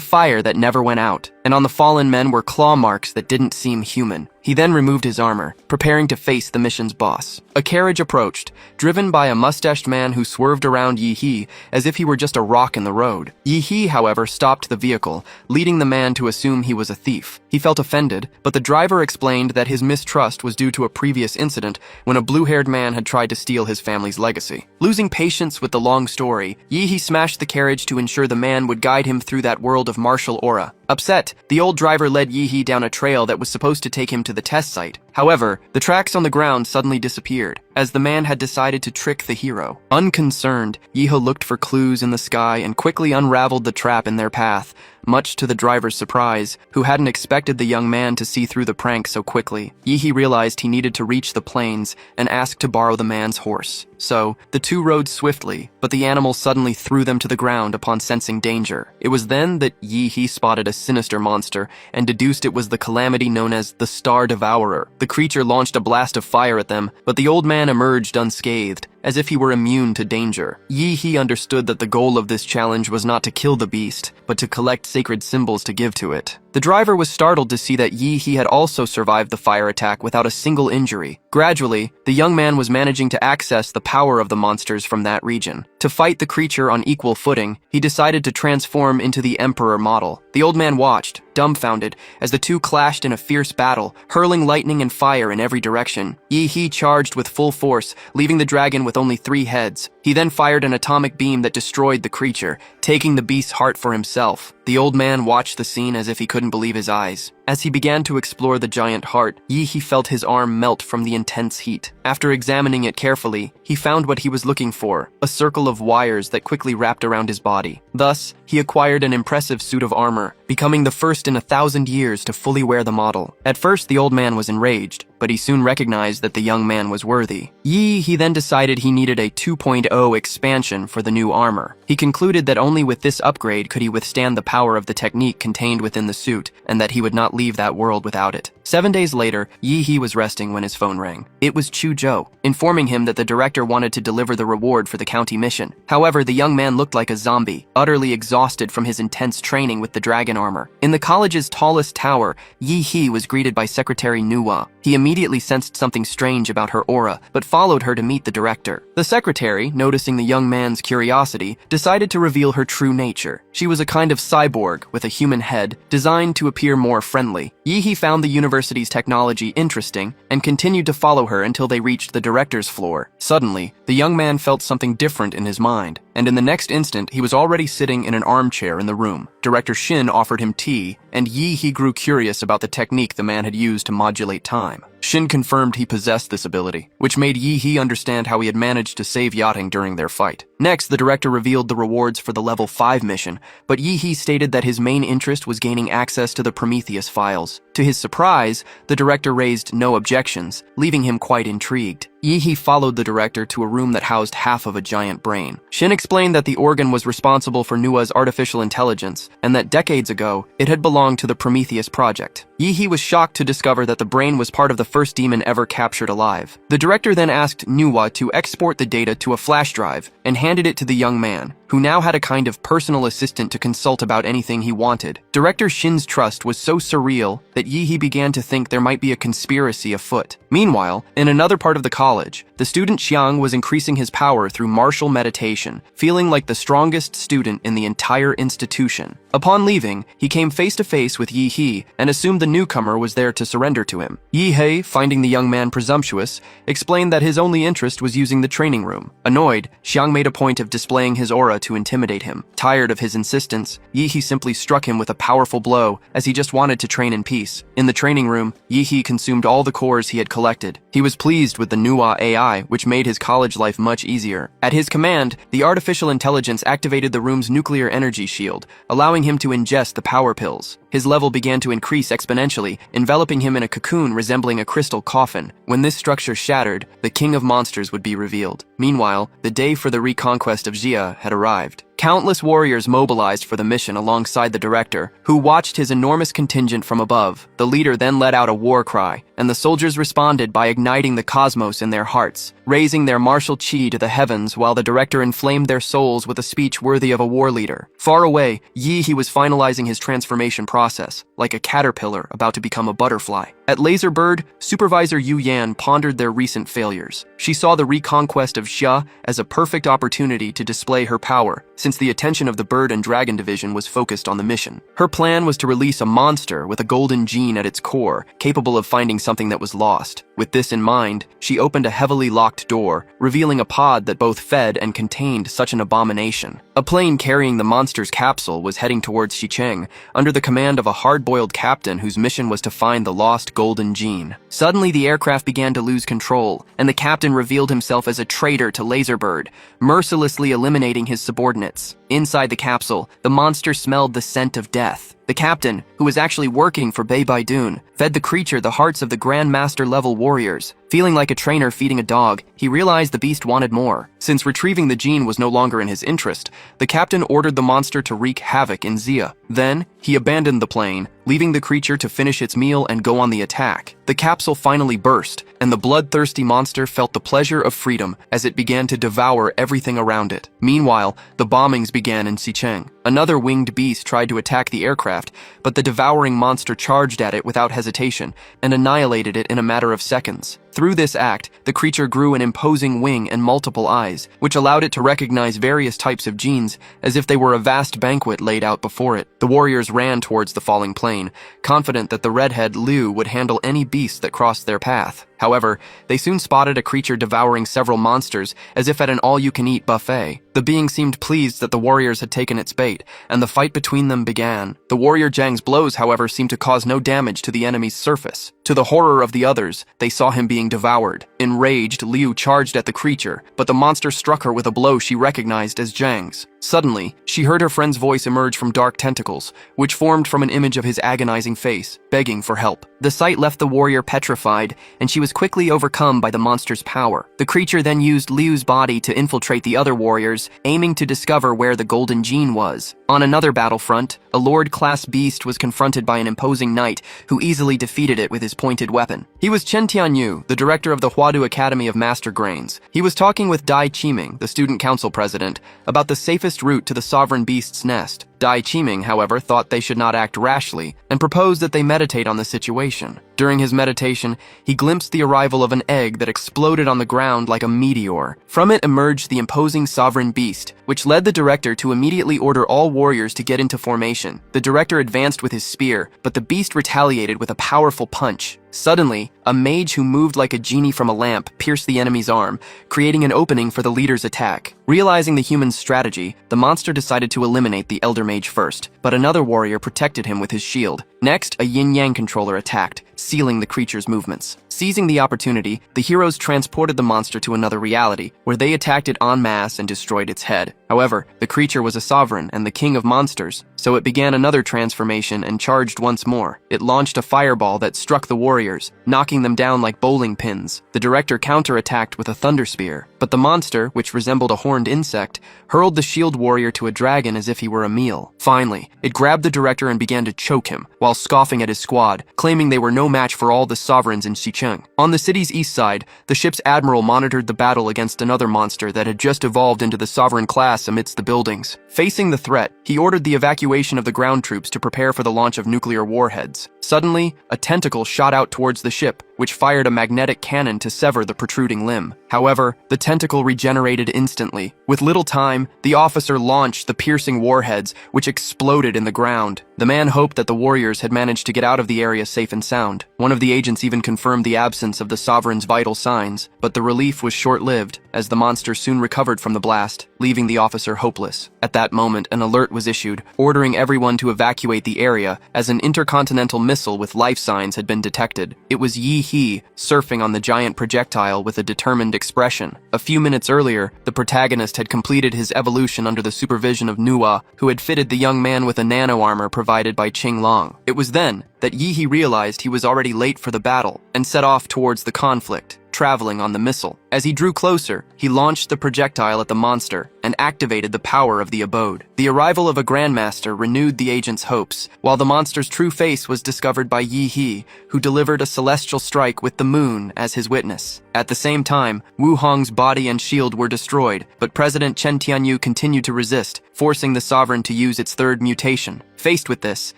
fire that never went out, and on the fallen men were claw marks that didn't seem human. He then removed his armor, preparing to face the mission's boss. A carriage approached, driven by a mustached man who swerved around Yi He as if he were just a rock in the road. Yi He, however, stopped the vehicle, leading the man to assume he was a thief. He felt offended, but the driver explained that his mistrust was due to a previous incident when a blue-haired man had tried to steal his family's legacy. Losing patience with the long story, Yi He smashed the carriage to ensure the man would guide him through that world of martial aura. Upset, the old driver led Yi He down a trail that was supposed to take him to the test site. However, the tracks on the ground suddenly disappeared, as the man had decided to trick the hero. Unconcerned, Yi He looked for clues in the sky and quickly unraveled the trap in their path, much to the driver's surprise, who hadn't expected the young man to see through the prank so quickly. Yi He realized he needed to reach the plains and asked to borrow the man's horse. So, the two rode swiftly, but the animal suddenly threw them to the ground upon sensing danger. It was then that Yi He spotted a sinister monster and deduced it was the calamity known as the Star Devourer. The creature launched a blast of fire at them, but the old man emerged unscathed, as if he were immune to danger. Yi He understood that the goal of this challenge was not to kill the beast, but to collect sacred symbols to give to it. The driver was startled to see that Yi He had also survived the fire attack without a single injury. Gradually, the young man was managing to access the power of the monsters from that region. To fight the creature on equal footing, he decided to transform into the Emperor model. The old man watched, dumbfounded, as the two clashed in a fierce battle, hurling lightning and fire in every direction. Yi He charged with full force, leaving the dragon with only 3 heads. He then fired an atomic beam that destroyed the creature, taking the beast's heart for himself. The old man watched the scene as if he couldn't believe his eyes. As he began to explore the giant heart, Yi He felt his arm melt from the intense heat. After examining it carefully, he found what he was looking for, a circle of wires that quickly wrapped around his body. Thus, he acquired an impressive suit of armor, becoming the first in 1,000 years to fully wear the model. At first, the old man was enraged, but he soon recognized that the young man was worthy. He then decided he needed a 2.0 expansion for the new armor. He concluded that only with this upgrade could he withstand the power of the technique contained within the suit, and that he would not leave that world without it. 7 days later, He was resting when his phone rang. It was Chu Zhou, informing him that the director wanted to deliver the reward for the county mission. However, the young man looked like a zombie, utterly exhausted from his intense training with the dragon armor. In the college's tallest tower, He was greeted by Secretary Nuwa. He immediately sensed something strange about her aura, but followed her to meet the director. The secretary, noticing the young man's curiosity, decided to reveal her true nature. She was a kind of cyborg with a human head, designed to appear more friendly. He found the university's technology interesting and continued to follow her until they reached the director's floor. Suddenly, the young man felt something different in his mind, and in the next instant, he was already sitting in an armchair in the room. Director Shin offered him tea, and He grew curious about the technique the man had used to modulate time. Shin confirmed he possessed this ability, which made He understand how he had managed to save Yating during their fight. Next, the director revealed the rewards for the level 5 mission, but He stated that his main interest was gaining access to the Prometheus files. To his surprise, the director raised no objections, leaving him quite intrigued. He followed the director to a room that housed half of a giant brain. Shin explained that the organ was responsible for Nua's artificial intelligence, and that decades ago, it had belonged to the Prometheus project. He was shocked to discover that the brain was part of the first demon ever captured alive. The director then asked Nuwa to export the data to a flash drive and handed it to the young man, who now had a kind of personal assistant to consult about anything he wanted. Director Shin's trust was so surreal that He began to think there might be a conspiracy afoot. Meanwhile, in another part of the college, the student Xiang was increasing his power through martial meditation, feeling like the strongest student in the entire institution. Upon leaving, he came face to face with He and assumed the newcomer was there to surrender to him. He, finding the young man presumptuous, explained that his only interest was using the training room. Annoyed, Xiang made a point of displaying his aura to intimidate him. Tired of his insistence, He simply struck him with a powerful blow, as he just wanted to train in peace. In the training room, He consumed all the cores he had collected. He was pleased with the Nuwa AI, which made his college life much easier. At his command, the artificial intelligence activated the room's nuclear energy shield, allowing him to ingest the power pills. His level began to increase exponentially, enveloping him in a cocoon resembling a crystal coffin. When this structure shattered, the king of monsters would be revealed. Meanwhile, the day for the reconquest of Xia had arrived. Countless warriors mobilized for the mission alongside the director, who watched his enormous contingent from above. The leader then let out a war cry, and the soldiers responded by igniting the cosmos in their hearts, raising their martial chi to the heavens while the director inflamed their souls with a speech worthy of a war leader. Far away, He was finalizing his transformation process, like a caterpillar about to become a butterfly. At Laserbird, Supervisor Yu Yan pondered their recent failures. She saw the reconquest of Xia as a perfect opportunity to display her power, since the attention of the Bird and Dragon Division was focused on the mission. Her plan was to release a monster with a golden gene at its core, capable of finding something that was lost. With this in mind, she opened a heavily locked door, revealing a pod that both fed and contained such an abomination. A plane carrying the monster's capsule was heading towards Xicheng, under the command of a hard-boiled captain whose mission was to find the lost golden gene. Suddenly, the aircraft began to lose control, and the captain revealed himself as a traitor to Laserbird, mercilessly eliminating his subordinates. Inside the capsule, the monster smelled the scent of death. The captain, who was actually working for Bei Baidun, fed the creature the hearts of the Grandmaster-level warriors. Feeling like a trainer feeding a dog, he realized the beast wanted more. Since retrieving the gene was no longer in his interest, the captain ordered the monster to wreak havoc in Xia. Then, he abandoned the plane, leaving the creature to finish its meal and go on the attack. The capsule finally burst, and the bloodthirsty monster felt the pleasure of freedom as it began to devour everything around it. Meanwhile, the bombings began in Xicheng. Another winged beast tried to attack the aircraft, but the devouring monster charged at it without hesitation and annihilated it in a matter of seconds. Through this act, the creature grew an imposing wing and multiple eyes, which allowed it to recognize various types of genes, as if they were a vast banquet laid out before it. The warriors ran towards the falling plane, confident that the redhead Liu would handle any beast that crossed their path. However, they soon spotted a creature devouring several monsters, as if at an all-you-can-eat buffet. The being seemed pleased that the warriors had taken its bait, and the fight between them began. The warrior Zhang's blows, however, seemed to cause no damage to the enemy's surface. To the horror of the others, they saw him being devoured. Enraged, Liu charged at the creature, but the monster struck her with a blow she recognized as Zhang's. Suddenly, she heard her friend's voice emerge from dark tentacles, which formed from an image of his agonizing face, begging for help. The sight left the warrior petrified, and she was quickly overcome by the monster's power. The creature then used Liu's body to infiltrate the other warriors, aiming to discover where the golden gene was. On another battlefront, a Lord-class beast was confronted by an imposing knight who easily defeated it with his pointed weapon. He was Chen Tianyu, the director of the Huadu Academy of Master Grains. He was talking with Dai Qiming, the student council president, about the safest route to the sovereign beast's nest. Dai Qiming, however, thought they should not act rashly and proposed that they meditate on the situation. During his meditation, he glimpsed the arrival of an egg that exploded on the ground like a meteor. From it emerged the imposing sovereign beast, which led the director to immediately order all warriors to get into formation. The director advanced with his spear, but the beast retaliated with a powerful punch. Suddenly, a mage who moved like a genie from a lamp pierced the enemy's arm, creating an opening for the leader's attack. Realizing the human's strategy, the monster decided to eliminate the elder mage first, but another warrior protected him with his shield. Next, a yin-yang controller attacked, sealing the creature's movements. Seizing the opportunity, the heroes transported the monster to another reality, where they attacked it en masse and destroyed its head. However, the creature was a sovereign and the king of monsters, so it began another transformation and charged once more. It launched a fireball that struck the warriors, knocking them down like bowling pins. The director counterattacked with a thunder spear, but the monster, which resembled a horned insect, hurled the shield warrior to a dragon as if he were a meal. Finally, it grabbed the director and began to choke him, while scoffing at his squad, claiming they were no match for all the sovereigns in Xicheng. On the city's east side, the ship's admiral monitored the battle against another monster that had just evolved into the sovereign class amidst the buildings. Facing the threat, he ordered the evacuation of the ground troops to prepare for the launch of nuclear warheads. Suddenly, a tentacle shot out towards the ship, which fired a magnetic cannon to sever the protruding limb. However, the tentacle regenerated instantly. With little time, the officer launched the piercing warheads, which exploded in the ground. The man hoped that the warriors had managed to get out of the area safe and sound. One of the agents even confirmed the absence of the sovereign's vital signs, but the relief was short-lived, as the monster soon recovered from the blast, leaving the officer hopeless. At that moment, an alert was issued, ordering everyone to evacuate the area, as an intercontinental missile with life signs had been detected. It was Yi He, surfing on the giant projectile with a determined expression. A few minutes earlier, the protagonist had completed his evolution under the supervision of Nuwa, who had fitted the young man with a nano-armor provided by Qing Long. It was then that Yi He realized he was already late for the battle, and set off towards the conflict, traveling on the missile. As he drew closer, he launched the projectile at the monster and activated the power of the abode. The arrival of a grandmaster renewed the agent's hopes, while the monster's true face was discovered by Yi He, who delivered a celestial strike with the moon as his witness. At the same time, Wu Hong's body and shield were destroyed, but President Chen Tianyu continued to resist, forcing the sovereign to use its third mutation. Faced with this,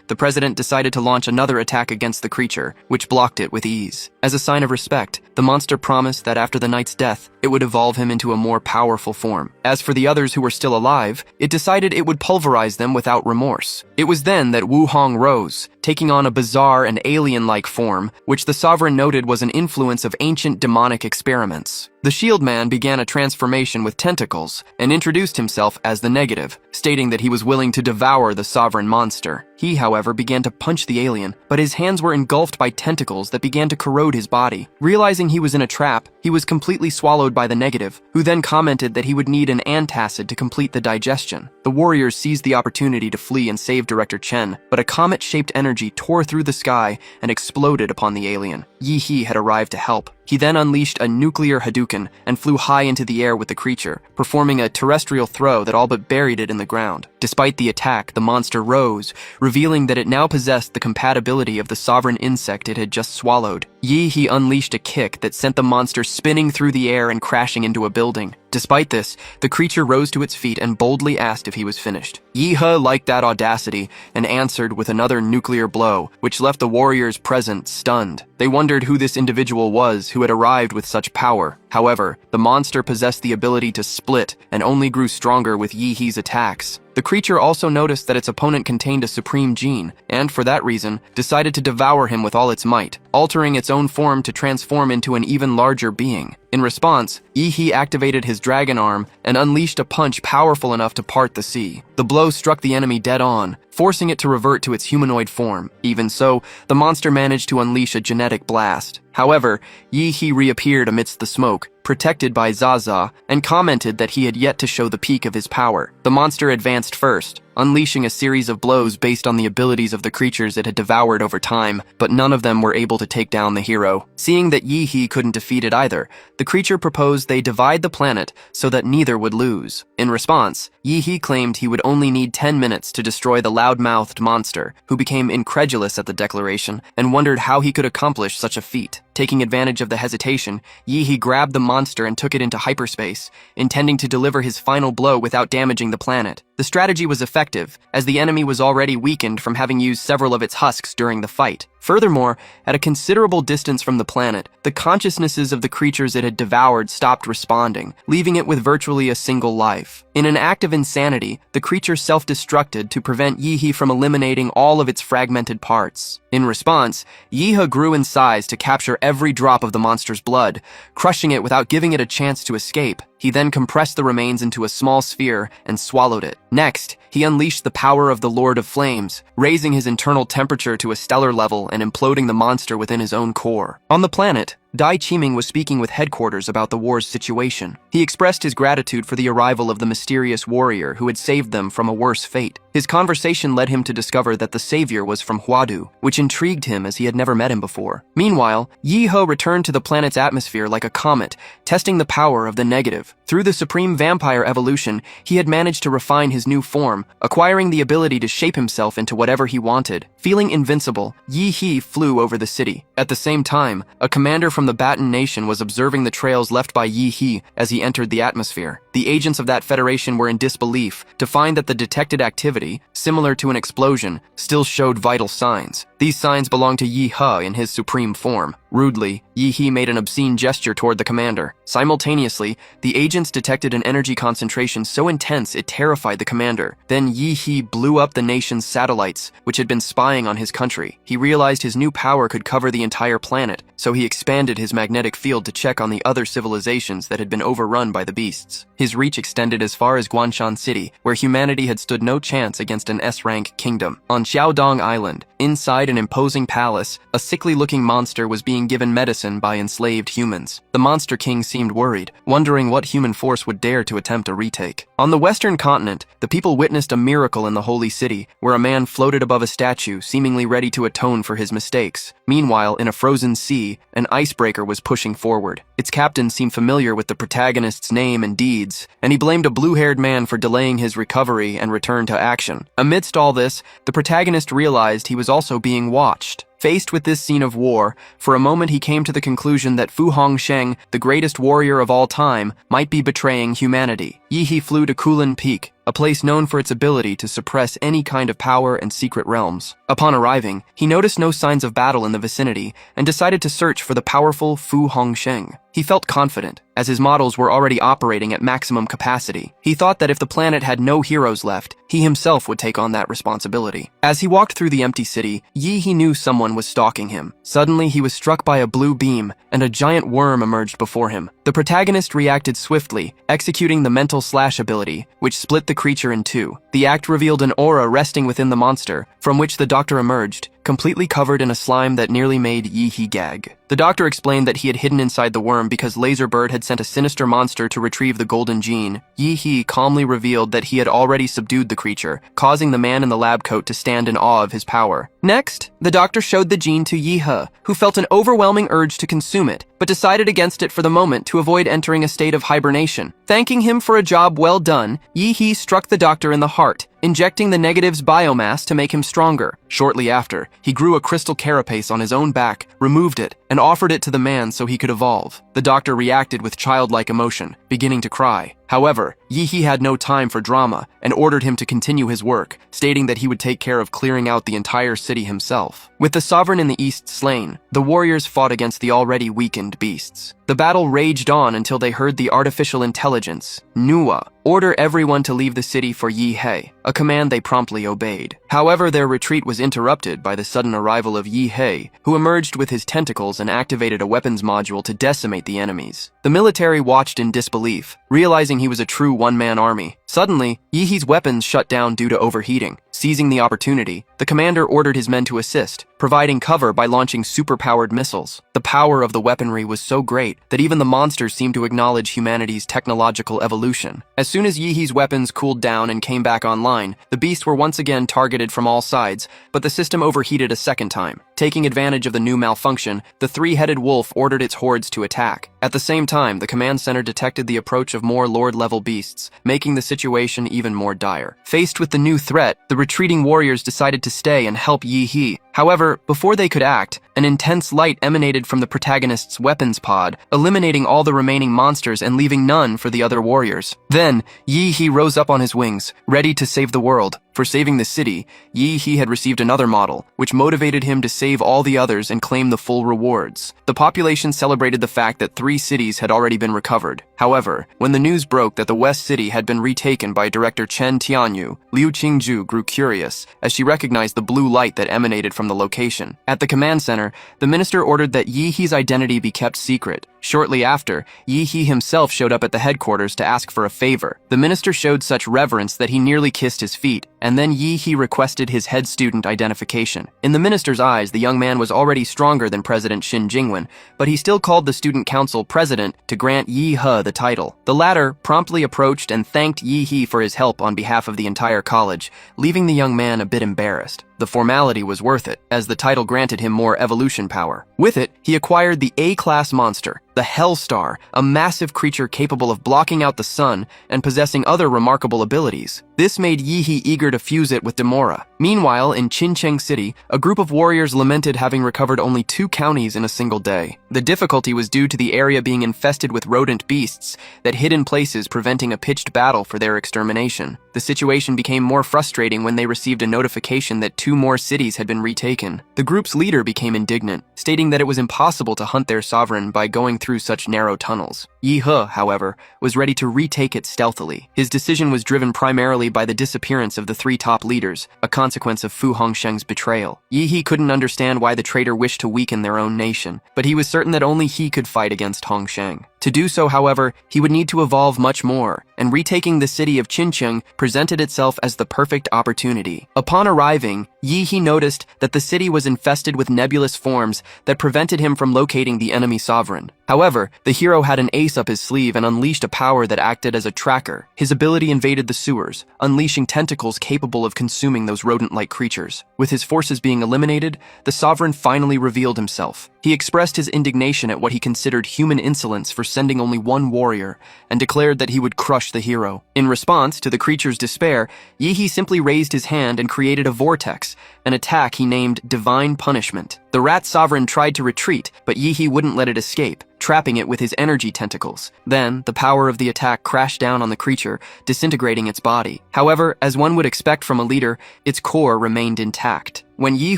the president decided to launch another attack against the creature, which blocked it with ease. As a sign of respect, the monster promised that after the knight's death, it would evolve him into a more powerful form. As for the others who were still alive, it decided it would pulverize them without remorse. It was then that Wu Hong rose, taking on a bizarre and alien-like form, which the sovereign noted was an influence of ancient demonic experiments. The Shield Man began a transformation with tentacles and introduced himself as the Negative, stating that he was willing to devour the sovereign monster. He, however, began to punch the alien, but his hands were engulfed by tentacles that began to corrode his body. Realizing he was in a trap, he was completely swallowed by the Negative, who then commented that he would need an antacid to complete the digestion. The warriors seized the opportunity to flee and save Director Chen, but a comet-shaped energy tore through the sky and exploded upon the alien. Yi He had arrived to help. He then unleashed a nuclear Hadouken and flew high into the air with the creature, performing a terrestrial throw that all but buried it in the ground. Despite the attack, the monster rose, revealing that it now possessed the compatibility of the sovereign insect it had just swallowed. Yi-He unleashed a kick that sent the monster spinning through the air and crashing into a building. Despite this, the creature rose to its feet and boldly asked if he was finished. Yi-He liked that audacity and answered with another nuclear blow, which left the warriors present stunned. They wondered who this individual was who had arrived with such power. However, the monster possessed the ability to split and only grew stronger with Yi-He's attacks. The creature also noticed that its opponent contained a supreme gene, and for that reason, decided to devour him with all its might, altering its own form to transform into an even larger being. In response, Yi-He activated his dragon arm and unleashed a punch powerful enough to part the sea. The blow struck the enemy dead on, forcing it to revert to its humanoid form. Even so, the monster managed to unleash a genetic blast. However, Yi-He reappeared amidst the smoke, protected by Zaza, and commented that he had yet to show the peak of his power. The monster advanced first, unleashing a series of blows based on the abilities of the creatures it had devoured over time, but none of them were able to take down the hero. Seeing that Yi-He couldn't defeat it either, the creature proposed they divide the planet so that neither would lose. In response, Yi-He claimed he would only need 10 minutes to destroy the loud-mouthed monster, who became incredulous at the declaration and wondered how he could accomplish such a feat. Taking advantage of the hesitation, Yi-He grabbed the monster and took it into hyperspace, intending to deliver his final blow without damaging the planet. The strategy was effective, as the enemy was already weakened from having used several of its husks during the fight. Furthermore, at a considerable distance from the planet, the consciousnesses of the creatures it had devoured stopped responding, leaving it with virtually a single life. In an act of insanity, the creature self-destructed to prevent Yi-He from eliminating all of its fragmented parts. In response, Yi-He grew in size to capture every drop of the monster's blood, crushing it without giving it a chance to escape. He then compressed the remains into a small sphere and swallowed it. Next, he unleashed the power of the Lord of Flames, raising his internal temperature to a stellar level and imploding the monster within his own core. On the planet, Dai Qiming was speaking with headquarters about the war's situation. He expressed his gratitude for the arrival of the mysterious warrior who had saved them from a worse fate. His conversation led him to discover that the savior was from Huadu, which intrigued him as he had never met him before. Meanwhile, Yi-He returned to the planet's atmosphere like a comet, testing the power of the negative. Through the supreme vampire evolution, he had managed to refine his new form, acquiring the ability to shape himself into whatever he wanted. Feeling invincible, Yi-He flew over the city. At the same time, a commander from the Baton Nation was observing the trails left by Yi-He as he entered the atmosphere. The agents of that federation were in disbelief to find that the detected activity, similar to an explosion, still showed vital signs. These signs belonged to Yi-He in his supreme form. Rudely, Yi-He made an obscene gesture toward the commander. Simultaneously, the agents detected an energy concentration so intense it terrified the commander. Then Yi-He blew up the nation's satellites, which had been spying on his country. He realized his new power could cover the entire planet, so he expanded his magnetic field to check on the other civilizations that had been overrun by the beasts. His reach extended as far as Guanshan City, where humanity had stood no chance against an S-rank kingdom. On Xiaodong Island, inside an imposing palace, a sickly-looking monster was being given medicine by enslaved humans. The Monster King seemed worried, wondering what human force would dare to attempt a retake. On the western continent, the people witnessed a miracle in the holy city, where a man floated above a statue, seemingly ready to atone for his mistakes. Meanwhile, in a frozen sea, an icebreaker was pushing forward. Its captain seemed familiar with the protagonist's name and deeds, and he blamed a blue-haired man for delaying his recovery and return to action. Amidst all this, the protagonist realized he was also being watched. Faced with this scene of war, for a moment he came to the conclusion that Fu Hongsheng, the greatest warrior of all time, might be betraying humanity. Yi-He flew to Kulin Peak, a place known for its ability to suppress any kind of power and secret realms. Upon arriving, he noticed no signs of battle in the vicinity and decided to search for the powerful Fu Hongsheng. He felt confident, as his models were already operating at maximum capacity. He thought that if the planet had no heroes left, he himself would take on that responsibility. As he walked through the empty city, Yi-He knew someone was stalking him. Suddenly, he was struck by a blue beam, and a giant worm emerged before him. The protagonist reacted swiftly, executing the mental slash ability, which split the creature in two. The act revealed an aura resting within the monster, from which the doctor emerged, completely covered in a slime that nearly made Yi-He gag. The doctor explained that he had hidden inside the worm because Laserbird had sent a sinister monster to retrieve the golden gene. Yi He calmly revealed that he had already subdued the creature, causing the man in the lab coat to stand in awe of his power. Next, the doctor showed the gene to Yi He, who felt an overwhelming urge to consume it, but decided against it for the moment to avoid entering a state of hibernation. Thanking him for a job well done, Yi He struck the doctor in the heart, injecting the negative's biomass to make him stronger. Shortly after, he grew a crystal carapace on his own back, removed it, and offered it to the man so he could evolve. The doctor reacted with childlike emotion, beginning to cry. However, Yi He had no time for drama and ordered him to continue his work, stating that he would take care of clearing out the entire city himself. With the sovereign in the east slain, the warriors fought against the already weakened beasts. The battle raged on until they heard the artificial intelligence, Nuwa, order everyone to leave the city for Yi He, a command they promptly obeyed. However, their retreat was interrupted by the sudden arrival of Yi He, who emerged with his tentacles and activated a weapons module to decimate the enemies. The military watched in disbelief, realizing he was a true one-man army. Suddenly, Yi He's weapons shut down due to overheating. Seizing the opportunity, the commander ordered his men to assist, providing cover by launching super-powered missiles. The power of the weaponry was so great that even the monsters seemed to acknowledge humanity's technological evolution. As soon as Yi He's weapons cooled down and came back online, the beasts were once again targeted from all sides, but the system overheated a second time. Taking advantage of the new malfunction, the three-headed wolf ordered its hordes to attack. At the same time, the command center detected the approach of more Lord-level beasts, making the situation even more dire. Faced with the new threat, the retreating warriors decided to stay and help Yi He. However, before they could act, an intense light emanated from the protagonist's weapons pod, eliminating all the remaining monsters and leaving none for the other warriors. Then, Yi He rose up on his wings, ready to save the world. For saving the city, Yi He had received another model, which motivated him to save all the others and claim the full rewards. The population celebrated the fact that 3 cities had already been recovered. However, when the news broke that the West City had been retaken by director Chen Tianyu, Liu Qingju grew curious, as she recognized the blue light that emanated from the location. At the command center, the minister ordered that Yi He's identity be kept secret. Shortly after, Yi He himself showed up at the headquarters to ask for a favor. The minister showed such reverence that he nearly kissed his feet, and then Yi He requested his head student identification. In the minister's eyes, the young man was already stronger than President Xin Jingwen, but he still called the student council president to grant Yi He the title. The latter promptly approached and thanked Yi He for his help on behalf of the entire college, leaving the young man a bit embarrassed. The formality was worth it, as the title granted him more evolution power. With it, he acquired the A-class monster, the Hellstar, a massive creature capable of blocking out the sun and possessing other remarkable abilities. This made Yi He eager to fuse it with Demora. Meanwhile, in Qincheng City, a group of warriors lamented having recovered only 2 counties in a single day. The difficulty was due to the area being infested with rodent beasts that hid in places, preventing a pitched battle for their extermination. The situation became more frustrating when they received a notification that 2 more cities had been retaken. The group's leader became indignant, stating that it was impossible to hunt their sovereign by going through such narrow tunnels. Yi He, however, was ready to retake it stealthily. His decision was driven primarily by the disappearance of the 3 top leaders, a consequence of Fu Hongsheng's betrayal. Yi He couldn't understand why the traitor wished to weaken their own nation, but he was certain that only he could fight against Hongsheng. To do so, however, he would need to evolve much more, and retaking the city of Qincheng presented itself as the perfect opportunity. Upon arriving, Yi He noticed that the city was infested with nebulous forms that prevented him from locating the enemy sovereign. However, the hero had an ace up his sleeve and unleashed a power that acted as a tracker. His ability invaded the sewers, unleashing tentacles capable of consuming those rodent-like creatures. With his forces being eliminated, the sovereign finally revealed himself. He expressed his indignation at what he considered human insolence for sending only 1 warrior, and declared that he would crush the hero. In response to the creature's despair, Yi He simply raised his hand and created a vortex, an attack he named Divine Punishment. The rat sovereign tried to retreat, but Yi He wouldn't let it escape, trapping it with his energy tentacles. Then, the power of the attack crashed down on the creature, disintegrating its body. However, as one would expect from a leader, its core remained intact. When Yi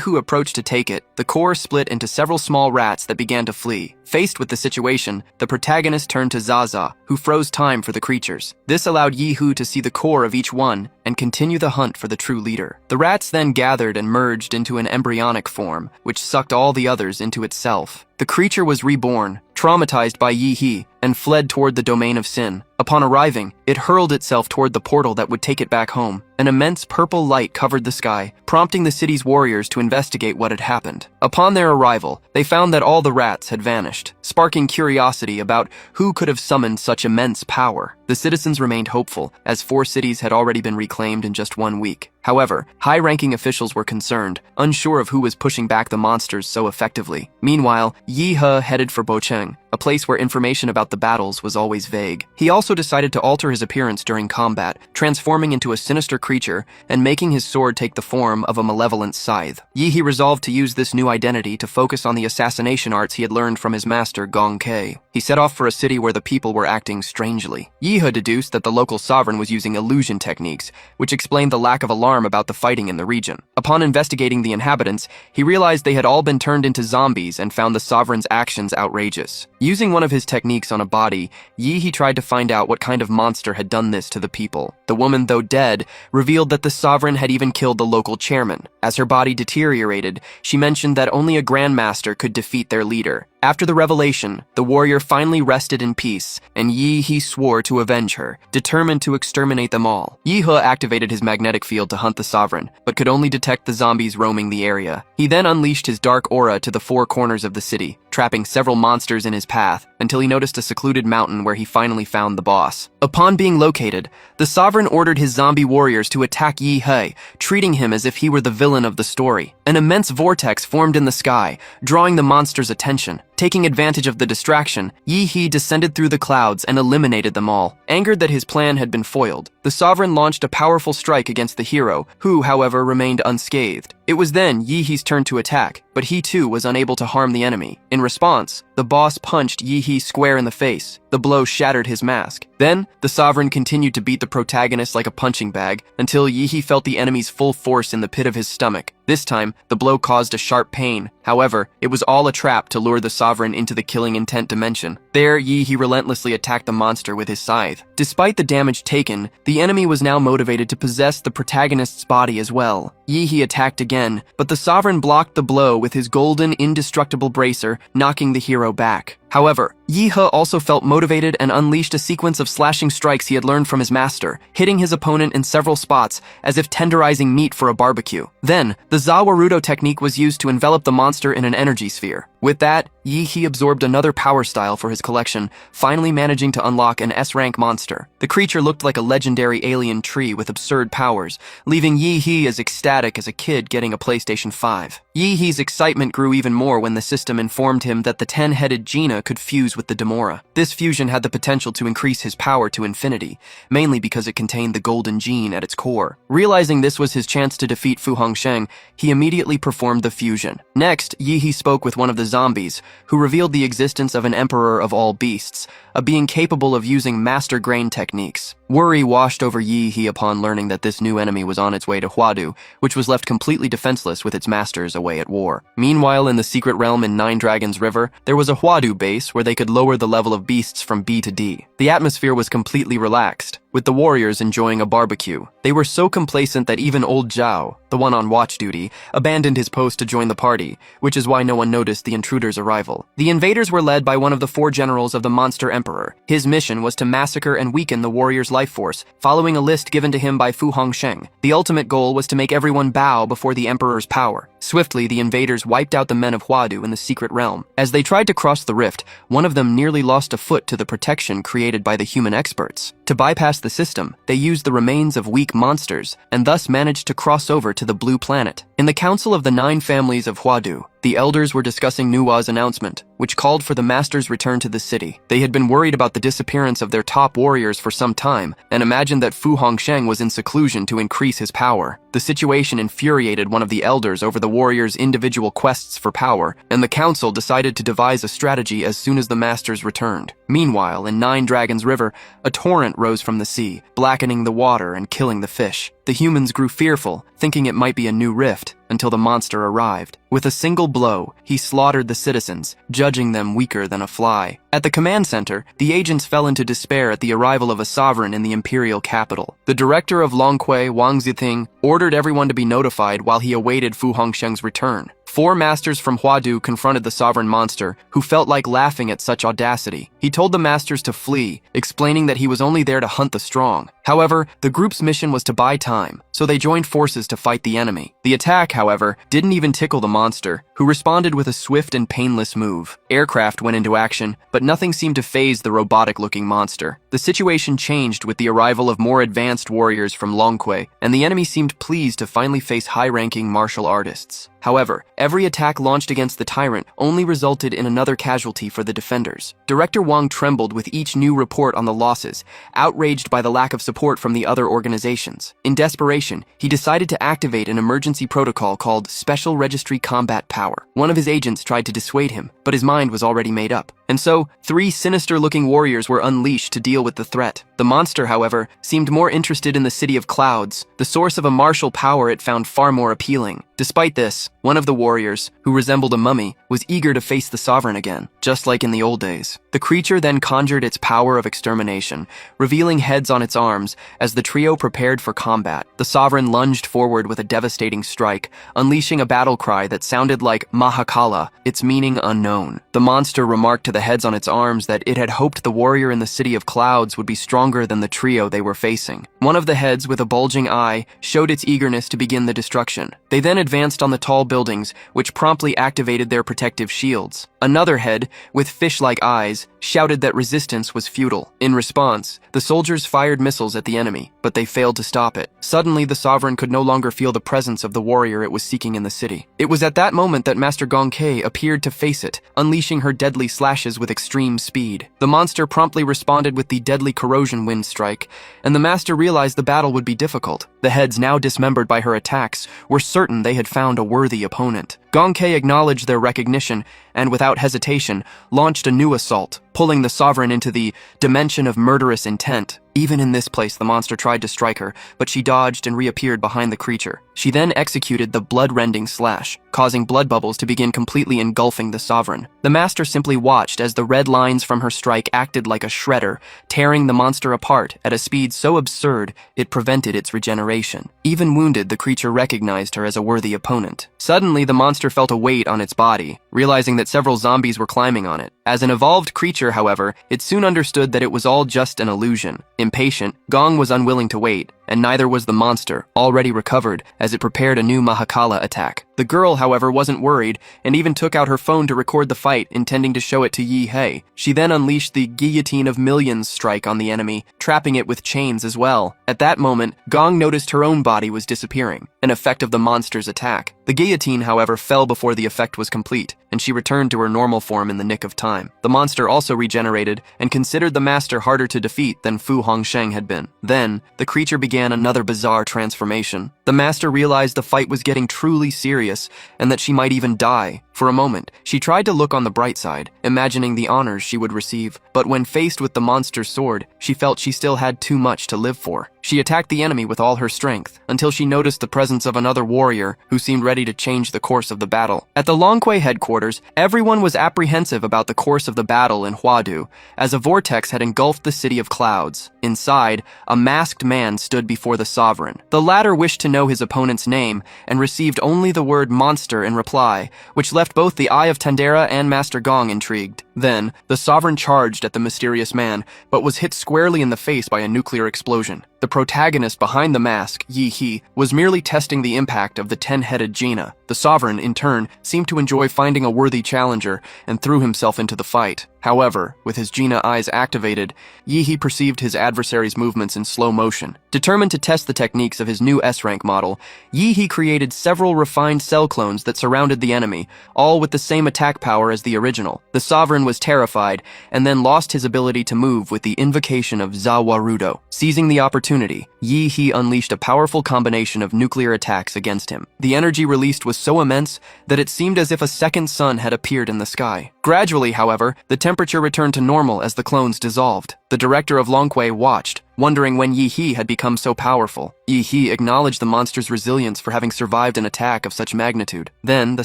He approached to take it, the core split into several small rats that began to flee. Faced with the situation, the protagonist turned to Zaza, who froze time for the creatures. This allowed Yi He to see the core of each one and continue the hunt for the true leader. The rats then gathered and merged into an embryonic form, which sucked all the others into itself. The creature was reborn, traumatized by Yi He, and fled toward the domain of Sin. Upon arriving, it hurled itself toward the portal that would take it back home. An immense purple light covered the sky, prompting the city's warriors to investigate what had happened. Upon their arrival, they found that all the rats had vanished, sparking curiosity about who could have summoned such immense power. The citizens remained hopeful, as 4 cities had already been reclaimed in just 1 week. However, high-ranking officials were concerned, unsure of who was pushing back the monsters so effectively. Meanwhile, Yi He headed for Bocheng, a place where information about the battles was always vague. He also decided to alter his appearance during combat, transforming into a sinister creature and making his sword take the form of a malevolent scythe. Yi He resolved to use this new identity to focus on the assassination arts he had learned from his master Gong Ke. He set off for a city where the people were acting strangely. Yi He deduced that the local sovereign was using illusion techniques, which explained the lack of alarm about the fighting in the region. Upon investigating the inhabitants, he realized they had all been turned into zombies and found the sovereign's actions outrageous. Using one of his techniques on a body, Yi He tried to find out what kind of monster had done this to the people. The woman, though dead, revealed that the sovereign had even killed the local chairman. As her body deteriorated, she mentioned that only a grandmaster could defeat their leader. After the revelation, the warrior finally rested in peace, and Yi He swore to avenge her, determined to exterminate them all. Yi He activated his magnetic field to hunt the sovereign, but could only detect the zombies roaming the area. He then unleashed his dark aura to the 4 corners of the city, trapping several monsters in his path, until he noticed a secluded mountain where he finally found the boss. Upon being located, the sovereign ordered his zombie warriors to attack Yi He, treating him as if he were the villain of the story. An immense vortex formed in the sky, drawing the monster's attention. Taking advantage of the distraction, Yi He descended through the clouds and eliminated them all. Angered that his plan had been foiled, the sovereign launched a powerful strike against the hero, who, however, remained unscathed. It was then Yi He's turn to attack, but he too was unable to harm the enemy. In response, the boss punched Yi He square in the face. The blow shattered his mask. Then, the sovereign continued to beat the protagonist like a punching bag until Yi He felt the enemy's full force in the pit of his stomach. This time, the blow caused a sharp pain. However, it was all a trap to lure the sovereign into the killing intent dimension. There, Yi He relentlessly attacked the monster with his scythe. Despite the damage taken, the enemy was now motivated to possess the protagonist's body as well. Yi He attacked again, but the sovereign blocked the blow with his golden, indestructible bracer, knocking the hero back. However, Yi He also felt motivated and unleashed a sequence of slashing strikes he had learned from his master, hitting his opponent in several spots as if tenderizing meat for a barbecue. Then, the Zawarudo technique was used to envelop the monster in an energy sphere. With that, Yi He absorbed another power style for his collection, finally managing to unlock an S-rank monster. The creature looked like a legendary alien tree with absurd powers, leaving Yi He as ecstatic as a kid getting a PlayStation 5. Yi He's excitement grew even more when the system informed him that the 10-headed Gina could fuse with the Demora. This fusion had the potential to increase his power to infinity, mainly because it contained the golden gene at its core. Realizing this was his chance to defeat Fu Hongsheng, he immediately performed the fusion. Next, Yi He spoke with one of the zombies, who revealed the existence of an emperor of all beasts, a being capable of using master grain techniques. Worry washed over Yi He upon learning that this new enemy was on its way to Huadu, which was left completely defenseless with its masters away at war. Meanwhile, in the secret realm in Nine Dragons River, there was a Huadu base where they could lower the level of beasts from B to D. The atmosphere was completely relaxed, with the warriors enjoying a barbecue. They were so complacent that even old Zhao, the one on watch duty, abandoned his post to join the party, which is why no one noticed the intruders' arrival. The invaders were led by one of the 4 generals of the Monster Emperor. His mission was to massacre and weaken the warriors' life force, following a list given to him by Fu Hongsheng. The ultimate goal was to make everyone bow before the Emperor's power. Swiftly, the invaders wiped out the men of Huadu in the secret realm. As they tried to cross the rift, one of them nearly lost a foot to the protection created by the human experts. To bypass the system, they used the remains of weak monsters, and thus managed to cross over to the Blue Planet. In the Council of the 9 Families of Huadu, the elders were discussing Nuwa's announcement, which called for the master's return to the city. They had been worried about the disappearance of their top warriors for some time, and imagined that Fu Hongsheng was in seclusion to increase his power. The situation infuriated one of the elders over the warriors' individual quests for power, and the council decided to devise a strategy as soon as the masters returned. Meanwhile, in Nine Dragons River, a torrent rose from the sea, blackening the water and killing the fish. The humans grew fearful, thinking it might be a new rift, until the monster arrived. With a single blow, he slaughtered the citizens, judging them weaker than a fly. At the command center, the agents fell into despair at the arrival of a sovereign in the imperial capital. The director of Longquai, Wang Ziting, ordered everyone to be notified while he awaited Fu Hongsheng's return. 4 masters from Huadu confronted the sovereign monster, who felt like laughing at such audacity. He told the masters to flee, explaining that he was only there to hunt the strong. However, the group's mission was to buy time, so they joined forces to fight the enemy. The attack, however, didn't even tickle the monster, who responded with a swift and painless move. Aircraft went into action, but nothing seemed to faze the robotic-looking monster. The situation changed with the arrival of more advanced warriors from Longquai, and the enemy seemed pleased to finally face high-ranking martial artists. However, every attack launched against the tyrant only resulted in another casualty for the defenders. Director Wang trembled with each new report on the losses, outraged by the lack of support from the other organizations. In desperation, he decided to activate an emergency protocol called Special Registry Combat Power. One of his agents tried to dissuade him, but his mind was already made up. And so, 3 sinister-looking warriors were unleashed to deal with the threat. The monster, however, seemed more interested in the City of Clouds, the source of a martial power it found far more appealing. Despite this, one of the warriors, who resembled a mummy, was eager to face the sovereign again, just like in the old days. The creature then conjured its power of extermination, revealing heads on its arms as the trio prepared for combat. The sovereign lunged forward with a devastating strike, unleashing a battle cry that sounded like Mahakala, its meaning unknown. The monster remarked to the heads on its arms that it had hoped the warrior in the City of Clouds would be stronger than the trio they were facing. One of the heads, with a bulging eye, showed its eagerness to begin the destruction. They then advanced on the tall buildings, which promptly activated their protective shields. Another head, with fish-like eyes, shouted that resistance was futile. In response, the soldiers fired missiles at the enemy, but they failed to stop it. Suddenly, the sovereign could no longer feel the presence of the warrior it was seeking in the city. It was at that moment that Master Gong Kei appeared to face it, unleashing her deadly slashes with extreme speed. The monster promptly responded with the deadly corrosion wind strike, and the master realized the battle would be difficult. The heads, now dismembered by her attacks, were certain they had found a worthy opponent. Gong Kei acknowledged their recognition and, without hesitation, launched a new assault, pulling the sovereign into the dimension of murderous intent. Even in this place, the monster tried to strike her, but she dodged and reappeared behind the creature. She then executed the blood-rending slash, causing blood bubbles to begin completely engulfing the sovereign. The master simply watched as the red lines from her strike acted like a shredder, tearing the monster apart at a speed so absurd it prevented its regeneration. Even wounded, the creature recognized her as a worthy opponent. Suddenly, the monster felt a weight on its body, realizing that several zombies were climbing on it. As an evolved creature, however, it soon understood that it was all just an illusion. Impatient, Gong was unwilling to wait, and neither was the monster, already recovered, as it prepared a new Mahakala attack. The girl, however, wasn't worried, and even took out her phone to record the fight, intending to show it to Yi Hei. She then unleashed the Guillotine of Millions strike on the enemy, trapping it with chains as well. At that moment, Gong noticed her own body was disappearing, an effect of the monster's attack. The guillotine, however, fell before the effect was complete, and she returned to her normal form in the nick of time. The monster also regenerated and considered the master harder to defeat than Fu Hongsheng had been. Then, the creature began another bizarre transformation. The master realized the fight was getting truly serious and that she might even die. For a moment, she tried to look on the bright side, imagining the honors she would receive, but when faced with the monster's sword, she felt she still had too much to live for. She attacked the enemy with all her strength, until she noticed the presence of another warrior who seemed ready to change the course of the battle. At the Longquai headquarters, everyone was apprehensive about the course of the battle in Huadu, as a vortex had engulfed the City of Clouds. Inside, a masked man stood before the sovereign. The latter wished to know his opponent's name, and received only the word monster in reply, which left both the Eye of Tandera and Master Gong intrigued. Then, the sovereign charged at the mysterious man, but was hit squarely in the face by a nuclear explosion. The protagonist behind the mask, Yi He, was merely testing the impact of the 10-headed Gina. The sovereign, in turn, seemed to enjoy finding a worthy challenger and threw himself into the fight. However, with his Gina eyes activated, Yi He perceived his adversary's movements in slow motion. Determined to test the techniques of his new S-rank model, Yi He created several refined cell clones that surrounded the enemy, all with the same attack power as the original. The sovereign was terrified, and then lost his ability to move with the invocation of Zawarudo. Seizing the opportunity, Yi He unleashed a powerful combination of nuclear attacks against him. The energy released was so immense that it seemed as if a second sun had appeared in the sky. Gradually, however, the temperature returned to normal as the clones dissolved. The director of Longquai watched, wondering when Yi He had become so powerful. Yi He acknowledged the monster's resilience for having survived an attack of such magnitude. Then, the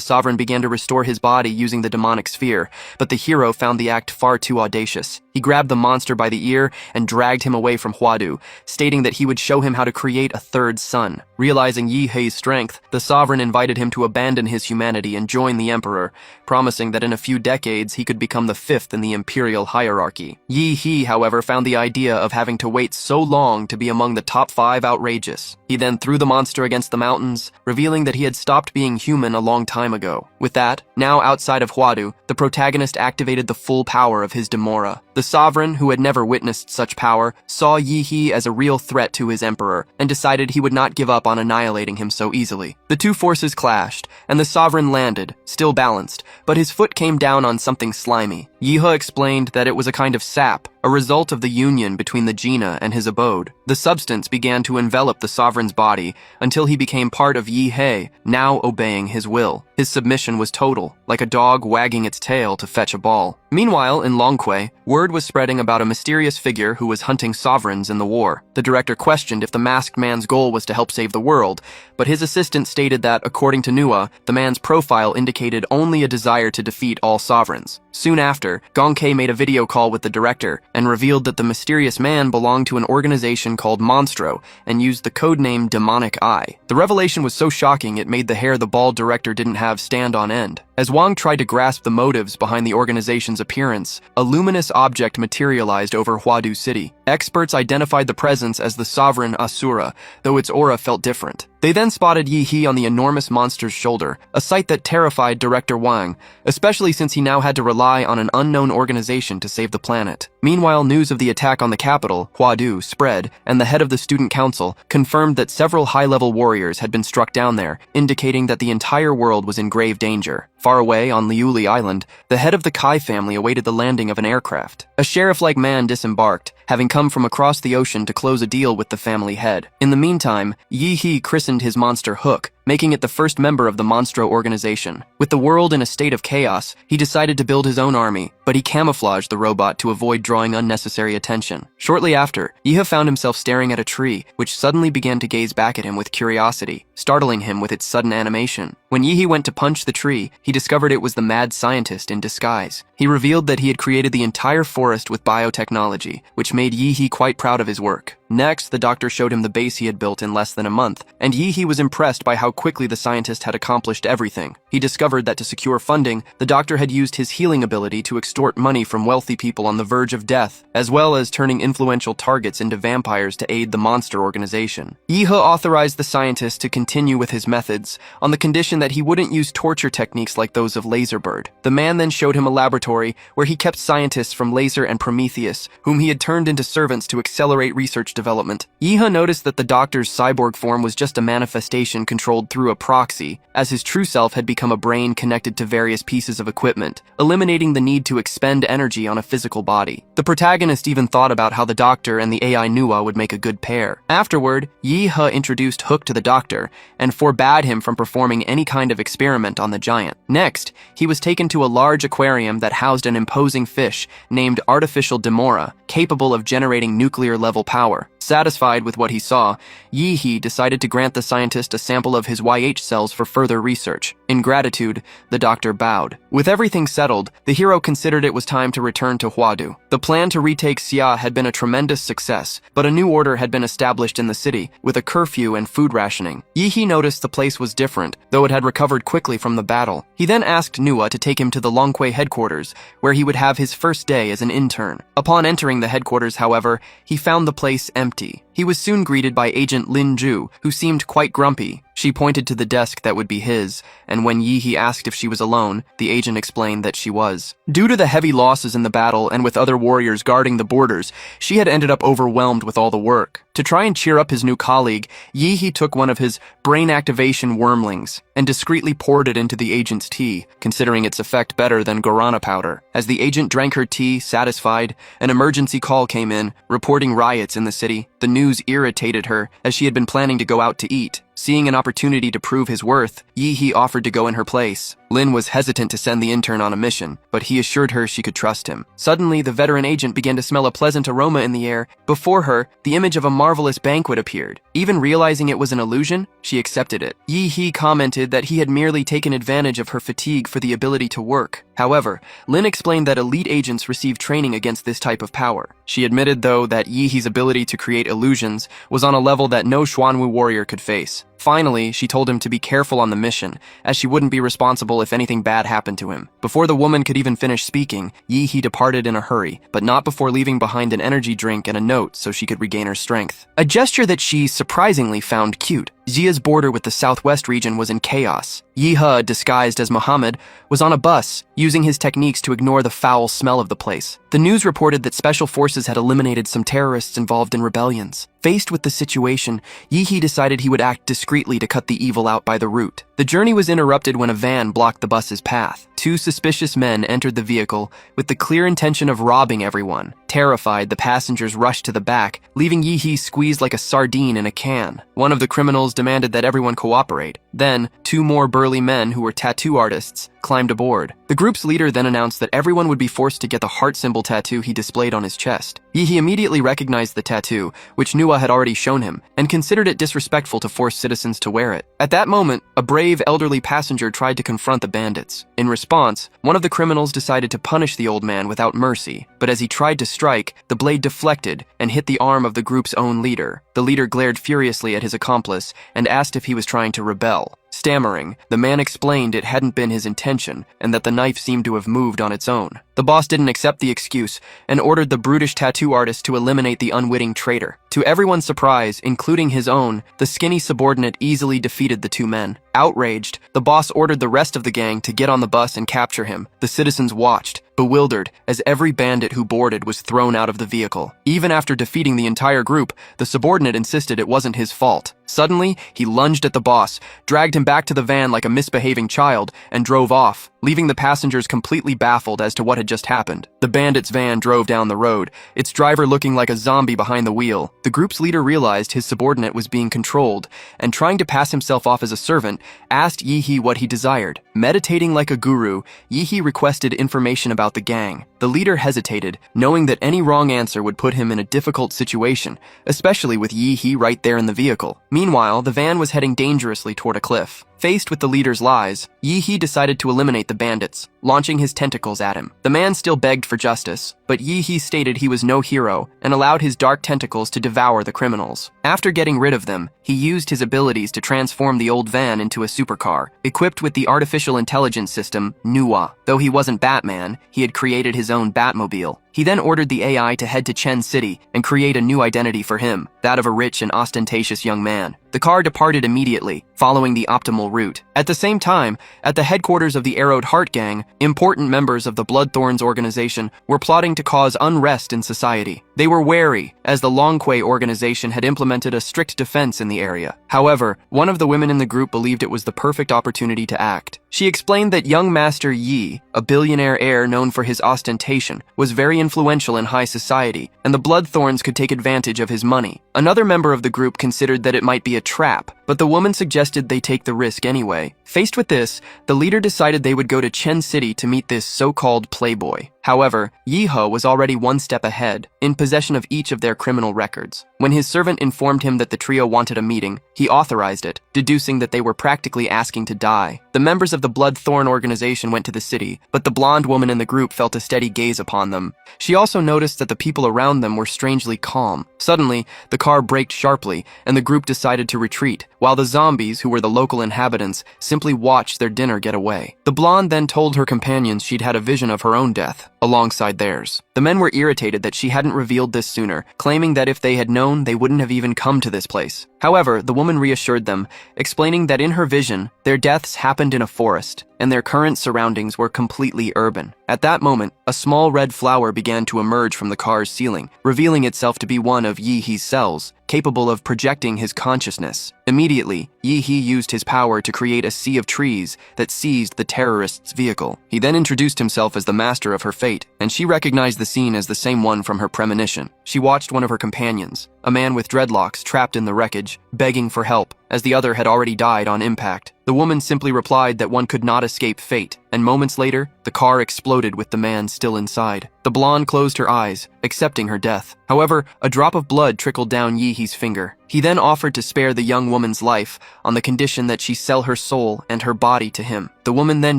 sovereign began to restore his body using the demonic sphere, but the hero found the act far too audacious. He grabbed the monster by the ear and dragged him away from Huadu, stating that he would show him how to create a third sun. Realizing Yi Hei's strength, the sovereign invited him to abandon his humanity and join the emperor, promising that in a few decades he could become the fifth in the imperial hierarchy. Yi He, however, found the idea of having to wait so long to be among the top 5 outrageous. He then threw the monster against the mountains, revealing that he had stopped being human a long time ago. With that, now outside of Huadu, the protagonist activated the full power of his Demora. The sovereign, who had never witnessed such power, saw Yi He as a real threat to his emperor, and decided he would not give up on annihilating him so easily. The two forces clashed, and the sovereign landed, still balanced, but his foot came down on something slimy. Yi He explained that it was a kind of sap, a result of the union between the Gina and his abode. The substance began to envelop the sovereign's body until he became part of Yi He, now obeying his will. His submission was total, like a dog wagging its tail to fetch a ball. Meanwhile, in Longquay, word was spreading about a mysterious figure who was hunting sovereigns in the war. The director questioned if the masked man's goal was to help save the world, but his assistant stated that, according to Nua, the man's profile indicated only a desire to defeat all sovereigns. Soon after, Gongke made a video call with the director and revealed that the mysterious man belonged to an organization called Monstro and used the codename Demonic Eye. The revelation was so shocking it made the hair the bald director didn't have stand on end. As Wang tried to grasp the motives behind the organization's appearance, a luminous object materialized over Huadu City. Experts identified the presence as the sovereign Asura, though its aura felt different. They then spotted Yi He on the enormous monster's shoulder, a sight that terrified Director Wang, especially since he now had to rely on an unknown organization to save the planet. Meanwhile, news of the attack on the capital, Huadu, spread, and the head of the student council confirmed that several high-level warriors had been struck down there, indicating that the entire world was in grave danger. Far away on Liuli Island, the head of the Kai family awaited the landing of an aircraft. A sheriff-like man disembarked, having come from across the ocean to close a deal with the family head. In the meantime, Yi He christened his monster Hook, making it the first member of the Monstro organization. With the world in a state of chaos, he decided to build his own army, but he camouflaged the robot to avoid drawing unnecessary attention. Shortly after, Yi He found himself staring at a tree, which suddenly began to gaze back at him with curiosity, startling him with its sudden animation. When Yi He went to punch the tree, he discovered it was the mad scientist in disguise. He revealed that he had created the entire forest with biotechnology, which made Yi He quite proud of his work. Next, the doctor showed him the base he had built in less than a month, and Yi He was impressed by how quickly the scientist had accomplished everything. He discovered that to secure funding, the doctor had used his healing ability to extort money from wealthy people on the verge of death, as well as turning influential targets into vampires to aid the monster organization. Yi He authorized the scientist to continue with his methods, on the condition that he wouldn't use torture techniques like those of Laserbird. The man then showed him a laboratory where he kept scientists from Laser and Prometheus, whom he had turned into servants to accelerate research development. Yi He noticed that the doctor's cyborg form was just a manifestation controlled through a proxy, as his true self had become a brain connected to various pieces of equipment, eliminating the need to expend energy on a physical body. The protagonist even thought about how the doctor and the AI Nua would make a good pair. Afterward, Yi He introduced Hook to the doctor, and forbade him from performing any kind of experiment on the giant. Next, he was taken to a large aquarium that housed an imposing fish named Artificial Demora, capable of generating nuclear-level power. Satisfied with what he saw, Yi He decided to grant the scientist a sample of his YH cells for further research. In gratitude, the doctor bowed. With everything settled, the hero considered it was time to return to Huadu. The plan to retake Xia had been a tremendous success, but a new order had been established in the city, with a curfew and food rationing. Yi He noticed the place was different, though it had recovered quickly from the battle. He then asked Nua to take him to the Longquay headquarters, where he would have his first day as an intern. Upon entering the headquarters, however, he found the place empty. He was soon greeted by Agent Lin Ju, who seemed quite grumpy. She pointed to the desk that would be his, and when Yi He asked if she was alone, the agent explained that she was. Due to the heavy losses in the battle and with other warriors guarding the borders, she had ended up overwhelmed with all the work. To try and cheer up his new colleague, Yi He took one of his brain activation wormlings and discreetly poured it into the agent's tea, considering its effect better than guarana powder. As the agent drank her tea, satisfied, an emergency call came in, reporting riots in the city. The news irritated her, as she had been planning to go out to eat. Seeing an opportunity to prove his worth, Yi He offered to go in her place. Lin was hesitant to send the intern on a mission, but he assured her she could trust him. Suddenly, the veteran agent began to smell a pleasant aroma in the air. Before her, the image of a marvelous banquet appeared. Even realizing it was an illusion, she accepted it. Yi He commented that he had merely taken advantage of her fatigue for the ability to work. However, Lin explained that elite agents receive training against this type of power. She admitted, though, that Yi He's ability to create illusions was on a level that no Xuanwu warrior could face. Finally, she told him to be careful on the mission, as she wouldn't be responsible if anything bad happened to him. Before the woman could even finish speaking, Yi He departed in a hurry, but not before leaving behind an energy drink and a note so she could regain her strength. A gesture that she surprisingly found cute. Xia's border with the southwest region was in chaos. Yi He, disguised as Muhammad, was on a bus, using his techniques to ignore the foul smell of the place. The news reported that special forces had eliminated some terrorists involved in rebellions. Faced with the situation, Yi He decided he would act discreetly to cut the evil out by the root. The journey was interrupted when a van blocked the bus's path. Two suspicious men entered the vehicle with the clear intention of robbing everyone. Terrified, the passengers rushed to the back, leaving Yi He squeezed like a sardine in a can. One of the criminals demanded that everyone cooperate. Then, two more burly men who were tattoo artists climbed aboard. The group's leader then announced that everyone would be forced to get the heart symbol tattoo he displayed on his chest. Yi He immediately recognized the tattoo, which Nua had already shown him, and considered it disrespectful to force citizens to wear it. At that moment, a brave elderly passenger tried to confront the bandits. In response, one of the criminals decided to punish the old man without mercy, but as he tried to strike, the blade deflected and hit the arm of the group's own leader. The leader glared furiously at his accomplice and asked if he was trying to rebel. Stammering, the man explained it hadn't been his intention and that the knife seemed to have moved on its own. The boss didn't accept the excuse and ordered the brutish tattoo artist to eliminate the unwitting traitor. To everyone's surprise, including his own, the skinny subordinate easily defeated the two men. Outraged, the boss ordered the rest of the gang to get on the bus and capture him. The citizens watched, bewildered, as every bandit who boarded was thrown out of the vehicle. Even after defeating the entire group, the subordinate insisted it wasn't his fault. Suddenly, he lunged at the boss, dragged him back to the van like a misbehaving child, and drove off, leaving the passengers completely baffled as to what had just happened. The bandits' van drove down the road, its driver looking like a zombie behind the wheel. The group's leader realized his subordinate was being controlled, and trying to pass himself off as a servant, asked Yi He what he desired. Meditating like a guru, Yi He requested information about the gang. The leader hesitated, knowing that any wrong answer would put him in a difficult situation, especially with Yi He right there in the vehicle. Meanwhile, the van was heading dangerously toward a cliff. Faced with the leader's lies, Yi He decided to eliminate the bandits, launching his tentacles at him. The man still begged for justice, but Yi He stated he was no hero and allowed his dark tentacles to devour the criminals. After getting rid of them, he used his abilities to transform the old van into a supercar, equipped with the artificial intelligence system, Nua. Though he wasn't Batman, he had created his own Batmobile. He then ordered the AI to head to Chen City and create a new identity for him, that of a rich and ostentatious young man. The car departed immediately, following the optimal route. At the same time, at the headquarters of the Arrowed Heart Gang, important members of the Bloodthorns organization were plotting to cause unrest in society. They were wary, as the Longquay organization had implemented a strict defense in the area. However, one of the women in the group believed it was the perfect opportunity to act. She explained that young Master Yi, a billionaire heir known for his ostentation, was very influential in high society, and the Bloodthorns could take advantage of his money. Another member of the group considered that it might be a trap, but the woman suggested they take the risk anyway. Faced with this, the leader decided they would go to Chen City to meet this so-called playboy. However, Yi He was already one step ahead, in possession of each of their criminal records. When his servant informed him that the trio wanted a meeting, he authorized it, deducing that they were practically asking to die. The members of the Bloodthorn organization went to the city, but the blonde woman in the group felt a steady gaze upon them. She also noticed that the people around them were strangely calm. Suddenly, the car braked sharply, and the group decided to retreat, while the zombies, who were the local inhabitants, simply watched their dinner get away. The blonde then told her companions she'd had a vision of her own death, alongside theirs. The men were irritated that she hadn't revealed this sooner, claiming that if they had known, they wouldn't have even come to this place. However, the woman reassured them, explaining that in her vision, their deaths happened in a forest, and their current surroundings were completely urban. At that moment, a small red flower began to emerge from the car's ceiling, revealing itself to be one of Yi He's cells, capable of projecting his consciousness. Immediately, Yi He used his power to create a sea of trees that seized the terrorist's vehicle. He then introduced himself as the master of her fate, and she recognized the scene as the same one from her premonition. She watched one of her companions, a man with dreadlocks trapped in the wreckage, begging for help, as the other had already died on impact. The woman simply replied that one could not escape fate, and moments later, the car exploded with the man still inside. The blonde closed her eyes, accepting her death. However, a drop of blood trickled down Yi He's finger. He then offered to spare the young woman's life on the condition that she sell her soul and her body to him. The woman then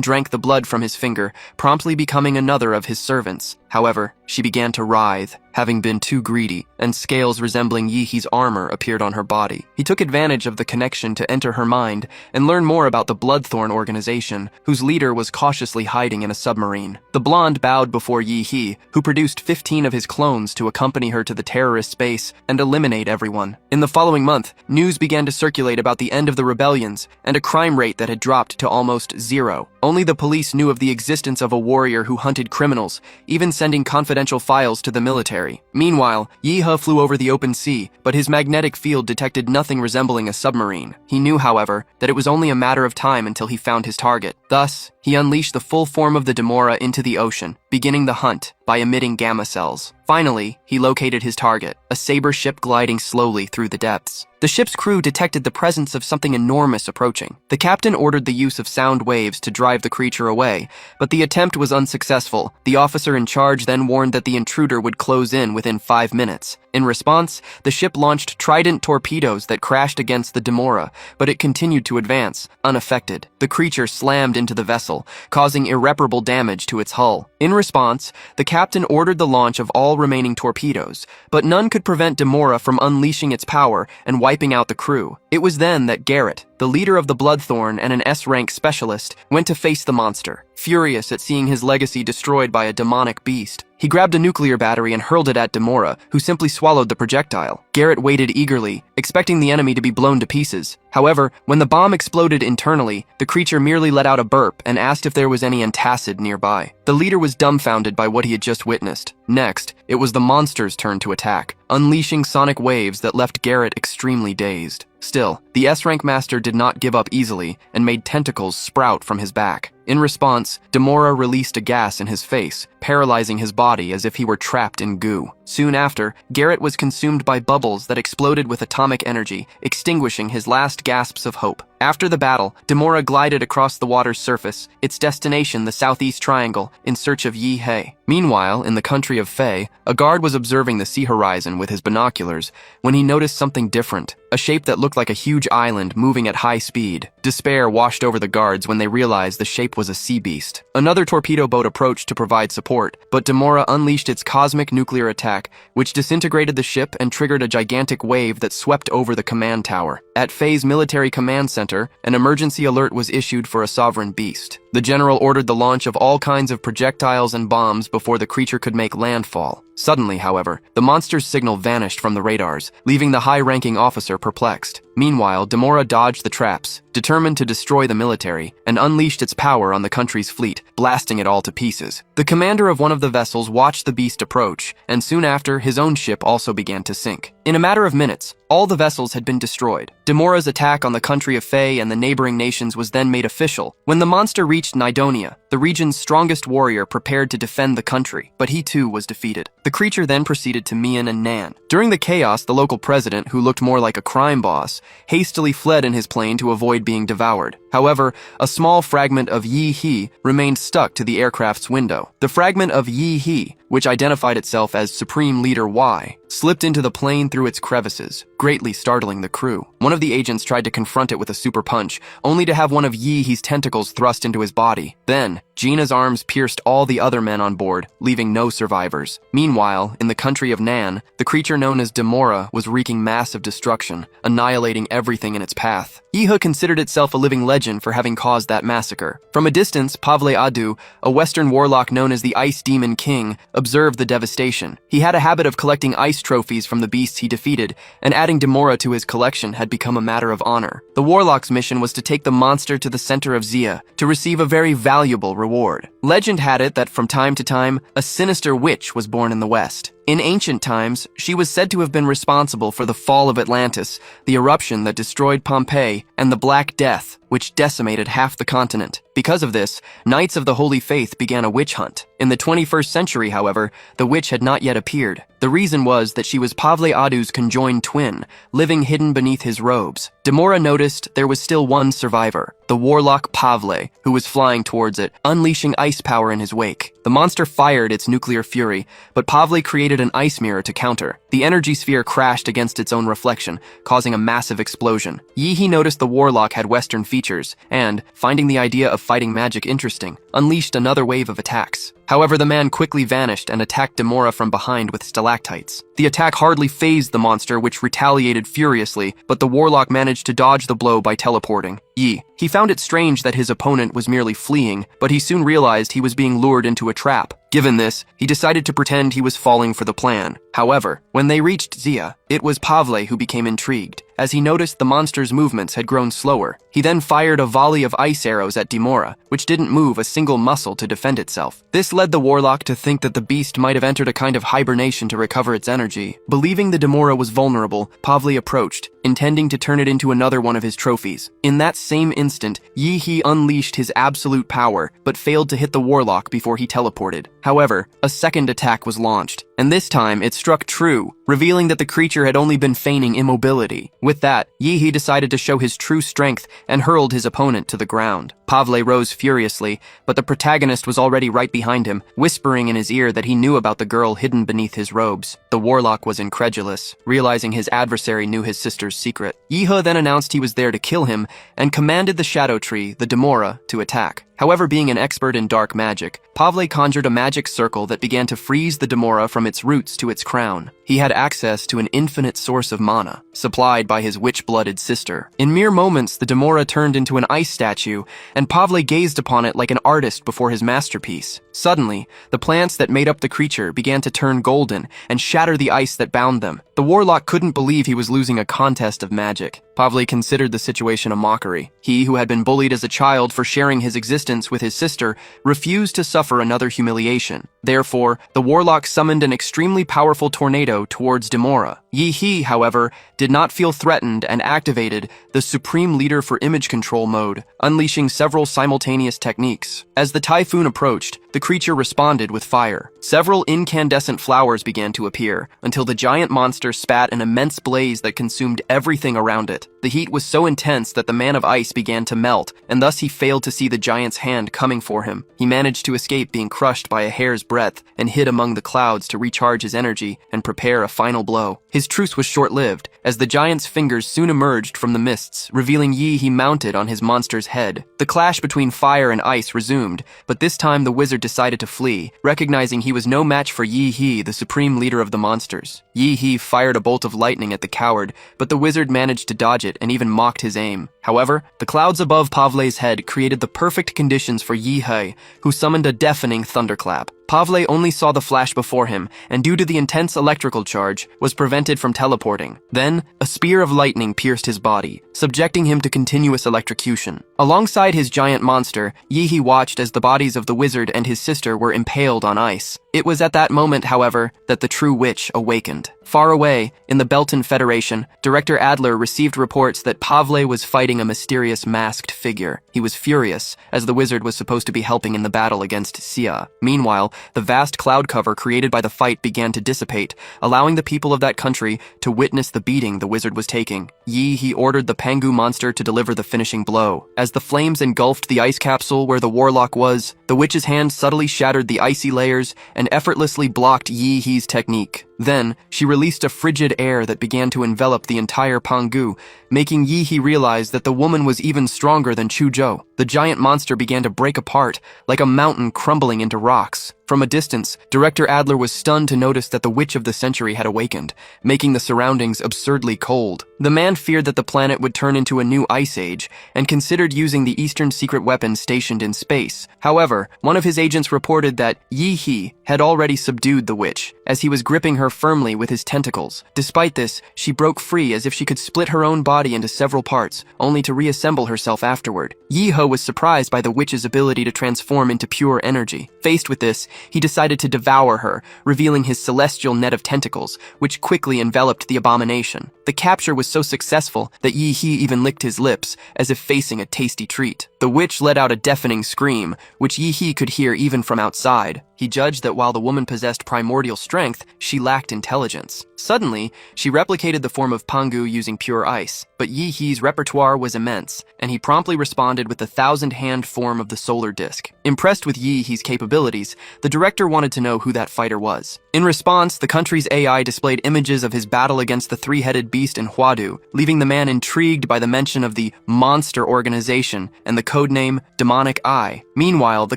drank the blood from his finger, promptly becoming another of his servants. However, she began to writhe, having been too greedy, and scales resembling Yi-Hee's armor appeared on her body. He took advantage of the connection to enter her mind and learn more about the Bloodthorn organization, whose leader was cautiously hiding in a submarine. The blonde bowed before Yi-Hee, who produced 15 of his clones to accompany her to the terrorist base and eliminate everyone. In the following month, news began to circulate about the end of the rebellions and a crime rate that had dropped to almost zero. Only the police knew of the existence of a warrior who hunted criminals, even sending confidential files to the military. Meanwhile, Yi-He flew over the open sea, but his magnetic field detected nothing resembling a submarine. He knew, however, that it was only a matter of time until he found his target. Thus, he unleashed the full form of the Demora into the ocean, beginning the hunt by emitting gamma cells. Finally, he located his target, a saber ship gliding slowly through the depths. The ship's crew detected the presence of something enormous approaching. The captain ordered the use of sound waves to drive the creature away, but the attempt was unsuccessful. The officer in charge then warned that the intruder would close in within 5 minutes. In response, the ship launched Trident torpedoes that crashed against the Demora, but it continued to advance, unaffected. The creature slammed into the vessel, causing irreparable damage to its hull. In response, the captain ordered the launch of all remaining torpedoes, but none could prevent Demora from unleashing its power and wiping out the crew. It was then that Garrett, the leader of the Bloodthorn and an S-rank specialist, went to face the monster. Furious at seeing his legacy destroyed by a demonic beast, he grabbed a nuclear battery and hurled it at Demora, who simply swallowed the projectile. Garrett waited eagerly, expecting the enemy to be blown to pieces. However, when the bomb exploded internally, the creature merely let out a burp and asked if there was any antacid nearby. The leader was dumbfounded by what he had just witnessed. Next, it was the monster's turn to attack, unleashing sonic waves that left Garrett extremely dazed. Still, the S-rank master did not give up easily and made tentacles sprout from his back. In response, Demora released a gas in his face, paralyzing his body as if he were trapped in goo. Soon after, Garrett was consumed by bubbles that exploded with atomic energy, extinguishing his last gasps of hope. After the battle, Demora glided across the water's surface, its destination the Southeast Triangle, in search of Yi-He. Meanwhile, in the country of Fae, a guard was observing the sea horizon with his binoculars when he noticed something different, a shape that looked like a huge island moving at high speed. Despair washed over the guards when they realized the shape was a sea beast. Another torpedo boat approached to provide support, but Demora unleashed its cosmic nuclear attack, which disintegrated the ship and triggered a gigantic wave that swept over the command tower. At Fae's military command center, an emergency alert was issued for a sovereign beast. The general ordered the launch of all kinds of projectiles and bombs before the creature could make landfall. Suddenly, however, the monster's signal vanished from the radars, leaving the high-ranking officer perplexed. Meanwhile, Demora dodged the traps, determined to destroy the military, and unleashed its power on the country's fleet, blasting it all to pieces. The commander of one of the vessels watched the beast approach, and soon after, his own ship also began to sink. In a matter of minutes, all the vessels had been destroyed. Demora's attack on the country of Fae and the neighboring nations was then made official. When the monster reached Nidonia, the region's strongest warrior prepared to defend the country, but he too was defeated. The creature then proceeded to Mian and Nan. During the chaos, the local president, who looked more like a crime boss, hastily fled in his plane to avoid being devoured. However, a small fragment of Yi-He remained stuck to the aircraft's window. The fragment of Yi-He, which identified itself as Supreme Leader Y, slipped into the plane through its crevices, greatly startling the crew. One of the agents tried to confront it with a super punch, only to have one of Yi-He's tentacles thrust into his body. Then, Gina's arms pierced all the other men on board, leaving no survivors. Meanwhile, in the country of Nan, the creature known as Demora was wreaking massive destruction, annihilating everything in its path. Yi-He considered itself a living legend for having caused that massacre. From a distance, Pavle Adu, a Western warlock known as the Ice Demon King, observed the devastation. He had a habit of collecting ice trophies from the beasts he defeated, and adding Demora to his collection had become a matter of honor. The warlock's mission was to take the monster to the center of Zia to receive a very valuable reward. Legend had it that from time to time, a sinister witch was born in the West. In ancient times, she was said to have been responsible for the fall of Atlantis, the eruption that destroyed Pompeii, and the Black Death, which decimated half the continent. Because of this, Knights of the Holy Faith began a witch hunt. In the 21st century, however, the witch had not yet appeared. The reason was that she was Pavle Adu's conjoined twin, living hidden beneath his robes. Demora noticed there was still one survivor, the warlock Pavle, who was flying towards it, unleashing ice power in his wake. The monster fired its nuclear fury, but Pavle created an ice mirror to counter. The energy sphere crashed against its own reflection, causing a massive explosion. Yi-He noticed the warlock had Western features, and, finding the idea of fighting magic interesting, unleashed another wave of attacks. However, the man quickly vanished and attacked Demora from behind with stalactites. The attack hardly fazed the monster, which retaliated furiously, but the warlock managed to dodge the blow by teleporting. He found it strange that his opponent was merely fleeing, but he soon realized he was being lured into a trap. Given this, he decided to pretend he was falling for the plan. However, when they reached Zia, it was Pavle who became intrigued, as he noticed the monster's movements had grown slower. He then fired a volley of ice arrows at Demora, which didn't move a single muscle to defend itself. This led the warlock to think that the beast might have entered a kind of hibernation to recover its energy. Believing the Demora was vulnerable, Pavle approached, intending to turn it into another one of his trophies. In that same instant, Yi He unleashed his absolute power, but failed to hit the warlock before he teleported. However, a second attack was launched, and this time it struck true, revealing that the creature had only been feigning immobility. With that, Yi He decided to show his true strength and hurled his opponent to the ground. Pavle rose furiously, but the protagonist was already right behind him, whispering in his ear that he knew about the girl hidden beneath his robes. The warlock was incredulous, realizing his adversary knew his sister's secret. Yi He then announced he was there to kill him and commanded the Shadow Tree, the Demora, to attack. However, being an expert in dark magic, Pavle conjured a magic circle that began to freeze the Demora from its roots to its crown. He had access to an infinite source of mana, supplied by his witch-blooded sister. In mere moments, the Demora turned into an ice statue, and Pavle gazed upon it like an artist before his masterpiece. Suddenly, the plants that made up the creature began to turn golden and shatter the ice that bound them. The warlock couldn't believe he was losing a contest of magic. Pavle considered the situation a mockery. He, who had been bullied as a child for sharing his existence with his sister, refused to suffer another humiliation. Therefore, the warlock summoned an extremely powerful tornado towards Demora. Yi He, however, did not feel threatened and activated the Supreme Leader for Image Control mode, unleashing several simultaneous techniques. As the typhoon approached, the creature responded with fire. Several incandescent flowers began to appear, until the giant monster spat an immense blaze that consumed everything around it. The heat was so intense that the man of ice began to melt, and thus he failed to see the giant's hand coming for him. He managed to escape being crushed by a hair's breadth and hid among the clouds to recharge his energy and prepare a final blow. His truce was short-lived, as the giant's fingers soon emerged from the mists, revealing Yi He mounted on his monster's head. The clash between fire and ice resumed, but this time the wizard decided to flee, recognizing he was no match for Yi He, the supreme leader of the monsters. Yi He fired a bolt of lightning at the coward, but the wizard managed to dodge it and even mocked his aim. However, the clouds above Pavle's head created the perfect conditions for Yi He, who summoned a deafening thunderclap. Pavle only saw the flash before him, and due to the intense electrical charge, was prevented from teleporting. Then, a spear of lightning pierced his body, subjecting him to continuous electrocution. Alongside his giant monster, Yi He watched as the bodies of the wizard and his sister were impaled on ice. It was at that moment, however, that the true witch awakened. Far away, in the Belton Federation, Director Adler received reports that Pavle was fighting a mysterious masked figure. He was furious, as the wizard was supposed to be helping in the battle against Sia. Meanwhile, the vast cloud cover created by the fight began to dissipate, allowing the people of that country to witness the beating the wizard was taking. Yi He ordered the Pangu monster to deliver the finishing blow. As the flames engulfed the ice capsule where the warlock was, the witch's hand subtly shattered the icy layers and effortlessly blocked Yi He's technique. Then, she released a frigid air that began to envelop the entire Pangu, making Yi He realize that the woman was even stronger than Chuzhou. The giant monster began to break apart, like a mountain crumbling into rocks. From a distance, Director Adler was stunned to notice that the witch of the century had awakened, making the surroundings absurdly cold. The man feared that the planet would turn into a new ice age, and considered using the Eastern secret weapon stationed in space. However, one of his agents reported that Yi He had already subdued the witch, as he was gripping her firmly with his tentacles. Despite this, she broke free as if she could split her own body into several parts, only to reassemble herself afterward. Yi He was surprised by the witch's ability to transform into pure energy. Faced with this, he decided to devour her, revealing his celestial net of tentacles, which quickly enveloped the abomination. The capture was so successful that Yi He even licked his lips, as if facing a tasty treat. The witch let out a deafening scream, which Yi He could hear even from outside. He judged that while the woman possessed primordial strength, she lacked intelligence. Suddenly, she replicated the form of Pangu using pure ice, but Yi He's repertoire was immense, and he promptly responded with the 1,000-hand form of the solar disk. Impressed with Yi He's capabilities, the director wanted to know who that fighter was. In response, the country's AI displayed images of his battle against the three-headed beast in Huadu, leaving the man intrigued by the mention of the Monster Organization and the codename Demonic Eye. Meanwhile, the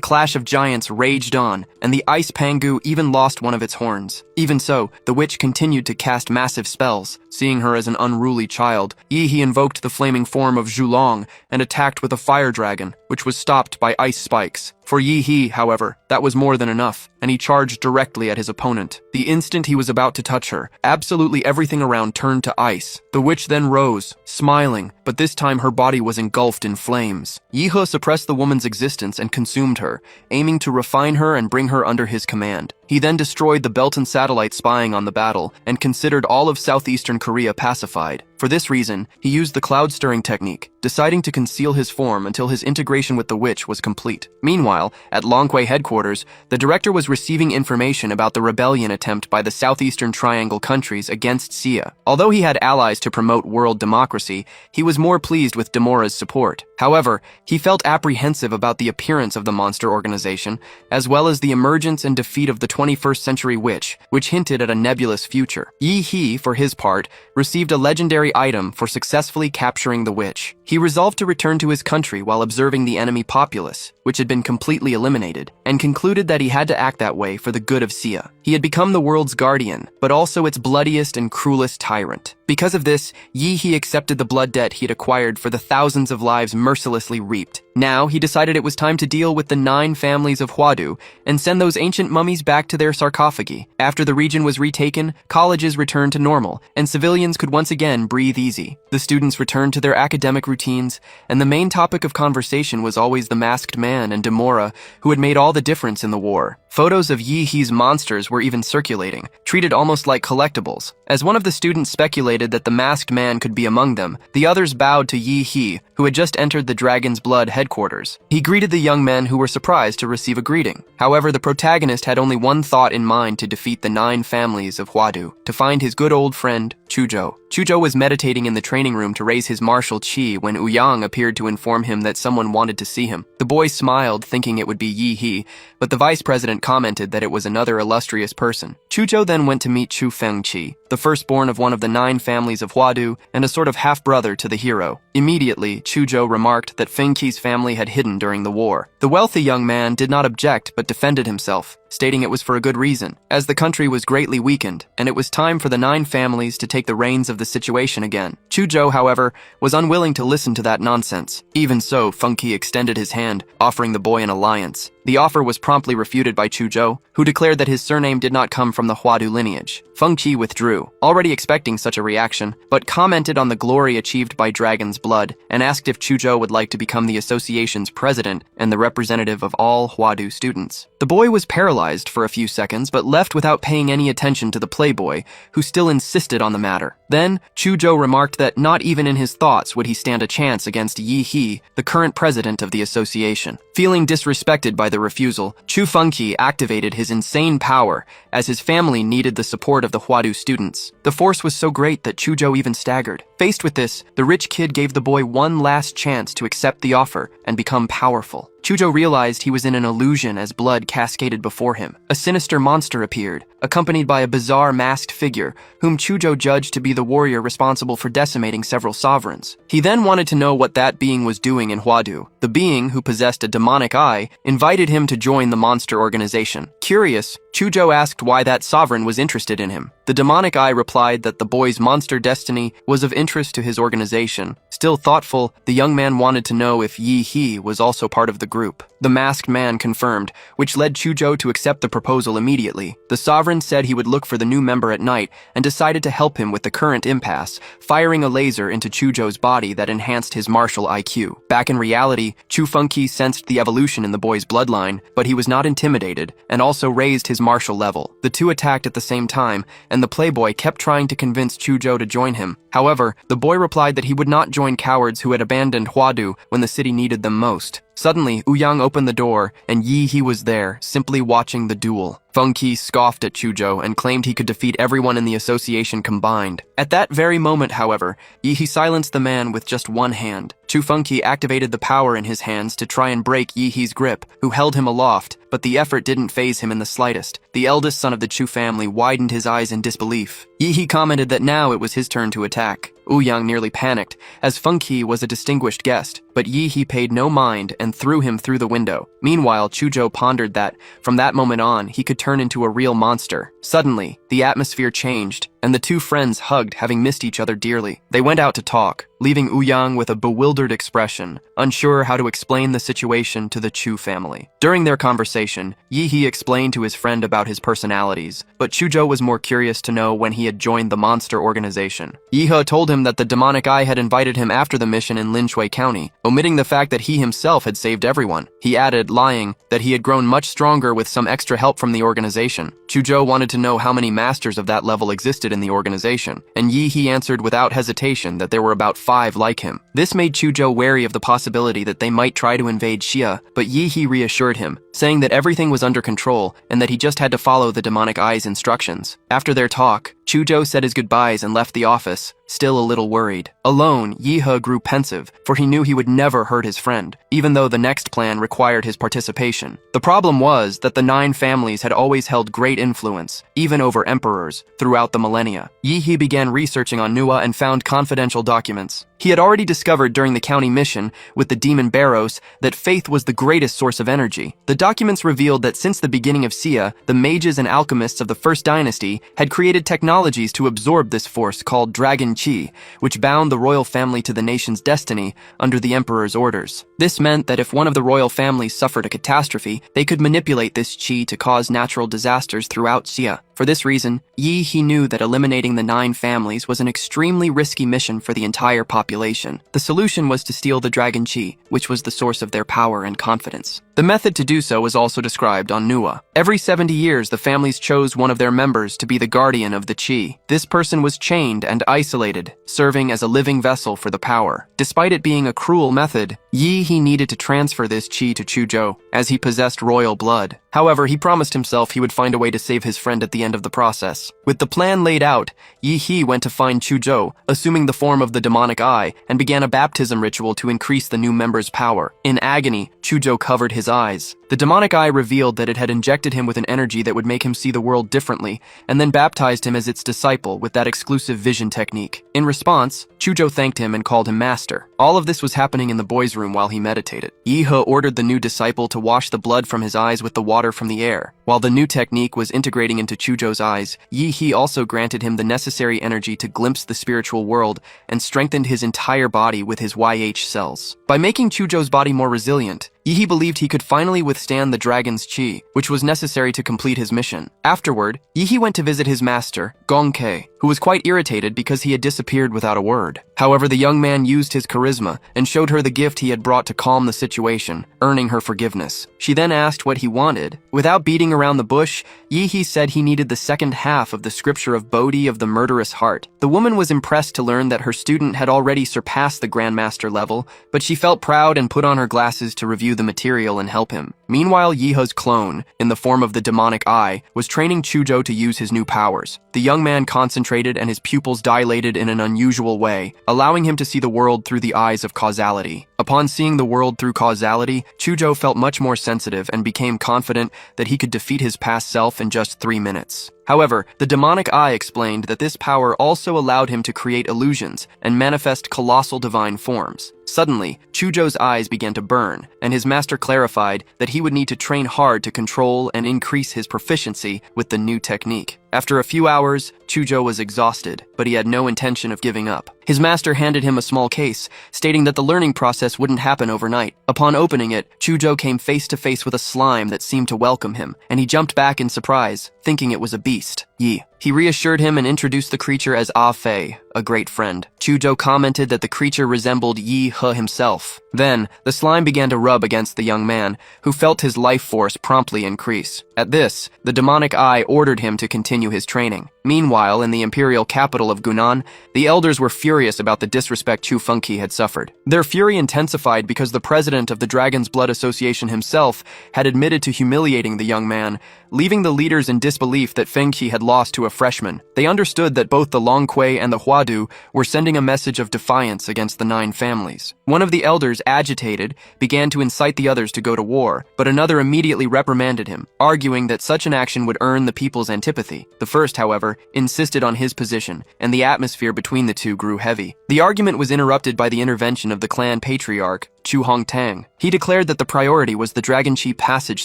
clash of giants raged on, and the ice Pangu even lost one of its horns. Even so, the witch continued to cast massive spells. Seeing her as an unruly child, Yi He invoked the flaming form of Zhulong and attacked with a fire dragon, which was stopped by ice spikes. For Yi He, however, that was more than enough, and he charged directly at his opponent. The instant he was about to touch her, absolutely everything around turned to ice. The witch then rose, smiling, but this time her body was engulfed in flames. Yi He suppressed the woman's existence and consumed her, aiming to refine her and bring her under his command. He then destroyed the Belton satellite spying on the battle and considered all of southeastern Korea pacified. For this reason, he used the cloud-stirring technique, deciding to conceal his form until his integration with the witch was complete. Meanwhile, at Longquay headquarters, the director was receiving information about the rebellion attempt by the Southeastern Triangle countries against Sia. Although he had allies to promote world democracy, he was more pleased with Demora's support. However, he felt apprehensive about the appearance of the monster organization, as well as the emergence and defeat of the 21st century witch, which hinted at a nebulous future. Yi He, for his part, received a legendary item for successfully capturing the witch. He resolved to return to his country while observing the enemy populace, which had been completely eliminated, and concluded that he had to act that way for the good of Sia. He had become the world's guardian, but also its bloodiest and cruelest tyrant. Because of this, Yi He accepted the blood debt he had acquired for the thousands of lives mercilessly reaped. Now, he decided it was time to deal with the 9 families of Huadu and send those ancient mummies back to their sarcophagi. After the region was retaken, colleges returned to normal, and civilians could once again breathe easy. The students returned to their academic routines, and the main topic of conversation was always the masked man and Demora, who had made all the difference in the war. Photos of Yi He's monsters were even circulating, treated almost like collectibles. As one of the students speculated that the masked man could be among them, the others bowed to Yi He, who had just entered the Dragon's Blood headquarters. He greeted the young men who were surprised to receive a greeting. However, the protagonist had only one thought in mind to defeat the 9 families of Huadu, to find his good old friend, Chuzhou. Chuzhou was meditating in the training room to raise his martial chi when Ouyang appeared to inform him that someone wanted to see him. The boy smiled, thinking it would be Yi He, but the vice president commented that it was another illustrious person. Chuzhou then went to meet Chu Fengqi, the firstborn of one of the 9 families of Huadu and a sort of half-brother to the hero. Immediately, Chuzhou remarked that Fengqi's family had hidden during the war. The wealthy young man did not object but defended himself, stating it was for a good reason, as the country was greatly weakened, and it was time for the 9 families to take the reins of the situation again. Chuzhou, however, was unwilling to listen to that nonsense. Even so, Fengqi extended his hand, offering the boy an alliance. The offer was promptly refuted by Chuzhou, who declared that his surname did not come from the Huadu lineage. Fengqi withdrew, already expecting such a reaction, but commented on the glory achieved by Dragon's Blood and asked if Chuzhou would like to become the association's president and the representative of all Huadu students. The boy was paralyzed for a few seconds, but left without paying any attention to the playboy, who still insisted on the matter. Then, Chuzhou remarked that not even in his thoughts would he stand a chance against Yi He, the current president of the association. Feeling disrespected by the refusal, Chu Fengqi activated his insane power, as his family needed the support of the Huadu students. The force was so great that Chuzhou even staggered. Faced with this, the rich kid gave the boy one last chance to accept the offer and become powerful. Chuzhou realized he was in an illusion as blood cascaded before him. A sinister monster appeared, accompanied by a bizarre masked figure, whom Chuzhou judged to be the warrior responsible for decimating several sovereigns. He then wanted to know what that being was doing in Huadu. The being, who possessed a demonic eye, invited him to join the monster organization. Curious, Chuzhou asked why that sovereign was interested in him. The demonic eye replied that the boy's monster destiny was of interest to his organization. Still thoughtful, the young man wanted to know if Yi He was also part of the group. The masked man confirmed, which led Chuzhou to accept the proposal immediately. The sovereign said he would look for the new member at night and decided to help him with the current impasse, firing a laser into Chuzhou's body that enhanced his martial IQ. Back in reality, Chu Fengqi sensed the evolution in the boy's bloodline, but he was not intimidated and also raised his martial level. The two attacked at the same time, and the playboy kept trying to convince Chuzhou to join him. However, the boy replied that he would not join cowards who had abandoned Huadu when the city needed them most. Suddenly, Ouyang opened the door, and Yi He was there, simply watching the duel. Feng Qi scoffed at Chuzhou and claimed he could defeat everyone in the association combined. At that very moment, however, Yi He silenced the man with just one hand. Chu Fengqi activated the power in his hands to try and break Yi He's grip, who held him aloft, but the effort didn't faze him in the slightest. The eldest son of the Chu family widened his eyes in disbelief. Yi He commented that now it was his turn to attack. Ouyang nearly panicked, as Fengqi was a distinguished guest, but Yi He paid no mind and threw him through the window. Meanwhile, Chuzhou pondered that, from that moment on, he could turn into a real monster. Suddenly, the atmosphere changed, and the two friends hugged, having missed each other dearly. They went out to talk, leaving Ouyang with a bewildered expression, unsure how to explain the situation to the Chu family. During their conversation, Yi He explained to his friend about his personalities, but Chuzhou was more curious to know when he had joined the monster organization. Yi He told him that the demonic eye had invited him after the mission in Linshui County, omitting the fact that he himself had saved everyone. He added, lying, that he had grown much stronger with some extra help from the organization. Chuzhou wanted to know how many masters of that level existed in the organization, and Yi He answered without hesitation that there were about 5 like him. This made Chuzhou wary of the possibility that they might try to invade Xia, but Yi He reassured him, saying that everything was under control and that he just had to follow the demonic eye's instructions. After their talk, Chuzhou said his goodbyes and left the office, still a little worried. Alone, Yi He grew pensive, for he knew he would never hurt his friend, even though the next plan required his participation. The problem was that the 9 families had always held great influence, even over emperors, throughout the millennia. Yi He began researching on Nuwa and found confidential documents. He had already discovered during the county mission with the demon Barros that faith was the greatest source of energy. The documents revealed that since the beginning of Xia, the mages and alchemists of the First Dynasty had created technologies to absorb this force called Dragon Qi, which bound the royal family to the nation's destiny under the emperor's orders. This meant that if one of the royal families suffered a catastrophe, they could manipulate this Qi to cause natural disasters throughout Xia. For this reason, Yi He knew that eliminating the 9 families was an extremely risky mission for the entire population. The solution was to steal the Dragon Qi, which was the source of their power and confidence. The method to do so was also described on Nuwa. Every 70 years, the families chose one of their members to be the guardian of the Qi. This person was chained and isolated, serving as a living vessel for the power. Despite it being a cruel method, Yi He needed to transfer this Qi to Chuzhou, as he possessed royal blood. However, he promised himself he would find a way to save his friend at the end of the process. With the plan laid out, Yi He went to find Chuzhou, assuming the form of the demonic eye, and began a baptism ritual to increase the new member's power. In agony, Chuzhou covered his eyes. The demonic eye revealed that it had injected him with an energy that would make him see the world differently, and then baptized him as its disciple with that exclusive vision technique. In response, Chuzhou thanked him and called him master. All of this was happening in the boys' room while he meditated. Yi He ordered the new disciple to wash the blood from his eyes with the water from the air. While the new technique was integrating into Chuzhou's eyes, Yi He also granted him the necessary energy to glimpse the spiritual world and strengthened his entire body with his YH cells. By making Chuzhou's body more resilient, Yi He believed he could finally withstand the dragon's qi, which was necessary to complete his mission. Afterward, Yi He went to visit his master, Gong Ke, who was quite irritated because he had disappeared without a word. However, the young man used his charisma and showed her the gift he had brought to calm the situation, earning her forgiveness. She then asked what he wanted. Without beating around the bush, Yi He said he needed the second half of the scripture of Bodhi of the murderous heart. The woman was impressed to learn that her student had already surpassed the Grandmaster level, but she felt proud and put on her glasses to review the material and help him. Meanwhile, Yi He's clone, in the form of the demonic eye, was training Chuzhou to use his new powers. The young man concentrated and his pupils dilated in an unusual way, allowing him to see the world through the eyes of causality. Upon seeing the world through causality, Chuzhou felt much more sensitive and became confident that he could defeat his past self in just 3 minutes. However, the demonic eye explained that this power also allowed him to create illusions and manifest colossal divine forms. Suddenly, Chuzhou's eyes began to burn, and his master clarified that he would need to train hard to control and increase his proficiency with the new technique. After a few hours, Chuzhou was exhausted, but he had no intention of giving up. His master handed him a small case, stating that the learning process wouldn't happen overnight. Upon opening it, Chuzhou came face to face with a slime that seemed to welcome him, and he jumped back in surprise, thinking it was a beast. Yi. He reassured him and introduced the creature as Ah Fei, a great friend. Chuzhou commented that the creature resembled Yi He himself. Then, the slime began to rub against the young man, who felt his life force promptly increase. At this, the demonic eye ordered him to continue his training. Meanwhile, in the imperial capital of Gunan, the elders were furious about the disrespect Chu Fengqi had suffered. Their fury intensified because the president of the Dragon's Blood Association himself had admitted to humiliating the young man, leaving the leaders in disbelief that Fengqi had lost to a freshman. They understood that both the Longquei and the Huadu were sending a message of defiance against the 9 families. One of the elders, agitated, began to incite the others to go to war, but another immediately reprimanded him, arguing that such an action would earn the people's antipathy. The first, however, insisted on his position, and the atmosphere between the two grew heavy. The argument was interrupted by the intervention of the clan patriarch, Chu Hongtang. He declared that the priority was the Dragon Chi passage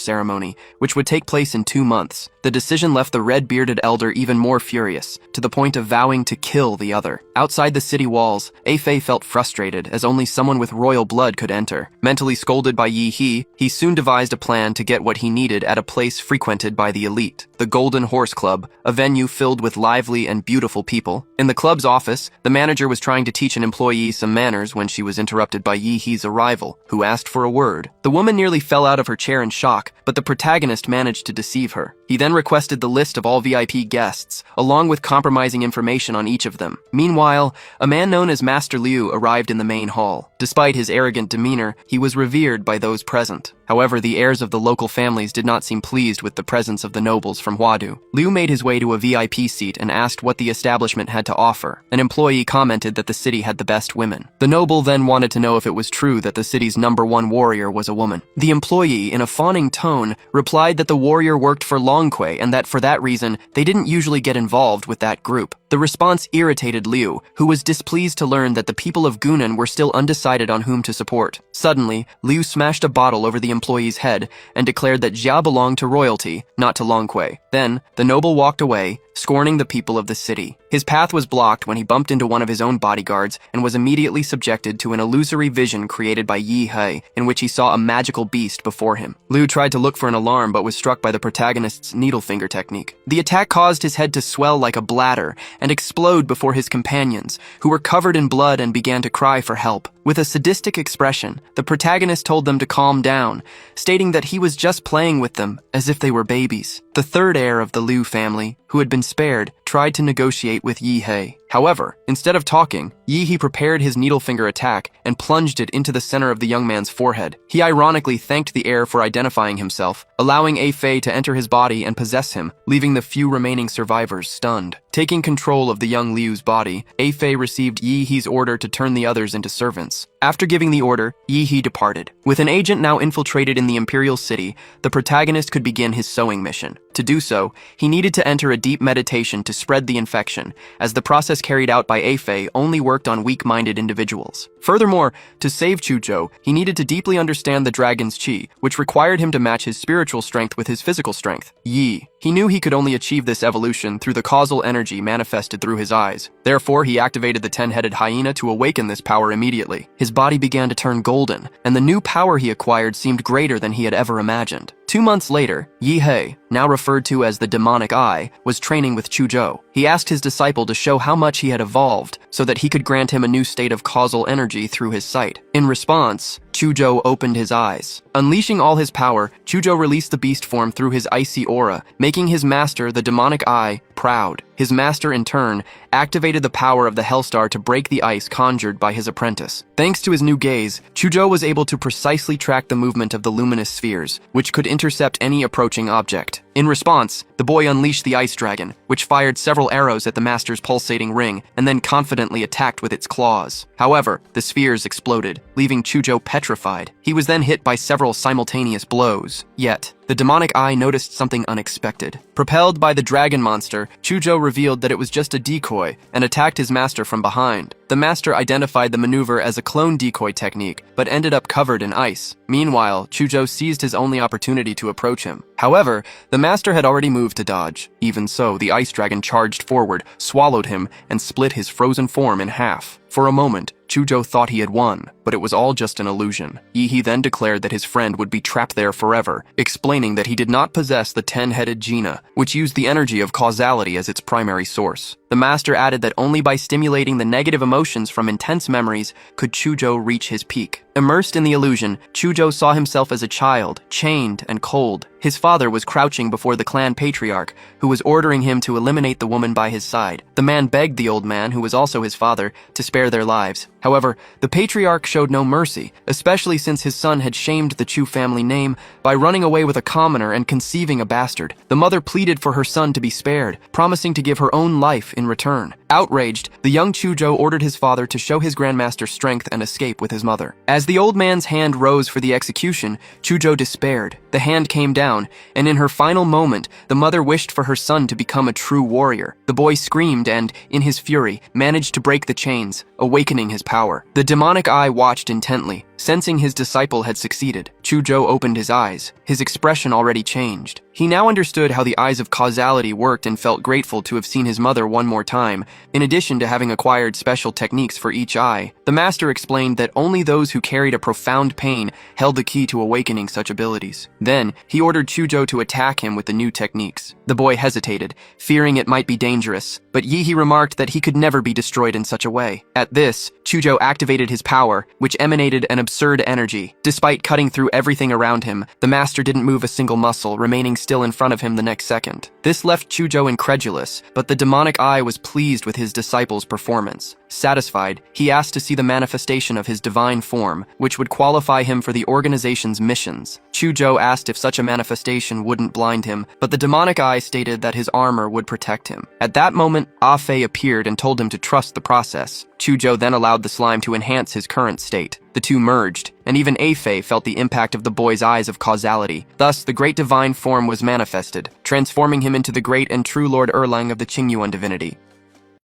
ceremony, which would take place in 2 months. The decision left the red-bearded elder even more furious, to the point of vowing to kill the other. Outside the city walls, A Fei felt frustrated, as only someone with royal blood could enter. Mentally scolded by Yi He soon devised a plan to get what he needed at a place frequented by the elite, the Golden Horse Club, a venue filled with lively and beautiful people. In the club's office, the manager was trying to teach an employee some manners when she was interrupted by Yi He's arrival, who asked for a word. The woman nearly fell out of her chair in shock, but the protagonist managed to deceive her. He then requested the list of all VIP guests, along with compromising information on each of them. Meanwhile, a man known as Master Liu arrived in the main hall. Despite his arrogant demeanor, he was revered by those present. However, the heirs of the local families did not seem pleased with the presence of the nobles from Huadu. Liu made his way to a VIP seat and asked what the establishment had to offer. An employee commented that the city had the best women. The noble then wanted to know if it was true that the city's #1 warrior was a woman. The employee, in a fawning tone, replied that the warrior worked for Longquei and that for that reason, they didn't usually get involved with that group. The response irritated Liu, who was displeased to learn that the people of Gunan were still undecided on whom to support. Suddenly, Liu smashed a bottle over the employee's head and declared that Jia belonged to royalty, not to Longquei. Then, the noble walked away, scorning the people of the city. His path was blocked when he bumped into one of his own bodyguards and was immediately subjected to an illusory vision created by Yi He, in which he saw a magical beast before him. Liu tried to look for an alarm but was struck by the protagonist's needle finger technique. The attack caused his head to swell like a bladder and explode before his companions, who were covered in blood and began to cry for help. With a sadistic expression, the protagonist told them to calm down, stating that he was just playing with them as if they were babies. The third heir of the Liu family, who had been spared, tried to negotiate with Yi He. However, instead of talking, Yi He prepared his needle finger attack and plunged it into the center of the young man's forehead. He ironically thanked the heir for identifying himself, allowing A Fei to enter his body and possess him, leaving the few remaining survivors stunned. Taking control of the young Liu's body, A Fei received Yi He's order to turn the others into servants. After giving the order, Yi He departed. With an agent now infiltrated in the imperial city, the protagonist could begin his sewing mission. To do so, he needed to enter a deep meditation to spread the infection, as the process carried out by A Fei only worked on weak-minded individuals. Furthermore, to save Chuzhou, he needed to deeply understand the dragon's qi, which required him to match his spiritual strength with his physical strength, Yi. He knew he could only achieve this evolution through the causal energy manifested through his eyes. Therefore, he activated the 10-headed hyena to awaken this power immediately. His body began to turn golden, and the new power he acquired seemed greater than he had ever imagined. 2 months later, Yi He, now referred to as the demonic eye, was training with Chuzhou. He asked his disciple to show how much he had evolved so that he could grant him a new state of causal energy through his sight. In response, Chuzhou opened his eyes. Unleashing all his power, Chuzhou released the beast form through his icy aura, making his master, the demonic eye, proud. His master, in turn, activated the power of the Hellstar to break the ice conjured by his apprentice. Thanks to his new gaze, Chuzhou was able to precisely track the movement of the luminous spheres, which could intercept any approaching object. In response, the boy unleashed the ice dragon, which fired several arrows at the master's pulsating ring and then confidently attacked with its claws. However, the spheres exploded, leaving Chuzhou petrified. He was then hit by several simultaneous blows. Yet, the demonic eye noticed something unexpected. Propelled by the dragon monster, Chuzhou revealed that it was just a decoy and attacked his master from behind. The master identified the maneuver as a clone decoy technique, but ended up covered in ice. Meanwhile, Chuzhou seized his only opportunity to approach him. However, the master had already moved to dodge. Even so, the ice dragon charged forward, swallowed him, and split his frozen form in half. For a moment, Chuzhou thought he had won, but it was all just an illusion. Yi then declared that his friend would be trapped there forever, explaining that he did not possess the 10-headed Jina, which used the energy of causality as its primary source. The master added that only by stimulating the negative emotions from intense memories could Chuzhou reach his peak. Immersed in the illusion, Chuzhou saw himself as a child, chained and cold. His father was crouching before the clan patriarch, who was ordering him to eliminate the woman by his side. The man begged the old man, who was also his father, to spare their lives. However, the patriarch showed no mercy, especially since his son had shamed the Chu family name by running away with a commoner and conceiving a bastard. The mother pleaded for her son to be spared, promising to give her own life in return. Outraged, the young Chuzhou ordered his father to show his grandmaster strength and escape with his mother. As the old man's hand rose for the execution, Chuzhou despaired. The hand came down, and in her final moment, the mother wished for her son to become a true warrior. The boy screamed and, in his fury, managed to break the chains, awakening his power. The demonic eye watched intently. Sensing his disciple had succeeded, Chuzhou opened his eyes. His expression already changed. He now understood how the eyes of causality worked and felt grateful to have seen his mother one more time, in addition to having acquired special techniques for each eye. The master explained that only those who carried a profound pain held the key to awakening such abilities. Then, he ordered Chuzhou to attack him with the new techniques. The boy hesitated, fearing it might be dangerous, but Yi remarked that he could never be destroyed in such a way. At this, Chuzhou activated his power, which emanated an absurd energy. Despite cutting through everything around him, the master didn't move a single muscle, remaining still in front of him the next second. This left Chuzhou incredulous, but the demonic eye was pleased with his disciple's performance. Satisfied, he asked to see the manifestation of his divine form, which would qualify him for the organization's missions. Chuzhou asked if such a manifestation wouldn't blind him, but the demonic eye stated that his armor would protect him. At that moment, Ah Fei appeared and told him to trust the process. Chuzhou then allowed the slime to enhance his current state. The two merged, and even Ah Fei felt the impact of the boy's eyes of causality. Thus, the great divine form was manifested, transforming him into the great and true Lord Erlang of the Qingyuan divinity.